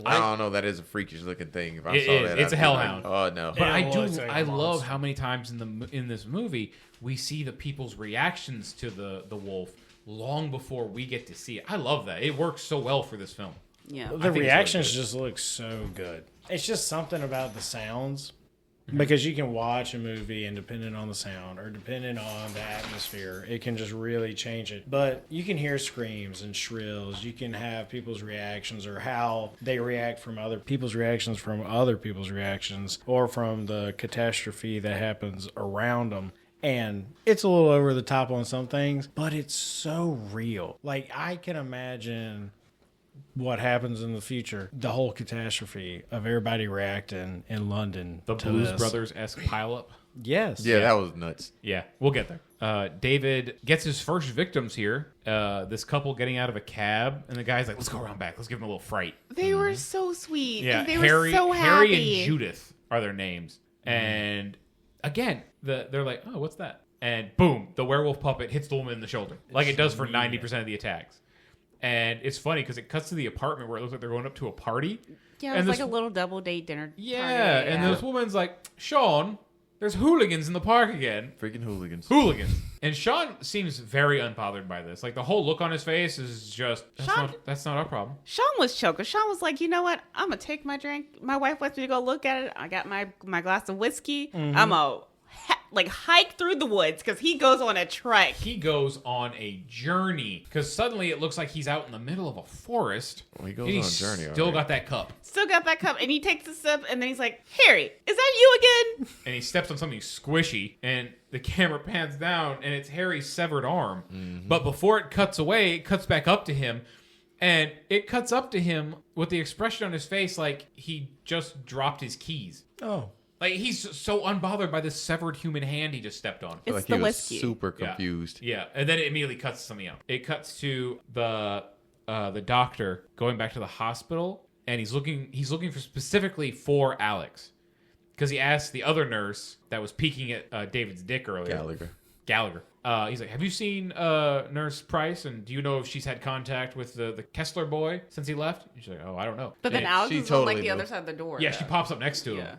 I don't know. That is a freakish looking thing. If I It saw is. that, It's I'd a be hellhound. Like, oh no. But Yeah, I love how many times in this movie we see the people's reactions to the wolf long before we get to see it. I love that. It works so well for this film. Yeah. The I think it's reactions really just look so good. It's just something about the sounds. Because you can watch a movie and depending on the sound or depending on the atmosphere, it can just really change it. But you can hear screams and shrills. You can have people's reactions or how they react from other people's reactions or from the catastrophe that happens around them. And it's a little over the top on some things, but it's so real. Like, I can imagine what happens in the future, the whole catastrophe of everybody reacting in London. The to Blues this. Brothers-esque pileup. Yes. Yeah, that was nuts. Yeah, we'll get there. David gets his first victims here. This couple getting out of a cab, and the guy's like, let's go around back. Let's give them a little fright. They were so sweet. Yeah, And they Harry, were so Harry happy. and Judith are their names. And again, they're like, oh, what's that? And boom, the werewolf puppet hits the woman in the shoulder, like it does for 90% of the attacks. And it's funny because it cuts to the apartment where it looks like they're going up to a party. Yeah, And it was this- like a little double date dinner. Yeah, party. and this woman's like, Sean, there's hooligans in the park again. Freaking hooligans. Hooligans. And Sean seems very unbothered by this. Like, the whole look on his face is just, that's not our problem. Sean was choking. Sean was like, you know what? I'm going to take my drink. My wife wants me to go look at it. I got my glass of whiskey. I'm going to hike through the woods because he goes on a trek. He goes on a journey because suddenly it looks like he's out in the middle of a forest. Well, he goes and on a he's journey, Still alright. got that cup. Still got that cup. And he takes a sip and then he's like, Harry, is that you again? And he steps on something squishy and the camera pans down and it's Harry's severed arm. But before it cuts away, it cuts back up to him. And it cuts up to him with the expression on his face like he just dropped his keys. Oh. Like, he's so unbothered by this severed human hand he just stepped on. I feel It's like he the was whiskey. super Yeah. confused. Yeah, and then it immediately cuts to something else. It cuts to the doctor going back to the hospital, and he's looking for specifically for Alex because he asked the other nurse that was peeking at David's dick earlier. Gallagher. He's like, have you seen Nurse Price, and do you know if she's had contact with the Kessler boy since he left? And she's like, oh, I don't know. But then And- Alex she is on totally the knew. other side of the door. yeah, though. she pops up next to him. Yeah.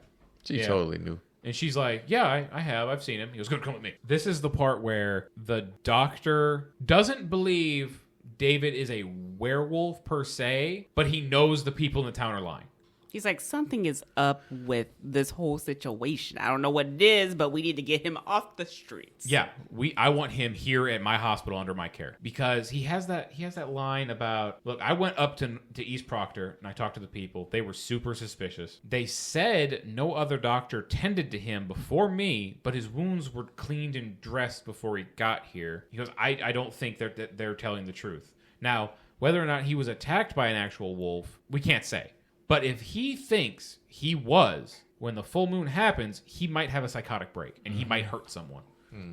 She Yeah. totally knew. And she's like, yeah, I have. I've seen him. He goes, good, come with me. This is the part where the doctor doesn't believe David is a werewolf per se, but he knows the people in the town are lying. He's like, something is up with this whole situation. I don't know what it is, but we need to get him off the streets. Yeah, I want him here at my hospital under my care because he has that line about, look, I went up to East Proctor and I talked to the people. They were super suspicious. They said no other doctor tended to him before me, but his wounds were cleaned and dressed before he got here. He goes, I don't think they're telling the truth. Now, whether or not he was attacked by an actual wolf, we can't say. But if he thinks he was, when the full moon happens, he might have a psychotic break and he might hurt someone.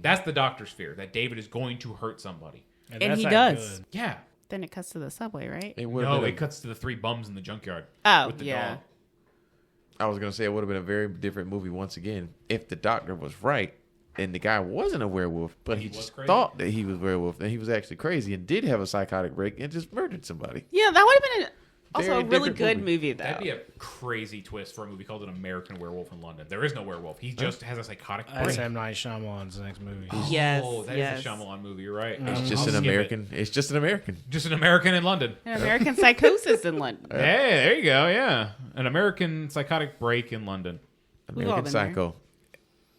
That's the doctor's fear, that David is going to hurt somebody. And that's he not does. good. Yeah. Then it cuts to the subway, right? It would No, have been it cuts to the three bums in the junkyard. Oh, with the yeah. dog. I was gonna say it would have been a very different movie once again if the doctor was right and the guy wasn't a werewolf, but he was just crazy. thought that he was a werewolf and he was actually crazy and did have a psychotic break and just murdered somebody. Yeah, that would have been also Very a really different good movie. movie, though. That'd be a crazy twist for a movie called An American Werewolf in London. There is no werewolf. He just has a psychotic break. That's M. Night Shyamalan's next movie. Yes, Oh, that yes. is a Shyamalan movie. You're right. It's just I'll an skip it. American. It's just an American. Just an American in London. An American Psychosis in London. Hey, there you go. Yeah. An American psychotic break in London. We've all American been there. Psycho.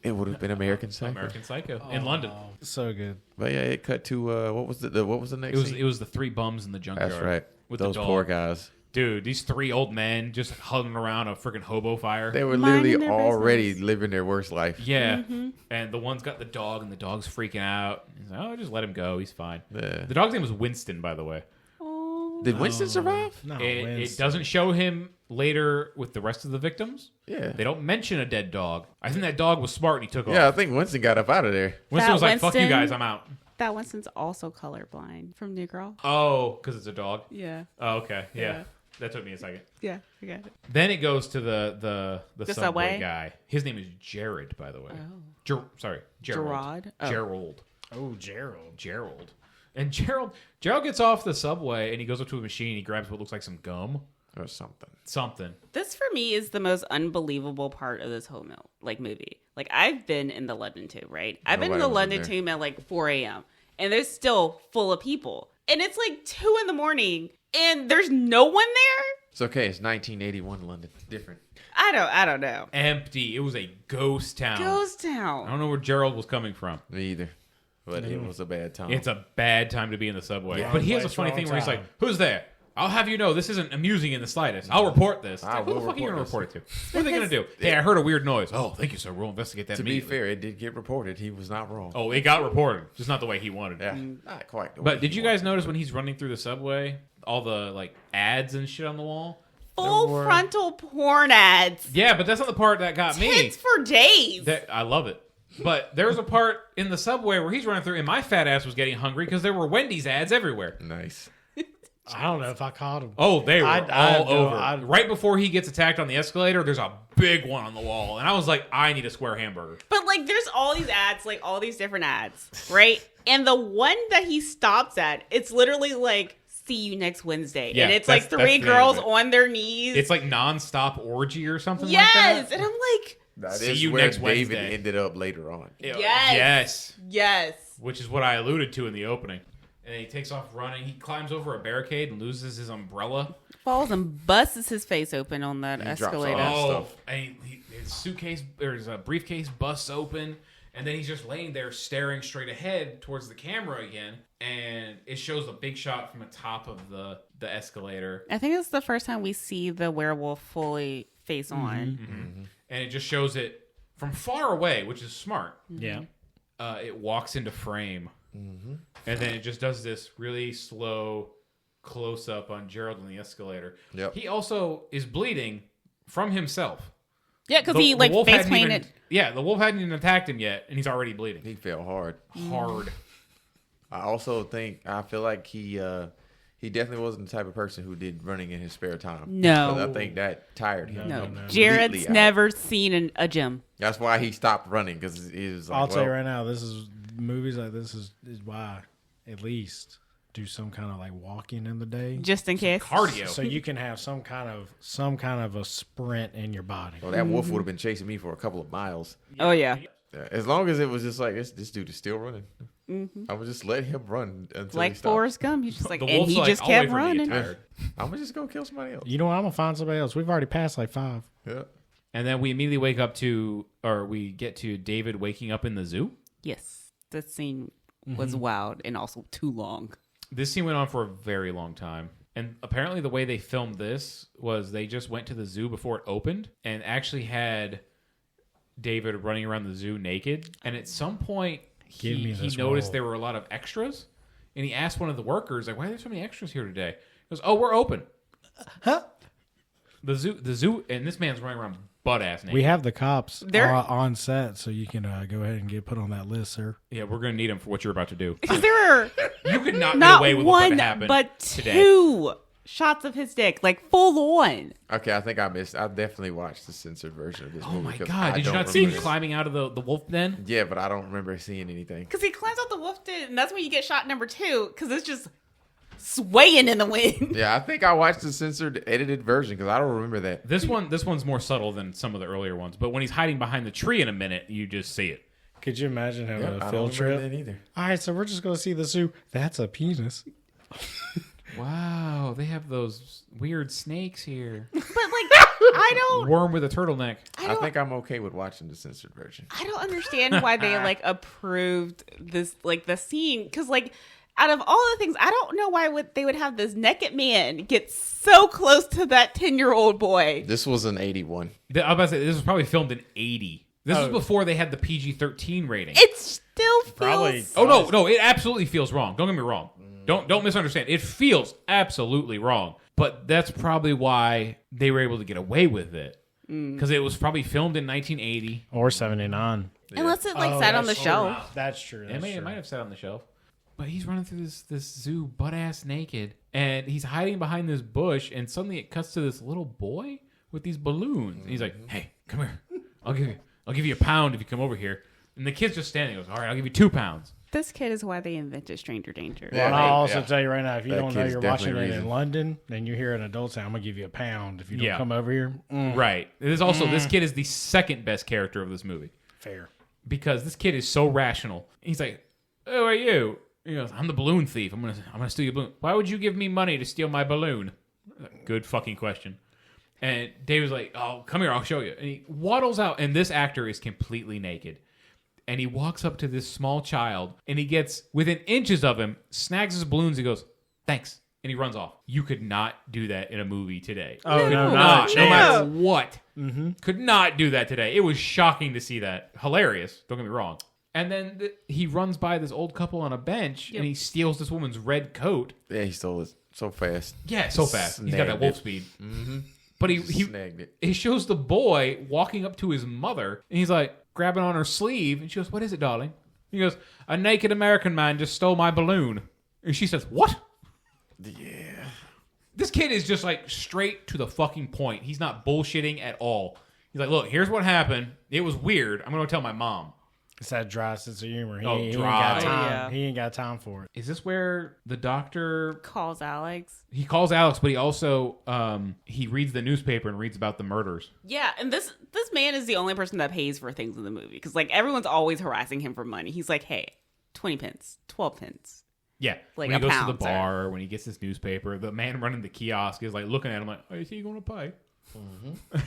It would have been American Psycho. American Psycho in London. So good. But yeah, it cut to what was the next? It scene? was the three bums in the junkyard. That's right. With Those the dog. poor guys. Dude, these 3 old men just huddling around a freaking hobo fire. They were Minding literally their already business. living their worst life. Yeah. And the one's got the dog, and the dog's freaking out. He's like, oh, just let him go. He's fine. Yeah. The dog's name was Winston, by the way. Oh. Did Winston survive? No, It doesn't show him later with the rest of the victims. Yeah. They don't mention a dead dog. I think that dog was smart and he took Yeah, I off. think Winston got up out of there. Winston That was like, fuck you Winston- guys, I'm out. That Winston's also colorblind from New Girl. Oh, because it's a dog? Yeah. Oh, okay. Yeah. Yeah. That took me a second. Yeah, I got it. Then it goes to the The subway subway? guy. His name is Jared, by the way. Sorry, Gerald. Gerard? Oh. Gerald. Oh, Gerald. Gerald. And Gerald gets off the subway and he goes up to a machine and he grabs what looks like some gum. Or something. Something. This for me is the most unbelievable part of this whole movie. Like I've been in the London Tube, right? I've been in the Nobody was in London there. Tube at like 4 a.m. and there's still full of people, and it's like 2 a.m. and there's no one there. It's okay. It's 1981 London. Different. I don't know. Empty. It was a ghost town. Ghost I town. don't know where Gerald was coming from. Me either. But it was a bad time. It's a bad time to be in the subway. Yeah. But he has a Place, funny wrong thing where he's time. like, who's there? I'll have you know this isn't amusing in the slightest. I'll report this. I Who the will fuck are you going to report report it to? What are they going to do? Hey, I heard a weird noise. Oh, thank you, sir. We'll investigate that to be immediately. fair, it did get reported. He was not wrong. Oh, it got reported. Just not the way he wanted it. Yeah. Not quite. the way But did he you guys wanted. notice when he's running through the subway, all the like ads and shit on the wall? Full frontal porn ads. Yeah, but that's not the part that got me. Tits for days. I love it. But there was a part in the subway where he's running through, and my fat ass was getting hungry because there were Wendy's ads everywhere. Nice. I don't know if I caught him. Oh, they were I all know, over. Right before he gets attacked on the escalator, there's a big one on the wall, and I was like, I need a square hamburger. But like, there's all these ads, like all these different ads, right? And the one that he stops at, it's literally like, "See you next Wednesday," Yeah, and it's that's- like that's 3 the name girls of it. on their knees. It's like nonstop orgy or something yes, like that. and I'm like, That See is you where next David Wednesday. ended up later on. Yes. yes. Which is what I alluded to in the opening. And he takes off running. He climbs over a barricade and loses his umbrella. Falls and busts his face open on that He drops escalator. off. Oh, stuff. and his suitcase or his briefcase busts open, and then he's just laying there staring straight ahead towards the camera again, and it shows a big shot from the top of the escalator, I think it's the first time we see the werewolf fully face on. and it just shows it from far away, which is smart. Yeah. It walks into frame, and then it just does this really slow close up on Gerald on the escalator. Yep. He also is bleeding from himself. Yeah, because The- he the like wolf face hadn't even- painted. Yeah, the wolf hadn't even attacked him yet, and he's already bleeding. He fell hard. Hard. I also I feel like he definitely wasn't the type of person who did running in his spare time. No. 'Cause I think that tired him. No, no. Jared's completely out. never seen a gym. That's why he stopped running because he was like, I'll tell you well, right now, this is movies like this is why at least do some kind of like walking in the day, Just in case. Cardio. so you can have some kind of a sprint in your body. well, that wolf would have been chasing me for a couple of miles. Oh yeah. Yeah, as long as it was just like this dude is still running. I would just let him run until he Like stopped. Forrest Gump, he's just like, The and wolf's he like, just "I'll kept wait for me to get running. tired." I'm gonna just go kill somebody else. You know what? I'm gonna find somebody else. We've already passed like 5. Yeah. And then we immediately wake up to, or we get to David waking up in the zoo. Yes, that scene was wild and also too long. This scene went on for a very long time. And apparently the way they filmed this was they just went to the zoo before it opened and actually had David running around the zoo naked. And at some point, Give me he this noticed role. there were a lot of extras. And he asked one of the workers, like, why are there so many extras here today? He goes, oh, we're open. Huh? The zoo, and this man's running around butt ass naked. We have the cops They're- on set, so you can go ahead and get put on that list, sir. Yeah, we're going to need him for what you're about to do. Because there are You could not, not get away with what one, happened but today. 2 shots of his dick, like full on. Okay, I think I missed. I definitely watched the censored version of this Oh movie. my 'cause god! I Did you don't not see him remember this. climbing out of the wolf den? Yeah, but I don't remember seeing anything. Because he climbs out the wolf den, and that's when you get shot number 2, because it's just swaying in the wind. Yeah, I think I watched the censored, edited version because I don't remember that. This one's more subtle than some of the earlier ones. But when he's hiding behind the tree in a minute, you just see it. Could you imagine having Yep, a I field don't remember trip? that either. All right, so we're just going to see the zoo. That's a penis. Wow, they have those weird snakes here. But like, I don't Worm with a turtleneck. I think I'm okay with watching the censored version. I don't understand why they like approved this, like the scene, because like out of all the things, I don't know why they would have this naked man get so close to that 10-year-old boy. This was an 81. I was about to say, this was probably filmed in 80. This was before they had the PG-13 rating. It still feels... Probably. Oh, no, it absolutely feels wrong. Don't get me wrong. Don't misunderstand. It feels absolutely wrong. But that's probably why they were able to get away with it. Because it was probably filmed in 1980. Or 79. Unless it sat on the shelf. That's true. That's It true. might have sat on the shelf. But he's running through this zoo butt-ass naked. And he's hiding behind this bush. And suddenly it cuts to this little boy with these balloons. And he's like, hey, come here. I'll give you £1 if you come over here. And the kid's just standing. He goes, all right, I'll give you £2. This kid is why they invented Stranger Danger. Well, Yeah, I'll also yeah. tell you right now, if you That don't know kid's you're watching definitely it in reason. London, and you hear an adult say, I'm going to give you £1 if you don't Yeah. come over here. Right. There's also, this kid is the second best character of this movie. Fair. Because this kid is so rational. He's like, "Who are you?" He goes, "I'm the balloon thief. I'm gonna steal your balloon." "Why would you give me money to steal my balloon?" Good fucking question. And David's like, "Oh, come here, I'll show you." And he waddles out, and this actor is completely naked. And he walks up to this small child, and he gets within inches of him, snags his balloons, he goes, "Thanks," and he runs off. You could not do that in a movie today. Oh, Could no, not, not no a matter chance. what. Could not do that today. It was shocking to see that. Hilarious. Don't get me wrong. And then he runs by this old couple on a bench, and he steals this woman's red coat. Yeah, he stole it so fast. Yeah, so fast. He's got that Snagged wolf it. speed. But he Snagged it. he shows the boy walking up to his mother, and he's like grabbing on her sleeve, and she goes, "What is it, darling?" He goes, "A naked American man just stole my balloon." And she says, "What?" Yeah. This kid is just like straight to the fucking point. He's not bullshitting at all. He's like, "Look, here's what happened. It was weird. I'm going to tell my mom." It's that dry sense of humor. He, Oh, he ain't dry. got time. Yeah. He ain't got time for it. Is this where the doctor... Calls Alex. He calls Alex, but he also he reads the newspaper and reads about the murders. Yeah, and this man is the only person that pays for things in the movie because like everyone's always harassing him for money. He's like, "Hey, 20 pence, 12 pence." Yeah. Like when he a goes to the pound, sir. bar, when he gets his newspaper, the man running the kiosk is like looking at him like, "Oh, is he going to pay?"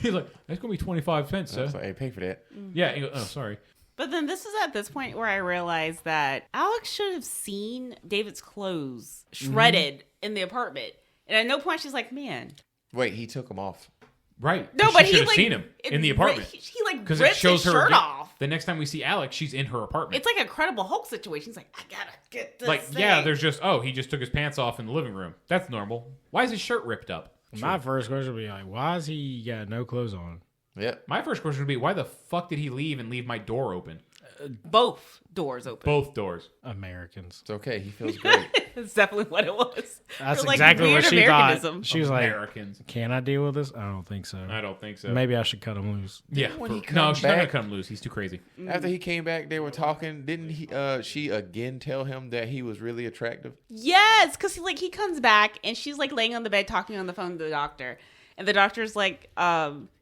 He's like, "That's going to be 25 cents, So I sir." was like, hey, pay for that. Yeah. He goes, "Oh, sorry." But then this is at this point where I realized that Alex should have seen David's clothes shredded in the apartment. And at no point she's like, "Man." Wait, he took him off. Right. No, She but should he have like seen him in the apartment. He like Because rips it shows his her shirt again. off. The next time we see Alex, she's in her apartment. It's like a Incredible Hulk situation. He's like, "I gotta get this like, thing." yeah, there's just, he just took his pants off in the living room. That's normal. Why is his shirt ripped up? My first question would be like, why is he got no clothes on? Yep. My first question would be, why the fuck did he leave and leave my door open? both doors open. Both doors. Americans. It's okay. He feels great. That's definitely what it was. That's Or, like, exactly what weird she Americanism. thought. She was like, Americans. can I deal with this? I don't think so. I don't think so. Maybe I should cut him loose. Yeah. When he No, come she's not gonna back- cut him loose. He's too crazy. After he came back, they were talking. Didn't he? She again tell him that he was really attractive. Yes, because he comes back and she's like laying on the bed talking on the phone to the doctor, and the doctor's like,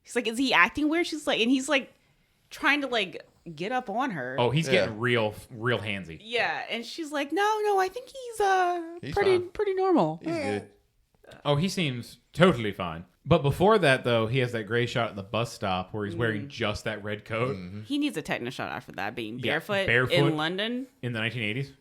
he's like, "Is he acting weird?" She's like, and he's like trying to like get up on her. Oh, he's Yeah. getting real handsy. Yeah, and she's like, "No, I think he's He's pretty fine. pretty normal." He's good. Oh, he seems totally fine. But before that, though, he has that gray shot at the bus stop where he's wearing just that red coat He needs a tetanus shot after that, being Yeah, barefoot barefoot. in London. in the 1980s.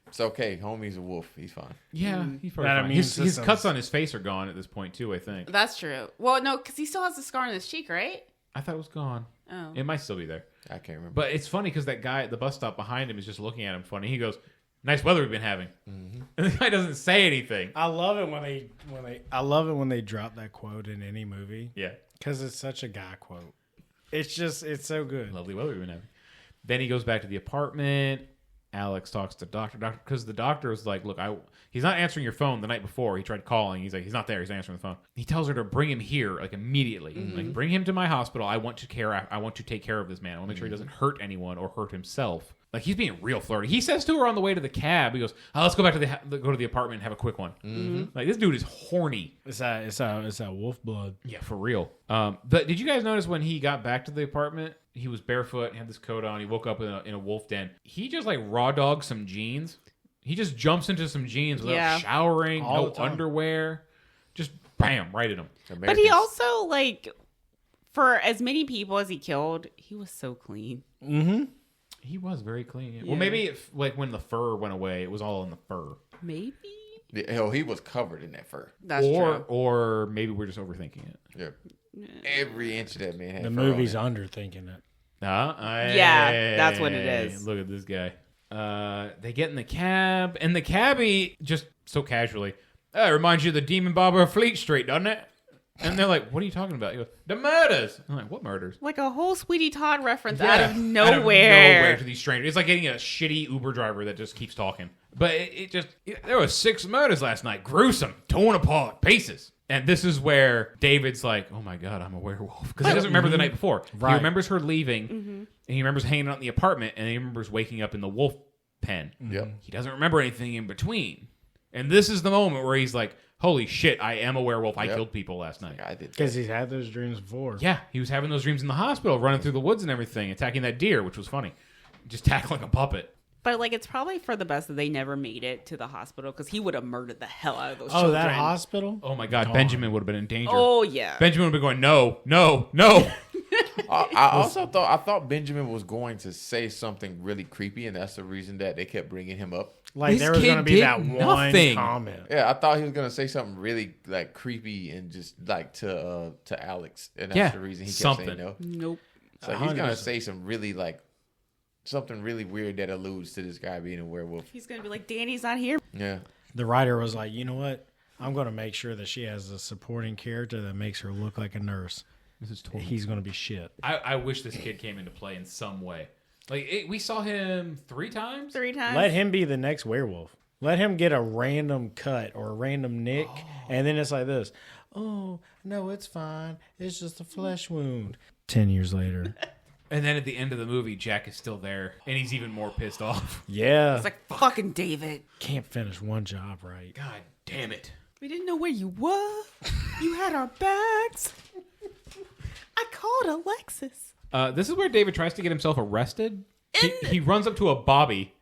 It's okay. Homie's a wolf. He's fine. Yeah, he's probably That fine. immune His system's- cuts on his face are gone at this point, too, I think. That's true. Well, no, because he still has the scar on his cheek, right? I thought it was gone. Oh. It might still be there. I can't remember. But it's funny because that guy at the bus stop behind him is just looking at him funny. He goes, "Nice weather we've been having." And the guy doesn't say anything. I love it when they drop that quote in any movie Yeah. because it's such a guy quote. It's so good. Lovely weather we've been having. Then he goes back to the apartment. Alex talks to doctor because the doctor is like, "Look, he's not answering your phone the night before. He tried calling. He's like, he's not there. He's not answering the phone." He tells her to bring him here like immediately. Like, bring him to my hospital. I want to take care of this man. I want to make sure he doesn't hurt anyone or hurt himself. Like, he's being real flirty. He says to her on the way to the cab, he goes, "Let's go back to go to the apartment and have a quick one." Like, this dude is horny. It's that wolf blood. Yeah, for real. But did you guys notice when he got back to the apartment, he was barefoot and had this coat on. He woke up in a wolf den. He just like raw dogged some jeans. He just jumps into some jeans without Yeah. showering, All no the time. underwear. Just bam, right at him. But he also, like, for as many people as he killed, he was so clean. He was very clean. Yeah. Well, maybe like when the fur went away, it was all in the fur. Maybe. Yeah, hell, he was covered in that fur. That's true. Or maybe we're just overthinking it. Yeah. Every inch of that man had The fur on movie's it. underthinking it. Yeah, that's what it is. Look at this guy. They get in the cab, and the cabbie just so casually, it reminds you of the Demon Barber of Fleet Street, doesn't it? And they're like, what are you talking about? He goes, the murders. I'm like, what murders? Like a whole Sweetie Todd reference Yeah. out of nowhere. To these strangers. It's like getting a shitty Uber driver that just keeps talking. But there were 6 murders last night. Gruesome. Torn apart. Pieces. And this is where David's like, oh my God, I'm a werewolf. Because he doesn't remember the night before. Right. He remembers her leaving, and he remembers hanging out in the apartment, and he remembers waking up in the wolf pen. Yep. He doesn't remember anything in between. And this is the moment where he's like, holy shit, I am a werewolf. I killed people last night. I did. Because he's had those dreams before. Yeah, he was having those dreams in the hospital, running through the woods and everything, attacking that deer, which was funny. Just tackling a puppet. But like, it's probably for the best that they never made it to the hospital because he would have murdered the hell out of those Oh, children. that hospital? Oh my God, Gone. Benjamin would have been in danger. Oh yeah. Benjamin would have been going, no, no, no. I also thought Benjamin was going to say something really creepy, and that's the reason that they kept bringing him up. Like, This there was kid going to be did that nothing. one comment. Yeah, I thought he was gonna say something really like creepy and just like to Alex, and that's Yeah, the reason he kept something. saying no. Nope. So he's gonna 100%. say some really like something really weird that alludes to this guy being a werewolf. He's gonna be like, Danny's not here. Yeah, The writer was like, you know what? I'm going to make sure that she has a supporting character that makes her look like a nurse. This is totally. He's going to be shit. I wish this kid came into play in some way. Like we saw him 3 times. 3 times. Let him be the next werewolf. Let him get a random cut or a random nick, and then it's like this. Oh, no, it's fine. It's just a flesh wound. 10 years later. And then at the end of the movie, Jack is still there, and he's even more pissed off. Yeah. It's like, fucking David. Can't finish one job right. God damn it. We didn't know where you were. You had our bags. I called Alexis. This is where David tries to get himself arrested. He runs up to a Bobby,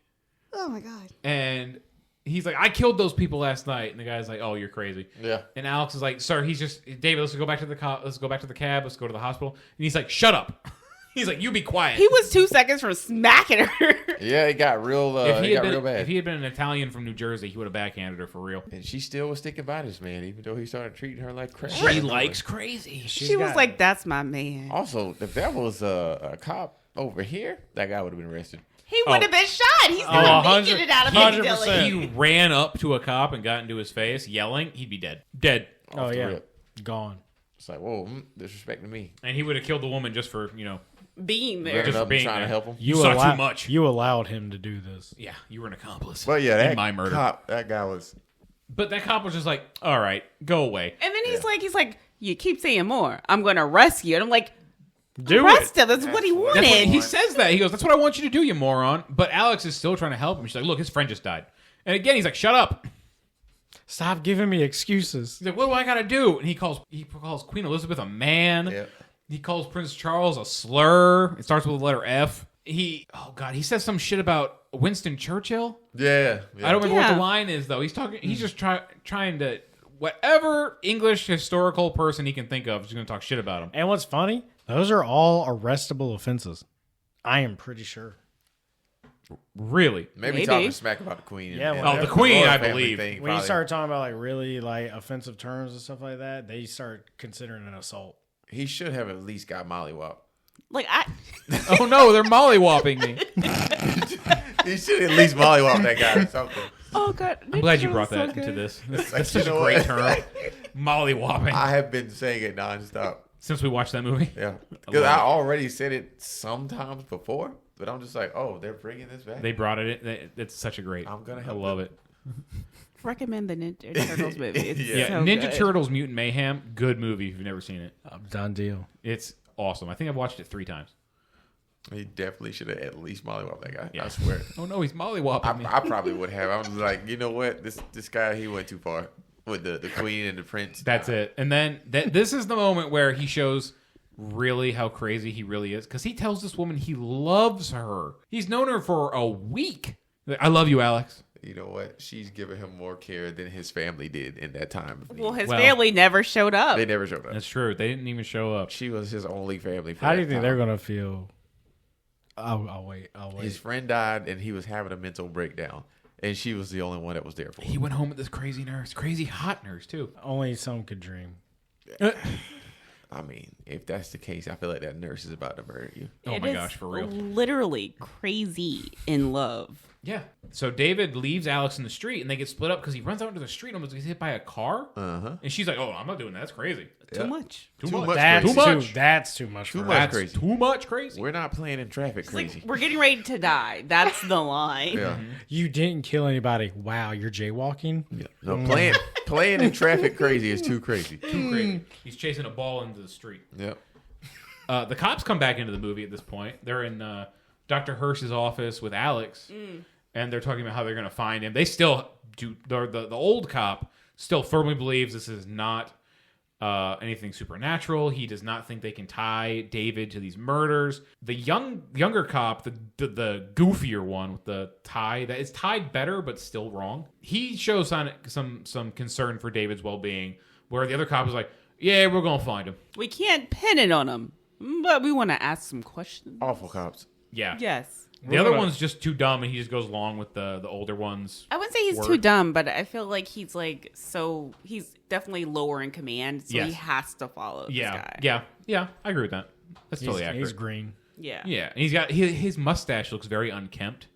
Oh my god. and he's like, I killed those people last night. And the guy's like, oh, you're crazy. yeah. And Alex is like, sir, David, let's go back to the let's go back to the cab. Let's go to the hospital. And he's like, shut up. He's like, you be quiet. He was 2 seconds from smacking her. Yeah, it got real. if he It had got real been, bad. if he had been an Italian from New Jersey, he would have backhanded her for real. And she still was sticking by this man, even though he started treating her like crap. She likes crazy. She was like, that's my man. Also, if that was a cop over here, that guy would have been arrested. He would have been shot. He's not 100 making it out of 100%. Piccadilly. He ran up to a cop and got into his face, yelling. He'd be dead. Dead. Oh, Off the yeah. rip. Gone. It's like, whoa, disrespect to me. And he would have killed the woman just for, Being there. Running Just up and being trying there. to help him. You saw too much. You allowed him to do this. Yeah, you were an accomplice. But yeah, that in my murder. cop, that guy was. But that cop was just like, all right, go away. And then he's like, you keep saying more. I'm going to arrest you. And I'm like, Do arrest it. him. That's what he That's what- wanted. That's what he says that. He goes, that's what I want you to do, you moron. But Alex is still trying to help him. She's like, look, his friend just died. And again, he's like, shut up. Stop giving me excuses. He's like, what do I got to do? And he calls Queen Elizabeth a man. Yeah. He calls Prince Charles a slur. It starts with the letter F. He says some shit about Winston Churchill. Yeah. I don't remember what Yeah. the line is, though. He's talking. He's just trying to whatever English historical person he can think of is going to talk shit about him. And what's funny, those are all arrestable offenses. I am pretty sure. Really? Maybe Maybe. talking smack about the queen. Yeah, and well, the the queen, royal I family believe. thing, When you probably. start talking about like really like offensive terms and stuff like that, they start considering an assault. He should have at least got mollywop. Like, I. Oh no, they're mollywopping me. He should at least mollywop that guy or something. Oh, God. I'm glad you brought that into this. That's Like, such you a know great what? term. Mollywopping. I have been saying it nonstop. Since we watched that movie. Yeah, because I already said it sometimes before, but I'm just like, oh, they're bringing this back. They brought it in. It's such a great. I'm gonna I help love them. it. Recommend the Ninja Turtles movie. It's Yeah. Yeah, so Ninja good. Turtles Mutant Mayhem, good movie if you've never seen it. Done deal. It's awesome. I think I've watched it 3 times. He definitely should have at least mollywop that guy. Yeah. I swear. Oh no, he's mollywopping me. I probably would have. I was like, you know what? This guy, he went too far with the queen and the prince. That's it. And then this is the moment where he shows really how crazy he really is, because he tells this woman he loves her. He's known her for a week. Like, I love you, Alex. You know what? She's giving him more care than his family did in that time. of need. Well, his Well, family never showed up. They never showed up. That's true. They didn't even show up. She was his only family. For How do you that think time. they're gonna feel I'll wait. His friend died, and he was having a mental breakdown, and she was the only one that was there for him. He went home with this crazy nurse, crazy hot nurse too. Only some could dream. I mean, if that's the case, I feel like that nurse is about to murder you. Oh It my is gosh, for real. Literally crazy in love. Yeah. So David leaves Alex in the street, and they get split up because he runs out into the street and almost gets hit by a car. And she's like, "Oh, I'm not doing that. That's crazy. Too much. Too much. That's Crazy. Too much. That's too much. Too for much. us. That's crazy. too much crazy." We're not playing in traffic It's like, crazy. we're getting ready to die. That's the line. Yeah. You didn't kill anybody. Wow, you're jaywalking. Yeah. No, playing in traffic crazy is too crazy. Too crazy. He's chasing a ball into the street. Yep. The cops come back into the movie at this point. They're in Dr. Hirsch's office with Alex, and they're talking about how they're going to find him. They still do. The old cop still firmly believes this is not anything supernatural. He does not think they can tie David to these murders. The younger cop, the goofier one with the tie that is tied better but still wrong, he shows some concern for David's well-being, where the other cop is like, "Yeah, we're going to find him." We can't pin it on him, but we want to ask some questions. Awful cops. Yeah. Yes. The other one's just too dumb, and he just goes along with the older ones. I wouldn't say he's too dumb, but I feel like he's like, so he's definitely lower in command, so Yes. he has to follow this guy. Yeah. I agree with that. That's totally accurate. He's green. Yeah. Yeah, and he's got his mustache looks very unkempt.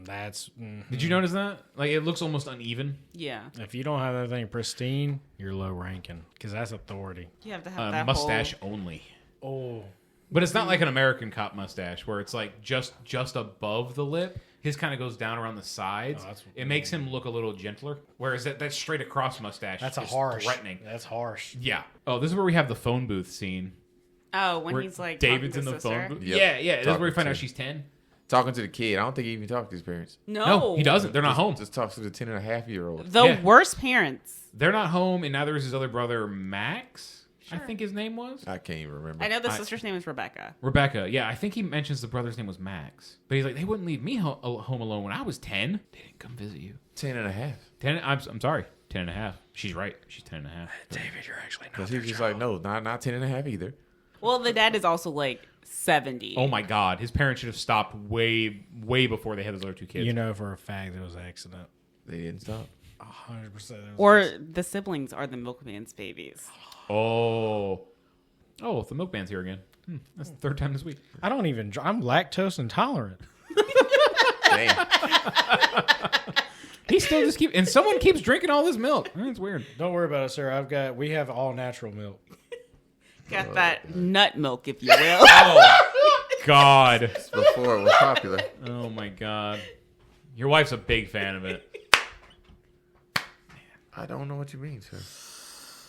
That's Did you notice that? Like it looks almost uneven. Yeah. if you don't have everything pristine, you're low ranking because that's authority. You have to have that Mustache whole... only. Oh, But it's not like an American cop mustache where it's like just above the lip. His kind of goes down around the sides. It makes him look a little gentler. Whereas that straight across mustache that's a is harsh. threatening. That's harsh. Yeah. Oh, this is where we have the phone booth scene. Oh, when Where he's like David's in talking the to his phone sister. booth. Yep. Yeah. This is where we Talking find out to- she's 10. Talking to the kid. I don't think he even talked to his parents. No, he doesn't. They're not home. Just talks to the 10.5-year-old. The Yeah. worst parents. They're not home, and neither is his other brother, Max. I think his name was. I can't even remember. I know the sister's name is Rebecca. Rebecca, yeah, I think he mentions the brother's name was Max. But he's like, they wouldn't leave me home alone when I was 10. They didn't come visit you. 10.5. 10, I'm sorry, 10 and a half. She's right. She's 10 and a half. David, you're actually not. Because he was just like, no, not 10.5 either. Well, the dad is also like 70. Oh my God. His parents should have stopped way before they had those other two kids. You know for a fact it was an accident. They didn't stop. 100%. Or the siblings are the milkman's babies. Oh, the milkman's here again. That's the third time this week. I don't even. I'm lactose intolerant. Damn. He still just and someone keeps drinking all this milk. That's weird. Don't worry about it, sir. We have all natural milk. Got that nut milk, if you will. Oh, God. Before it was popular. Oh my God. Your wife's a big fan of it. I don't know what you mean, sir.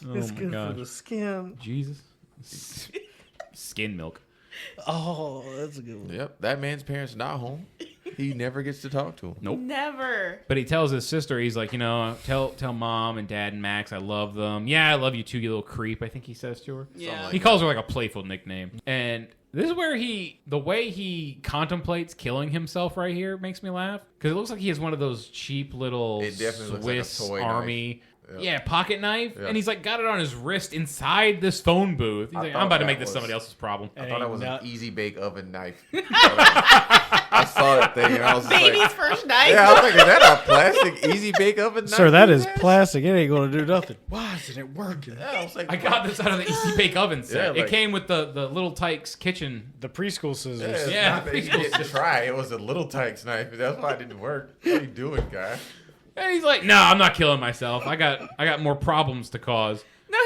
Oh my God. skin. Jesus. Skin milk. Oh, that's a good one. Yep. That man's parents not home. He never gets to talk to him. Nope. Never. But he tells his sister, he's like, tell mom and dad and Max I love them. Yeah, I love you too, you little creep, I think he says to her. Yeah. He calls her like a playful nickname. And this is where the way he contemplates killing himself right here makes me laugh. Because it looks like he has one of those cheap little It definitely looks like a Swiss toy Army. knife. Yep. Yeah, pocket knife. Yeah. And he's like got it on his wrist inside this phone booth. He's like, thought I'm about to that make this was- somebody else's problem. I thought that was Nut. an easy bake oven knife. I saw that thing and I was just Baby's like, first night. yeah, I was like, is that a plastic easy bake oven knife? Sir, that is plastic. It ain't going to do nothing. Why isn't it working? Yeah, I was like, I got this out of the Easy Bake Oven set. Yeah, It like- came with the Little Tykes kitchen. The preschool scissors. It's Yeah, not that you didn't try. It was a little Tykes knife. That's why it didn't work. What are you doing, guy? And he's like, no, I'm not killing myself. I got more problems to cause. No,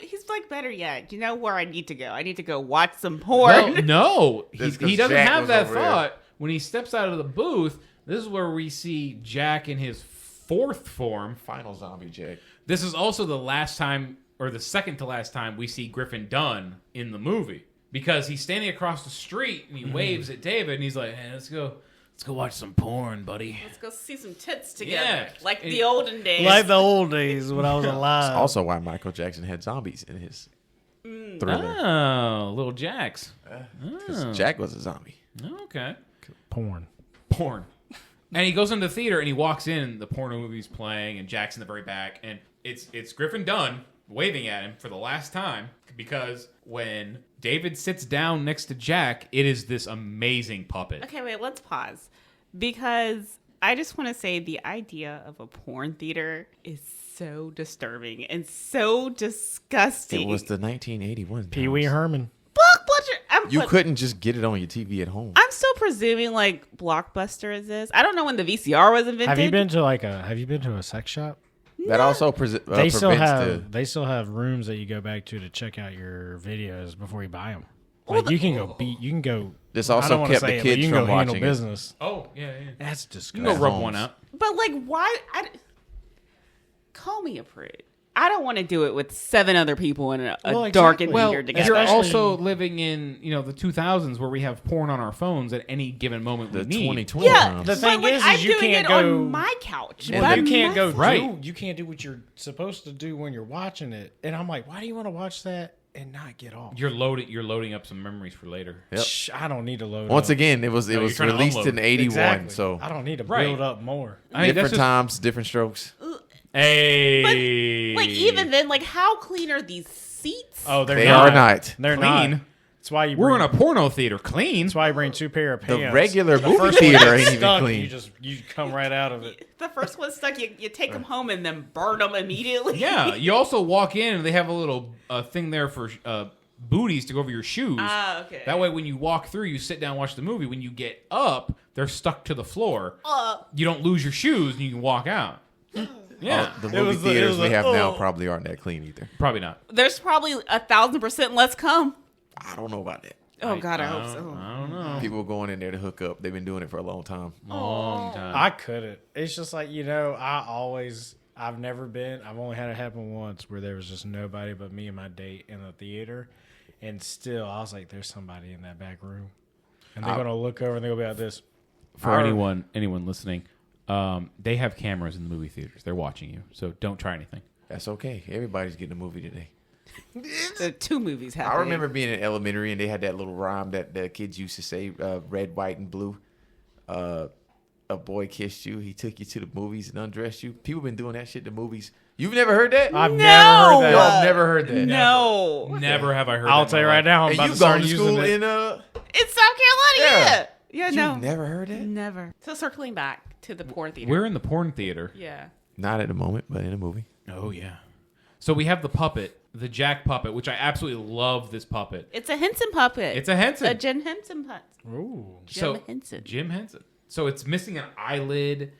he's like, better yet. You know where I need to go? I need to go watch some porn. Well, no, That's he 'cause doesn't Jack have was that over there. thought. When he steps out of the booth, this is where we see Jack in his fourth form. Final zombie Jack. This is also the last time, or the second to last time, we see Griffin Dunn in the movie. Because he's standing across the street and he waves at David and he's like, hey, let's go watch some porn, buddy. Let's go see some tits together. Yeah. Like And- the olden days. Like the old days when I was alive. Also, why Michael Jackson had zombies in his thriller. Oh, little Jax. Because Jack was a zombie. Okay. Porn. Porn. And he goes into the theater and he walks in, the porno movie's playing, and Jack's in the very back, and it's Griffin Dunn waving at him for the last time because when David sits down next to Jack, it is this amazing puppet. Okay, wait, let's pause. Because I just want to say the idea of a porn theater is so disturbing and so disgusting. It was the 1981. Pee Wee Herman. Blockbuster. You couldn't just get it on your TV at home. I'm still presuming like Blockbuster is this. I don't know when the VCR was invented. Have you been to a sex shop? That also They still prevents they still have rooms that you go back to check out your videos before you buy them. Well, Like you can go. This I also don't wanna kept say the it, but kids you can from go handle watching it. business. Oh, yeah. That's You disgusting. can go rub Homes. one out. But like, why? Call me a prude. I don't want to do it with 7 other people in a Well, darkened exactly. theater You're together. Especially- also living in, the 2000s where we have porn on our phones at any given moment The we need. 2020 Yeah, times. The thing but like, is I'm you doing can't it go- on my couch. And by you can't go myself. Right. You can't do what you're supposed to do when you're watching it. And I'm like, why do you want to watch that and not get off? You're loading up some memories for later. Yep. Shh, I don't need to load. Once up. again, it was you're trying to released unload. in 81, Exactly. so I don't need to Right. build up more. I mean, different times, different strokes. Hey. Like even then, like how clean are these seats? Oh, they're They not. are not. They're Clean? not. That's why you. We're bring, in a porno theater. Clean. That's why you bring 2 pair of The pants. regular movie first theater one ain't even stuck, clean. You come right out of it. The first one stuck. You take them home and then burn them immediately. Yeah. You also walk in and they have a little thing there for booties to go over your shoes. Ah, okay. That way, when you walk through, you sit down and watch the movie. When you get up, they're stuck to the floor. You don't lose your shoes and you can walk out. Yeah. The movie was the- theaters it we was have like, now oh. probably aren't that clean either. Probably not. There's probably 1,000% less cum. I don't know about that. Oh God, I hope I so. don't know. People going in there to hook up. They've been doing it for a long time. Long time. I couldn't. It's just like I've only had it happen once where there was just nobody but me and my date in the theater, and still I was like, "There's somebody in that back room," and they're gonna look over and they'll be like this. For anyone listening, they have cameras in the movie theaters. They're watching you, so don't try anything. That's okay. Everybody's getting a movie today. There are 2 movies happening. I remember being in elementary and they had that little rhyme that the kids used to say, red, white, and blue. A boy kissed you. He took you to the movies and undressed you. People been doing that shit to movies. You've never heard that? I've No! never heard that. Y'all have never heard that. No, Never have I heard. I'll that tell in you my right life. now, I'm And about you to gone start to using school it. in it's South Carolina. Yeah, You've no, never heard that? never. So circling back to the porn theater. We're in the porn theater. Yeah. Not at the moment, but in a movie. Oh yeah. So we have the puppet, the Jack puppet, which I absolutely love. This puppet. It's a Henson puppet. It's a Henson. A Jim Henson puppet. Ooh. Jim Henson. Jim Henson. So it's missing an eyelid.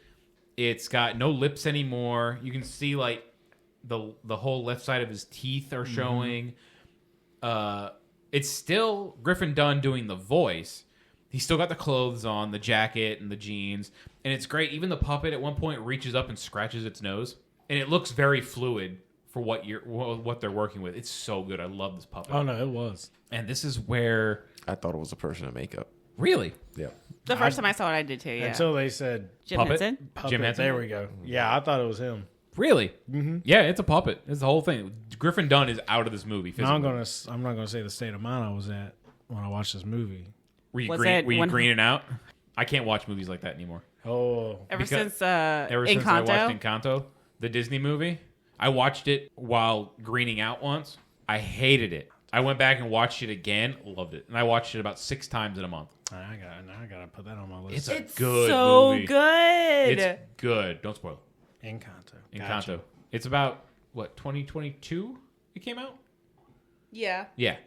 It's got no lips anymore. You can see like the whole left side of his teeth are showing. It's still Griffin Dunn doing the voice. He's still got the clothes on, the jacket and the jeans, and it's great. Even the puppet at one point reaches up and scratches its nose, and it looks very fluid for what they're working with. It's so good. I love this puppet. Oh no, it was. And this is where I thought it was a person in makeup. really Yeah. The first time I saw it, I did too. Yeah. Until they said Jim puppet? Henson. puppet. Jim Henson. There we go. Yeah, I thought it was him. Really? Mm-hmm. Yeah, it's a puppet. It's the whole thing. Griffin Dunn is out of this movie. Now Physically. I'm not gonna say the state of mind I was at when I watched this movie. Were you, Was green, it were you one- greening out? I can't watch movies like that anymore. Oh, Ever Because- since Ever since I Encanto. watched Encanto, the Disney movie, I watched it while greening out once. I hated it. I went back and watched it again. Loved it. And I watched it about 6 times in a month. I gotta put that on my list. It's a good so movie. good. It's good. Don't spoil it. Encanto. Encanto. Gotcha. It's about, 2022 it came out? Yeah. Yeah.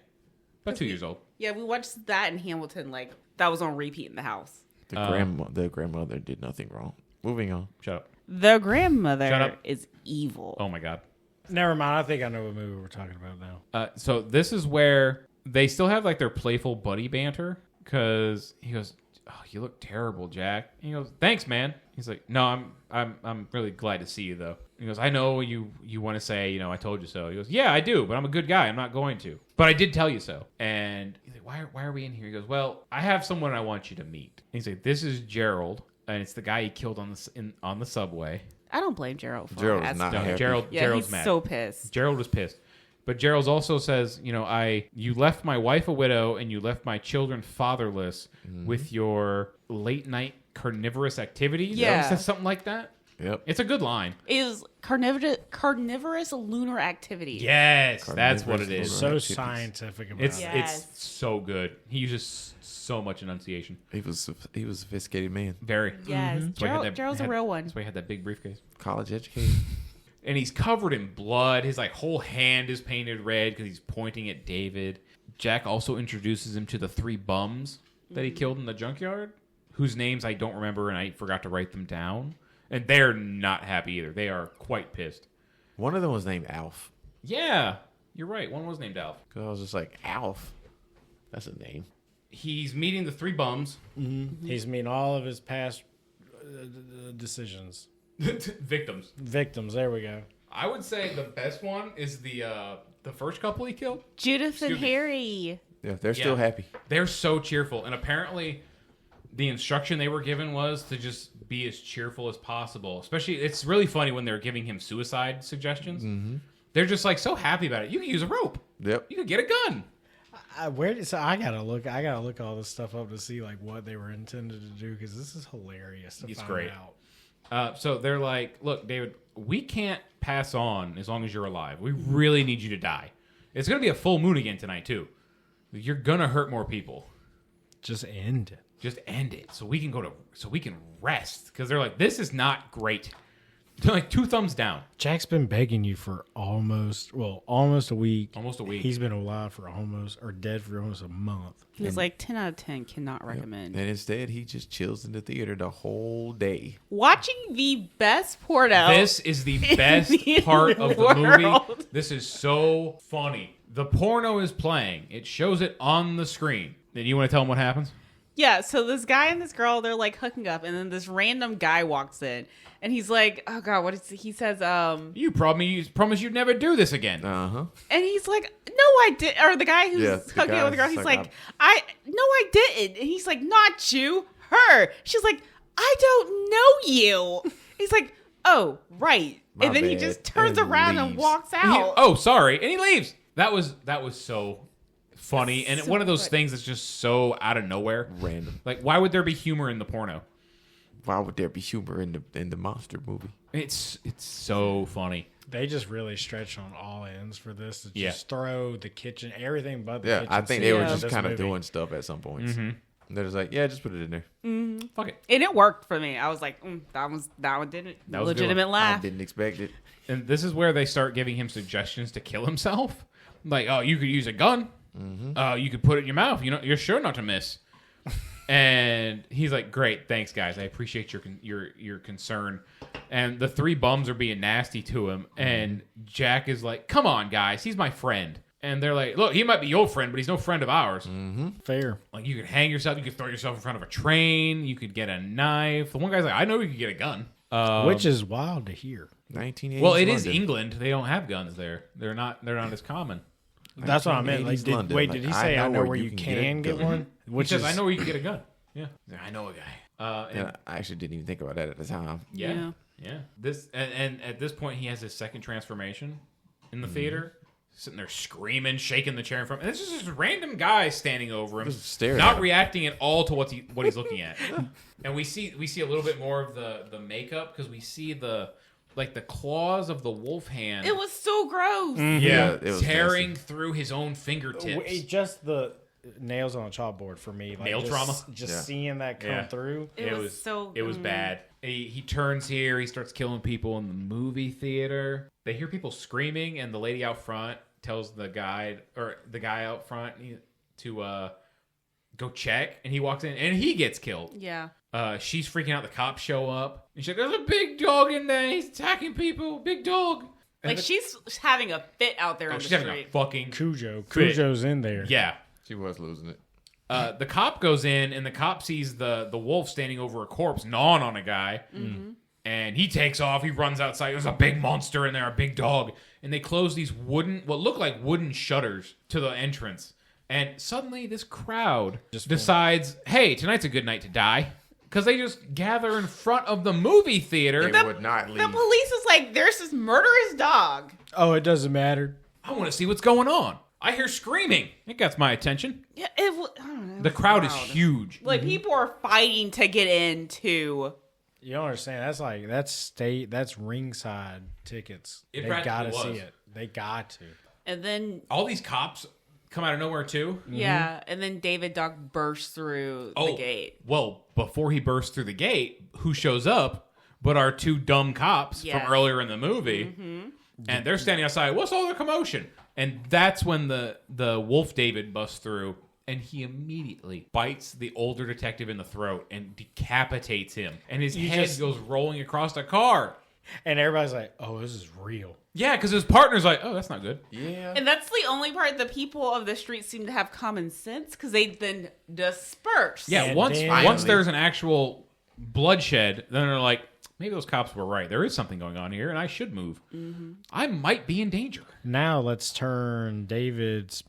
About 2 years old. Yeah, we watched that in Hamilton. Like that was on repeat in the house. The grandmother did nothing wrong. Moving on. Shut up. The grandmother Shut up. is evil. Oh, my God. Never mind. I think I know what movie we're talking about now. So this is where they still have like their playful buddy banter because he goes, "Oh, you look terrible, Jack." And he goes, "Thanks, man." He's like, "No, I'm really glad to see you though." He goes, "I know you want to say, I told you so." He goes, "Yeah, I do, but I'm a good guy. I'm not going to. But I did tell you so." And he's like, "Why are we in here?" He goes, "Well, I have someone I want you to meet." And he's like, "This is Gerald, and it's the guy he killed on the subway." I don't blame Gerald for Gerald is asking. not No, happy. Gerald's he's mad. so pissed. Gerald was pissed. But Gerald also says, you left my wife a widow and you left my children fatherless with your late night carnivorous activities. Yeah. He says something like that. Yep. It's a good line. Is carnivorous lunar activity. Yes, that's what it is. So scientific about It's it. Yes. it's so good. He uses so much enunciation. He was a sophisticated man. Very. Yes. That's why he had Gerald's a had- real one. That's why he had that big briefcase. College educated. And he's covered in blood. His like whole hand is painted red because he's pointing at David. Jack also introduces him to the 3 bums that he killed in the junkyard, whose names I don't remember and I forgot to write them down. And they're not happy either. They are quite pissed. One of them was named Alf. Yeah, you're right. One was named Alf. Cause I was just like, Alf? That's a name. He's meeting the 3 bums. He's meeting all of his past decisions. Victims. Victims, there we go. I would say the best one is the first couple he killed. Judith and Excuse me. Harry. Yeah, they're still happy. They're so cheerful, and apparently, the instruction they were given was to just be as cheerful as possible. Especially, it's really funny when they're giving him suicide suggestions. Mm-hmm. They're just like so happy about it. You could use a rope. Yep. You could get a gun. I gotta look all this stuff up to see like what they were intended to do because this is hilarious. It's find great. out. So they're like, look, David, we can't pass on as long as you're alive. We really need you to die. It's going to be a full moon again tonight, too. You're going to hurt more people. Just end it. Just end it so we can rest. Because they're like, this is not great. They're like 2 thumbs down. Jack's been begging you for almost a week. Almost a week. He's been alive for dead for almost a month. He was like 10 out of 10. Cannot recommend. And instead, he just chills in the theater the whole day. Watching the best porno. This is the best the part of the movie. world. This is so funny. The porno is playing. It shows it on the screen. Then you want to tell them what happens? Yeah, so this guy and this girl, they're like hooking up, and then this random guy walks in, and he's like, "Oh God, what is?" He says, You promise you'd never do this again. Uh-huh. and he's like, "No, I did." Or the guy who's Yeah, the hooking up with the girl, guy's he's like, like, I didn't." And he's like, "Not you, her." She's like, "I don't know you." He's like, "Oh, right." My and then he bad. just turns And around and leaves. walks And he- out. oh, sorry, and he leaves. That was so funny, and So one of those funny. things that's just so out of nowhere. Random. Like, why would there be humor in the porno? Why would there be humor in the monster movie? It's so funny. They just really stretched on all ends for this to Yeah. just throw the kitchen, everything but the Yeah, kitchen. I think scene they were into just this kind of movie. doing stuff at some points. They're just like, yeah, just put it in there. Fuck it. And it worked for me. I was like, that one didn't That was a good legitimate one. I laugh. didn't expect it. And this is where they start giving him suggestions to kill himself. Like, oh, you could use a gun. You could put it in your mouth. You know, you're sure not to miss. And he's like, "Great, thanks, guys. I appreciate your concern." And the 3 bums are being nasty to him. And Jack is like, "Come on, guys. He's my friend." And they're like, "Look, he might be your friend, but he's no friend of ours. Fair. Like, you could hang yourself. You could throw yourself in front of a train. You could get a knife." The one guy's like, "I know you could get a gun." Which is wild to hear. 1980s Well, it is London. England. They don't have guns there. They're not as common. That's what I meant. Like, 1980s London. did Like, he say I know where you get can a get gun." one? Which He says, is, "I know where you can get a gun." Yeah, I know a guy. Yeah, I actually didn't even think about that at the time. Yeah. This and at this point, he has his second transformation in the theater, sitting there screaming, shaking the chair in front. And it's just this random guy standing over him, Just staring not at him. reacting at all to what he's looking at. And we see a little bit more of the makeup because we see the claws of the wolf hand. It was so gross. Yeah, it was tearing through his own fingertips. just the nails on a chalkboard for me. Like, Nail just, trauma? Just Yeah. seeing that come Yeah. through. It was so. It was bad. He turns here. He starts killing people in the movie theater. They hear people screaming, and the lady out front tells the guy out front to go check. And he walks in, and he gets killed. Yeah. She's freaking out. The cops show up. And she's like, "There's a big dog in there. He's attacking people. Big dog." And Like she's having a fit out there on the she's having a street. fucking Cujo's in there. yeah. She was losing it. The cop goes in, and the cop sees the wolf standing over a corpse, gnawing on a guy. And he takes off. He runs outside. There's a big monster in there, a big dog. And they close these what look like wooden shutters to the entrance. And suddenly this crowd decides, hey, tonight's a good night to die. Because they just gather in front of the movie theater. They would not leave. The police is like, there's this murderous dog. Oh, it doesn't matter. I want to see what's going on. I hear screaming. It gets my attention. Yeah, I don't know. The crowd is huge. Like people are fighting to get into You don't understand. That's ringside tickets. It They practically gotta see was. it. They got to. And then All these cops come out of nowhere too. yeah, and then David Duck bursts through the gate. Well, before he bursts through the gate, who shows up but our two dumb cops Yes. from earlier in the movie? And they're standing outside. What's all the commotion? And that's when the Wolf David busts through, and he immediately bites the older detective in the throat and decapitates him. And his head goes rolling across the car. And everybody's like, "Oh, this is real." Yeah, because his partner's like, "Oh, that's not good." Yeah. And that's the only part the people of the street seem to have common sense because they then disperse. Yeah, And once then- there's an actual bloodshed, then they're like, maybe those cops were right. There is something going on here, and I should move. I might be in danger. Now let's turn David's,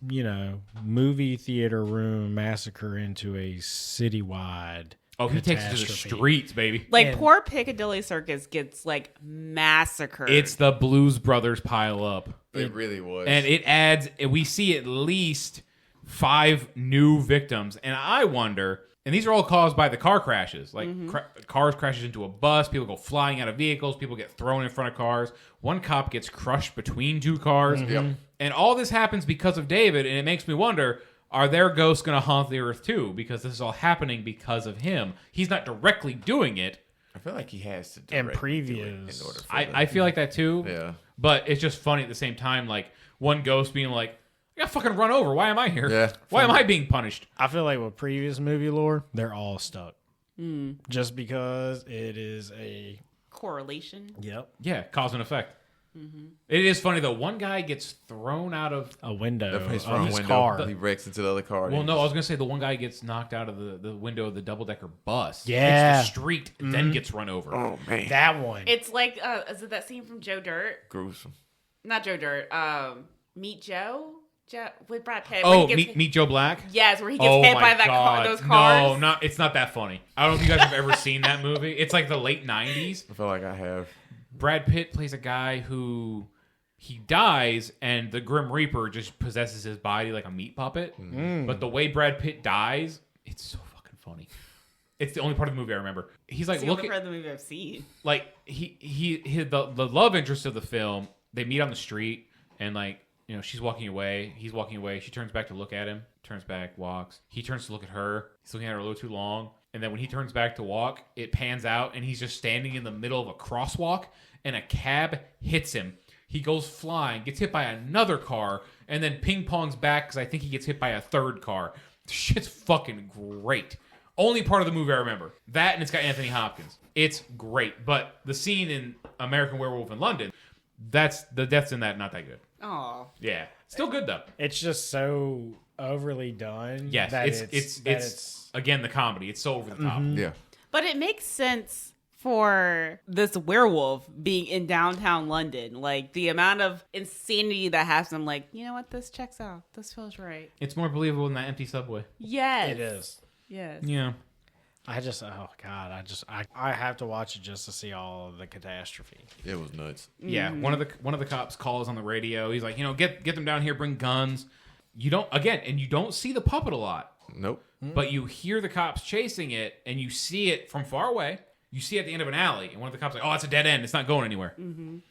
movie theater room massacre into a citywide. Oh, he takes it to the catastrophe. streets, baby. Like And- poor Piccadilly Circus gets like massacred. It's the Blues Brothers pile up. It really was. And it adds, we see at least 5 new victims. And I wonder, and these are all caused by the car crashes. Like cars crashes into a bus, people go flying out of vehicles, people get thrown in front of cars. One cop gets crushed between 2 cars. Yep. And all this happens because of David. And it makes me wonder, are their ghosts going to haunt the earth too? Because this is all happening because of him. He's not directly doing it. I feel like he has to And direct previews. do it in order for I feel like that too. Yeah. But it's just funny at the same time, like one ghost being like, I got fucking run over. Why am I here? Yeah. Why am I being punished? I feel like with previous movie lore, they're all stuck. Just because it is a correlation. Yeah, cause and effect. It is funny though. One guy gets thrown out of. a window His of front his window. car. He wrecks into the other car. Well, no, I was gonna say the one guy gets knocked out of the window of the double decker bus. Yeah. hits the street, then gets run over. Oh man. That one. It's like is it that scene from Joe Dirt? Gruesome. Not Joe Dirt. Meet Joe. With Brad Pitt. Oh, where he gets meet Joe Black. Yes, where he gets hit by that car, those cars. No, it's not that funny. I don't know if you guys have ever seen that movie. It's like the late '90s. I feel like I have. Brad Pitt plays a guy who he dies and the Grim Reaper just possesses his body like a meat puppet. But the way Brad Pitt dies, it's so fucking funny. It's the only part of the movie I remember. He's like It's the only looking part of the movie I've seen. like the love interest of the film. They meet on the street and like, she's walking away, he's walking away. She turns back to look at him, turns back, walks. He turns to look at her. He's looking at her a little too long. And then when he turns back to walk, it pans out and he's just standing in the middle of a crosswalk and a cab hits him. He goes flying, gets hit by another car, and then ping pongs back because I think he gets hit by a third car. Shit's fucking great. Only part of the movie I remember. That and it's got Anthony Hopkins. It's great. But the scene in American Werewolf in London, the deaths in that not that good. Oh. Yeah. Still good though. It's just so overly done. Yes. that It's again the comedy. It's so over the top. Yeah. But it makes sense for this werewolf being in downtown London. Like the amount of insanity that happens. I'm like, you know what? This checks out. This feels right. It's more believable than that empty subway. Yes. it is. Yes. Yeah. I have to watch it just to see all of the catastrophe. It was nuts. Yeah, one of the cops calls on the radio. He's like, get them down here, bring guns. You don't see the puppet a lot, Nope. but you hear the cops chasing it, and you see it from far away. You see it at the end of an alley, and one of the cops is like, "Oh, it's a dead end. It's not going anywhere."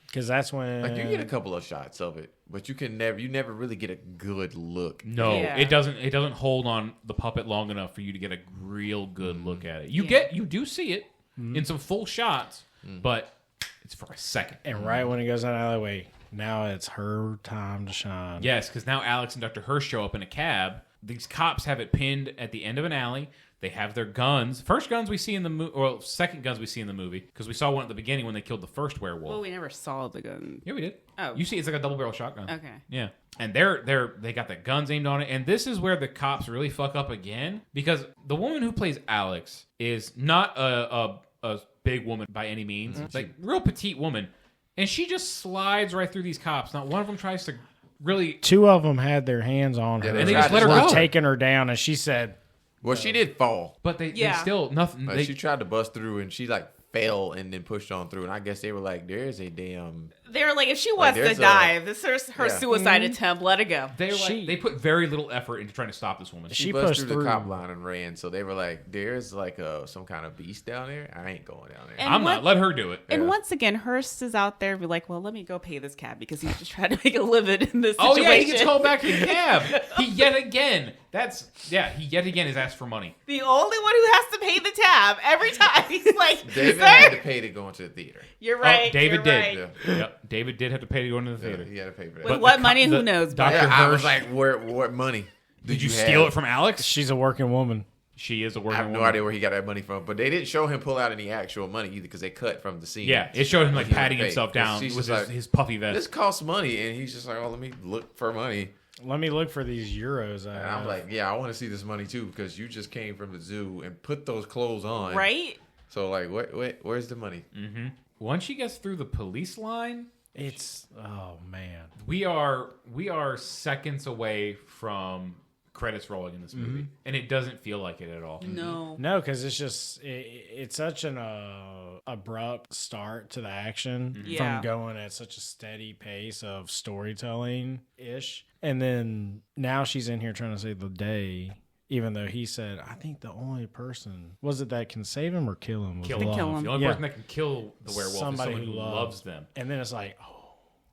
Because that's when Like you get a couple of shots of it, but you never really get a good look. No, Yeah. it doesn't hold on the puppet long enough for you to get a real good look at it. You do see it in some full shots, but it's for a second. and right when it goes down the alleyway, now it's her time to shine. Yes, because now Alex and Dr. Hirsch show up in a cab. These cops have it pinned at the end of an alley. They have their guns. First guns we see in the movie, or second guns we see in the movie, because we saw one at the beginning when they killed the first werewolf. Well, we never saw the gun. Yeah, we did. Oh. You see, it's like a double barrel shotgun. Okay. Yeah, and they got the guns aimed on it, and this is where the cops really fuck up again, because the woman who plays Alex is not a big woman by any means, like real petite woman, and she just slides right through these cops. Not one of them tries to really. Two of them had their hands on her. Yeah, And they just let her were go. taking her down, and she said, Well, she did fall. But they Yeah. still nothing. She tried to bust through, and she like fell and then pushed on through. And I guess they were like, "There's a damn They were like, if she wants to die, this is her suicide attempt. Let it go. They put very little effort into trying to stop this woman. She pushed through the cop line and ran. So they were like, "There's like some kind of beast down there. I ain't going down there. And I'm not. Let her do it." And once again, Hearst is out there, be like, "Well, let me go pay this cab because he's just trying to make a living in this situation." Oh yeah, he gets called back to the cab. He yet again is asked for money. The only one who has to pay the tab every time. He's like, David had to pay to go into the theater. You're right. David did. Right. Yeah. Yep. David did have to pay to go into the theater. He had to pay for that. With what money? Who knows? Dr. But I was like, what money? Did you steal it from Alex? She's a working woman. She is a working I have woman. no idea where he got that money from, but they didn't show him pull out any actual money either because they cut from the scene. Yeah, it showed him like He was patting fake. himself down She's with just his puffy vest. This costs money, and he's just like, "Oh, let me look for money." Let me look for these euros. And I'm like, "Yeah, I want to see this money too because you just came from the zoo and put those clothes on, right? So like, where's the money?" Mm-hmm. Once she gets through the police line, it's man, we are seconds away from credits rolling in this movie, and it doesn't feel like it at all. No, because it's just it's such an abrupt start to the action from going at such a steady pace of storytelling ish, and then now she's in here trying to save the day. Even though he said, I think the only person was it that can save him or kill him. Kill him. The only person that can kill the werewolf somebody is someone who loves them. And then it's like,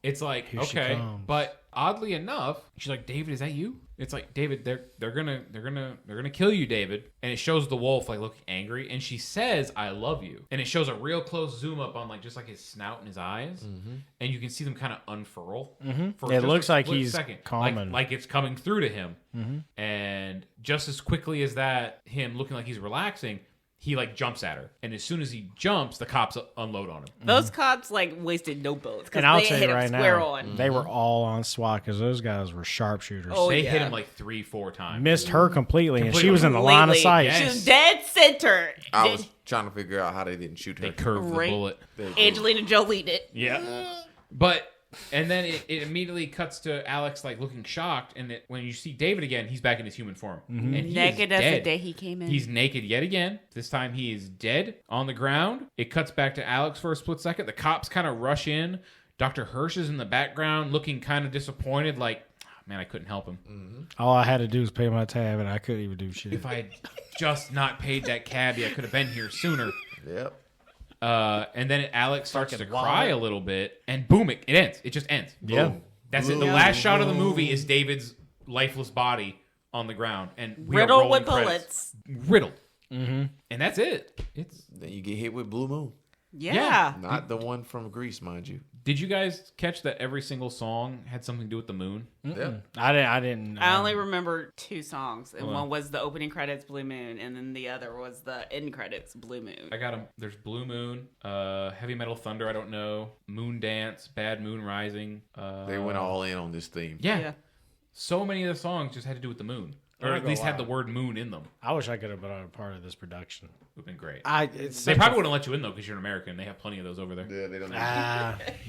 it's like, here she okay, comes. but oddly enough, she's like, David, is that you? It's like, David, they're gonna kill you, David. And it shows the wolf like looking angry, and she says, I love you. And it shows a real close zoom up on like just like his snout and his eyes, and you can see them kind of unfurl. For it just looks a like split he's second. calming. like it's coming through to him. And just as quickly as that, him looking like he's relaxing, he like jumps at her, and as soon as he jumps, the cops unload on him. Those cops like wasted no bullets because and I'll they tell hit you him right square now, on. they were all on SWAT because those guys were sharpshooters. Oh, They yeah. hit him like 3-4 times. Missed her completely, and she was in the line of sight. Yes. She was dead center. I was trying to figure out how they didn't shoot her. They curved Right. the bullet. Angelina Jolie did. Yeah. But and then it immediately cuts to Alex like looking shocked, and when you see David again, he's back in his human form. And he Naked is as the dead. day he came in. He's naked yet again. This time he is dead on the ground. It cuts back to Alex for a split second. The cops kind of rush in. Dr. Hirsch is in the background looking kind of disappointed, like, man, I couldn't help him. All I had to do was pay my tab, and I couldn't even do shit. If I had just not paid that cabbie, I could have been here sooner. Yep. And then Alex starts to cry a little bit, and boom, it ends. It just ends. Yeah. Boom. That's it. The last shot of the movie is David's lifeless body on the ground, and we are Riddled rolling with credits. bullets. Riddled. And that's it. It's Then you get hit with Blue Moon. Yeah. Not the one from Greece, mind you. Did you guys catch that every single song had something to do with the moon? Yep. I didn't. I only remember 2 songs, and one was the opening credits, Blue Moon, and then the other was the end credits, Blue Moon. I got them. There's Blue Moon, Heavy Metal Thunder, I don't know, Moon Dance, Bad Moon Rising. They went all in on this theme. Yeah. So many of the songs just had to do with the moon. Or at least had the word moon in them. I wish I could have been a part of this production. Would have been great. They They probably wouldn't let you in though because you're an American. They have plenty of those over there. Yeah, they don't.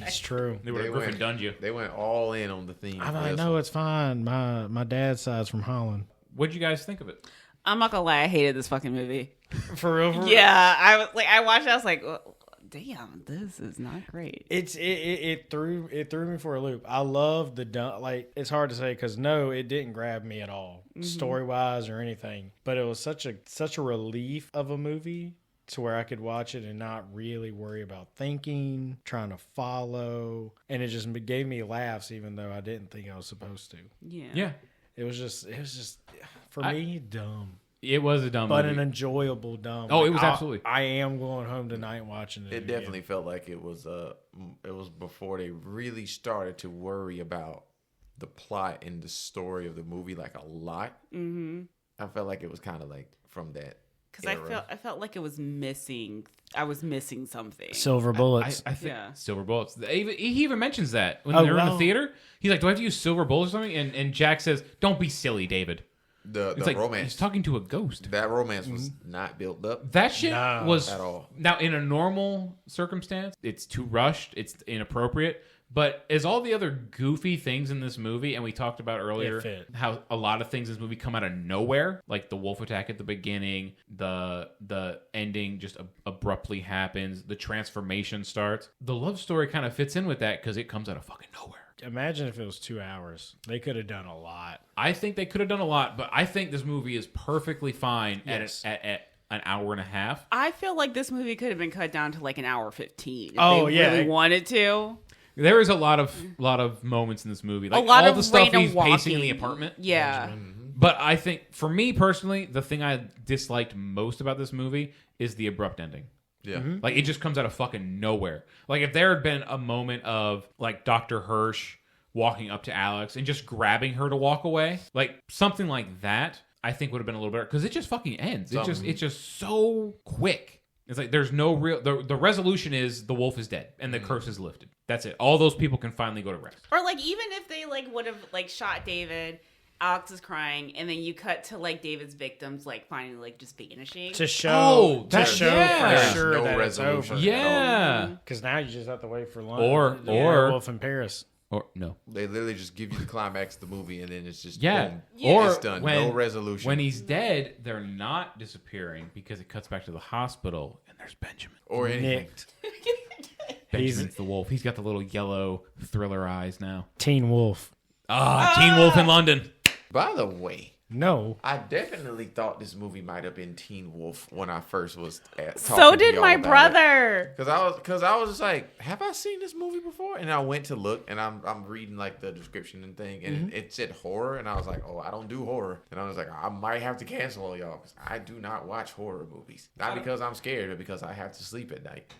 It's true. They would have Griffin done you. They went all in on the theme. I'm for like, this no, one. it's fine. My dad's side's from Holland. What'd you guys think of it? I'm not gonna lie, I hated this fucking movie. For real? Yeah, I watched it, I was like, damn, this is not great. It threw me for a loop. I love the it's hard to say because no, it didn't grab me at all, story wise or anything. But it was such a relief of a movie to where I could watch it and not really worry about thinking, trying to follow, and it just gave me laughs even though I didn't think I was supposed to. Yeah. It was just for me dumb. It was a dumb But movie. an enjoyable dumb. Oh, it was absolutely. I am going home tonight watching it. It definitely felt like it was before they really started to worry about the plot and the story of the movie like a lot. Mm-hmm. I felt like it was kind of like from that. Because I felt like it was missing. I was missing something. Silver bullets. I think Yeah. silver bullets. He even mentions that when Oh, they're in wow. the theater. He's like, "Do I have to use silver bullets or something?" And Jack says, "Don't be silly, David." The It's like romance. he's talking to a ghost. That romance was not built up. That shit No, was at all. Now in a normal circumstance, it's too rushed, it's inappropriate. But as all the other goofy things in this movie, and we talked about earlier It fit. how a lot of things in this movie come out of nowhere, like the wolf attack at the beginning, the ending just abruptly happens, the transformation starts. The love story kind of fits in with that because it comes out of fucking nowhere. Imagine if it was 2 hours. They could have done a lot. I think they could have done a lot, but I think this movie is perfectly fine Yes. at an hour and a half. I feel like this movie could have been cut down to like an hour 15 if Oh, they yeah. really wanted to. There is a lot of moments in this movie, like a lot all of the stuff random he's walking. pacing in the apartment. Yeah. But I think, for me personally, the thing I disliked most about this movie is the abrupt ending. Yeah. Like, it just comes out of fucking nowhere. Like, if there had been a moment of, like, Dr. Hirsch walking up to Alex and just grabbing her to walk away, like, something like that, I think would have been a little better. Because it just fucking ends. It's just so quick. It's like there's no real... The resolution is the wolf is dead and the curse is lifted. That's it. All those people can finally go to rest. Or like even if they like would have like shot David, Alex is crying, and then you cut to like David's victims like finally like just vanishing. To show, Oh, to that- show yeah. for There's sure no that resolution. it's over. Yeah. Because now you just have to wait for lunch. Or- The or- Werewolf in Paris. Or, no. They literally just give you the climax of the movie, and then it's just Yeah. boom. Or It's done. No resolution. When he's dead, they're not disappearing because it cuts back to the hospital and there's Benjamin. or anything. Nicked. Benjamin's the wolf. He's got the little yellow thriller eyes now. Teen Wolf. Teen Wolf in London. By the way, No. I definitely thought this movie might have been Teen Wolf when I first was at. So did my brother. Because I was just like, have I seen this movie before? And I went to look, and I'm reading like the description and thing, and it said horror, and I was like, oh, I don't do horror, and I was like, I might have to cancel all y'all because I do not watch horror movies, not because I'm scared, but because I have to sleep at night.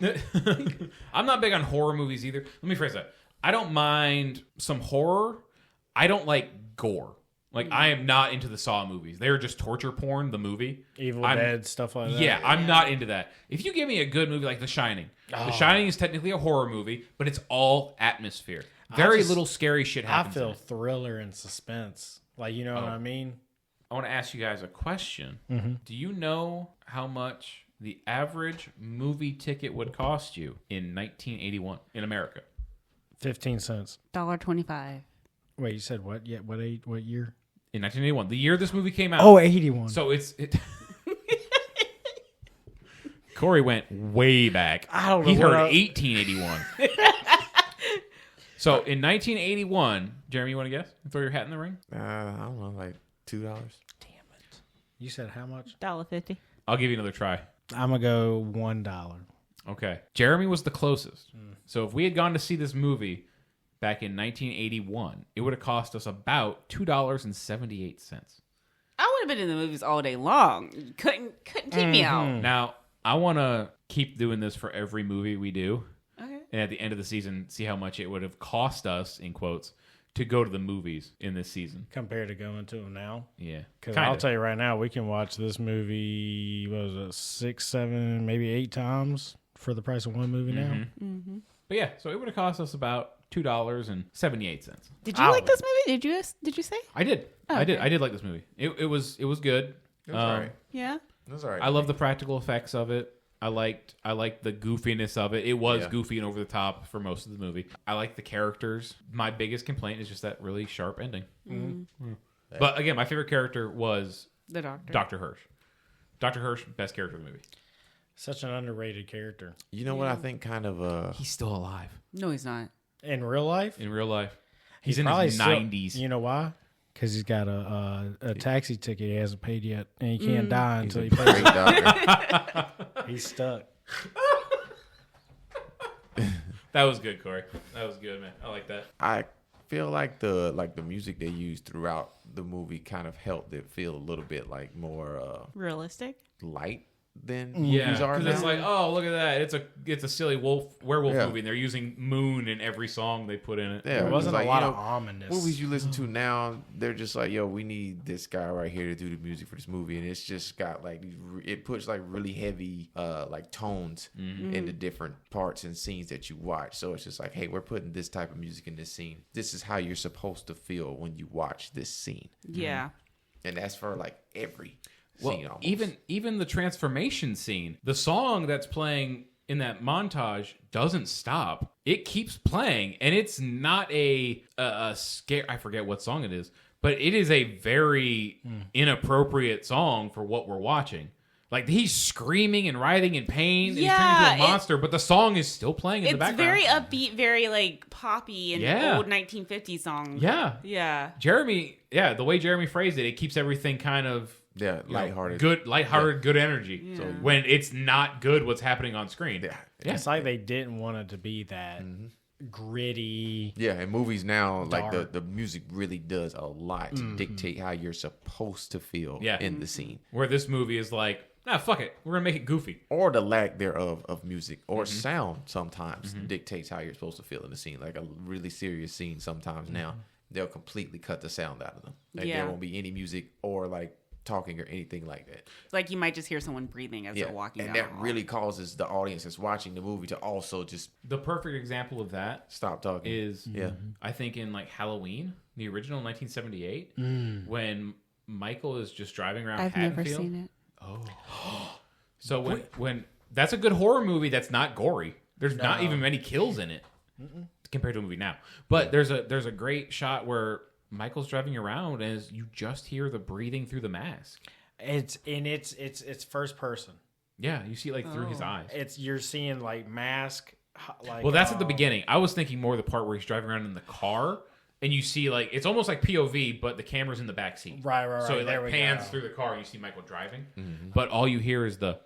I'm not big on horror movies either. Let me phrase that. I don't mind some horror. I don't like gore. Like, I am not into the Saw movies. They're just torture porn, the movie. Evil Dead, stuff like that. Yeah, I'm not into that. If you give me a good movie like The Shining, The Shining is technically a horror movie, but it's all atmosphere. Very little scary shit I happens. feel in it. thriller and suspense. Like, you know what I mean? I want to ask you guys a question. Do you know how much the average movie ticket would cost you in 1981 in America? 15 cents. $1.25. Wait, you said what? Yeah, what year? In 1981, the year this movie came out. Oh, 81. So it. Corey went way back. I don't know He heard what I- 1881. So in 1981, Jeremy, you want to guess? Throw your hat in the ring. I don't know, like $2. You said how much? $1.50. I'll give you another try. I'm going to go $1. Okay. Jeremy was the closest. So if we had gone to see this movie back in 1981, it would have cost us about $2.78. I would have been in the movies all day long. You couldn't keep me out. Now, I want to keep doing this for every movie we do. Okay. And at the end of the season, see how much it would have cost us, in quotes, to go to the movies in this season. Compared to going to them now. Yeah. Because Kinda. I'll tell you right now, we can watch this movie, what was it, 6, 7, maybe 8 times for the price of one movie now. But yeah, so it would have cost us about $2.78. Did you like this movie? Did you say? I did. Oh, I did. okay. I did like this movie. It was good. It was all right. Yeah. It was all right. I love the practical effects of it. I liked the goofiness of it. It was Yeah. goofy and over the top for most of the movie. I like the characters. My biggest complaint is just that really sharp ending. But again, my favorite character was The doctor. Dr. Hirsch. Dr. Hirsch, best character of the movie. Such an underrated character. You know what I think kind of He's still alive No, he's not. In real life, in real life. He's in probably his still- 90s. You know why? Because he's got a taxi ticket he hasn't paid yet, and he can't die until he pays great it. doctor. He's stuck. That was good, Corey. That was good, man. I like that. I feel like the music they used throughout the movie kind of helped it feel a little bit like more Realistic. light than Yeah, movies are because now. it's like, oh, look at that. It's a silly werewolf Yeah. movie, and they're using Moon in every song they put in it. Yeah, There it wasn't was a like, lot you of know, ominous. movies you listen to now, they're just like, yo, we need this guy right here to do the music for this movie, and it's just got like it puts like really heavy like tones in the different parts and scenes that you watch. So it's just like, hey, we're putting this type of music in this scene. This is how you're supposed to feel when you watch this scene, Yeah. and that's for like every Well, scene almost. even the transformation scene, the song that's playing in that montage doesn't stop. It keeps playing, and it's not a scare. I forget what song it is, but it is a very inappropriate song for what we're watching. Like, he's screaming and writhing in pain, and he's turning into a monster, but the song is still playing in the background. It's very upbeat, very, like, poppy and old 1950s song. Yeah. Yeah. The way Jeremy phrased it, it keeps everything kind of lighthearted. Good energy. Yeah. So when it's not good what's happening on screen. Yeah. It's like they didn't want it to be that gritty. Yeah, in movies now, Dark. like the music really does a lot to dictate how you're supposed to feel in the scene. Where this movie is like, fuck it. We're going to make it goofy. Or the lack thereof of music or sound sometimes dictates how you're supposed to feel in the scene. Like a really serious scene sometimes now, they'll completely cut the sound out of them. Like there won't be any music or like talking or anything like that. Like you might just hear someone breathing as they're walking and down that the hall. really causes the audience that's watching the movie to also just The perfect example of that stop talking. is, I think, in like Halloween, the original 1978, when Michael is just driving around I've Haddonfield. never seen it. So when that's a good horror movie that's not gory. There's not even many kills in it compared to a movie now. But there's a great shot where Michael's driving around and you just hear the breathing through the mask. It's first person. Yeah, you see like through his eyes. You're seeing like mask. Like, Well, that's at the beginning. I was thinking more the part where he's driving around in the car and you see like it's almost like POV, but the camera's in the back seat. Right. So it There like we pans go. through the car and you see Michael driving, but all you hear is the.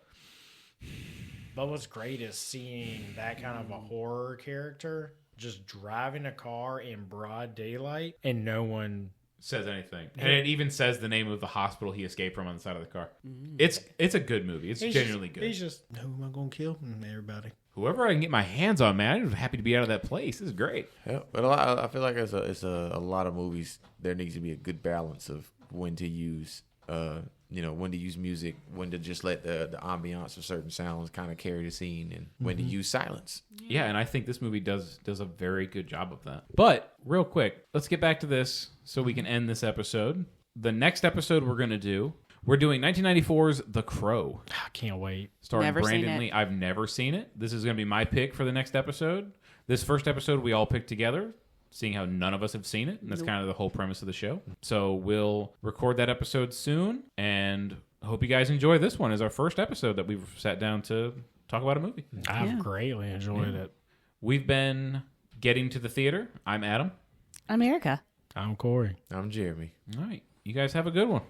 But what's great is seeing that kind of a horror character just driving a car in broad daylight and no one Says anything, and it even says the name of the hospital he escaped from on the side of the car. It's a good movie. It's genuinely good. He's just, who am I going to kill? Everybody. Whoever I can get my hands on, man, I'm happy to be out of that place. This is great. Yeah, but I feel like it's a lot of movies. There needs to be a good balance of when to use, when to use music, when to just let the ambiance of certain sounds kind of carry the scene, and when to use silence. Yeah, and I think this movie does a very good job of that. But real quick, let's get back to this so we can end this episode. The next episode we're doing 1994's The Crow, I can't wait. starring Never seen Brandon it. Lee. I've never seen it. This is going to be my pick for the next episode. This first episode we all picked together, seeing how none of us have seen it. And that's kind of the whole premise of the show. So we'll record that episode soon, and I hope you guys enjoy this one as our first episode that we've sat down to talk about a movie. I've greatly enjoyed it. We've been Getting to the Theater. I'm Adam. I'm Erica. I'm Corey. I'm Jeremy. All right. You guys have a good one.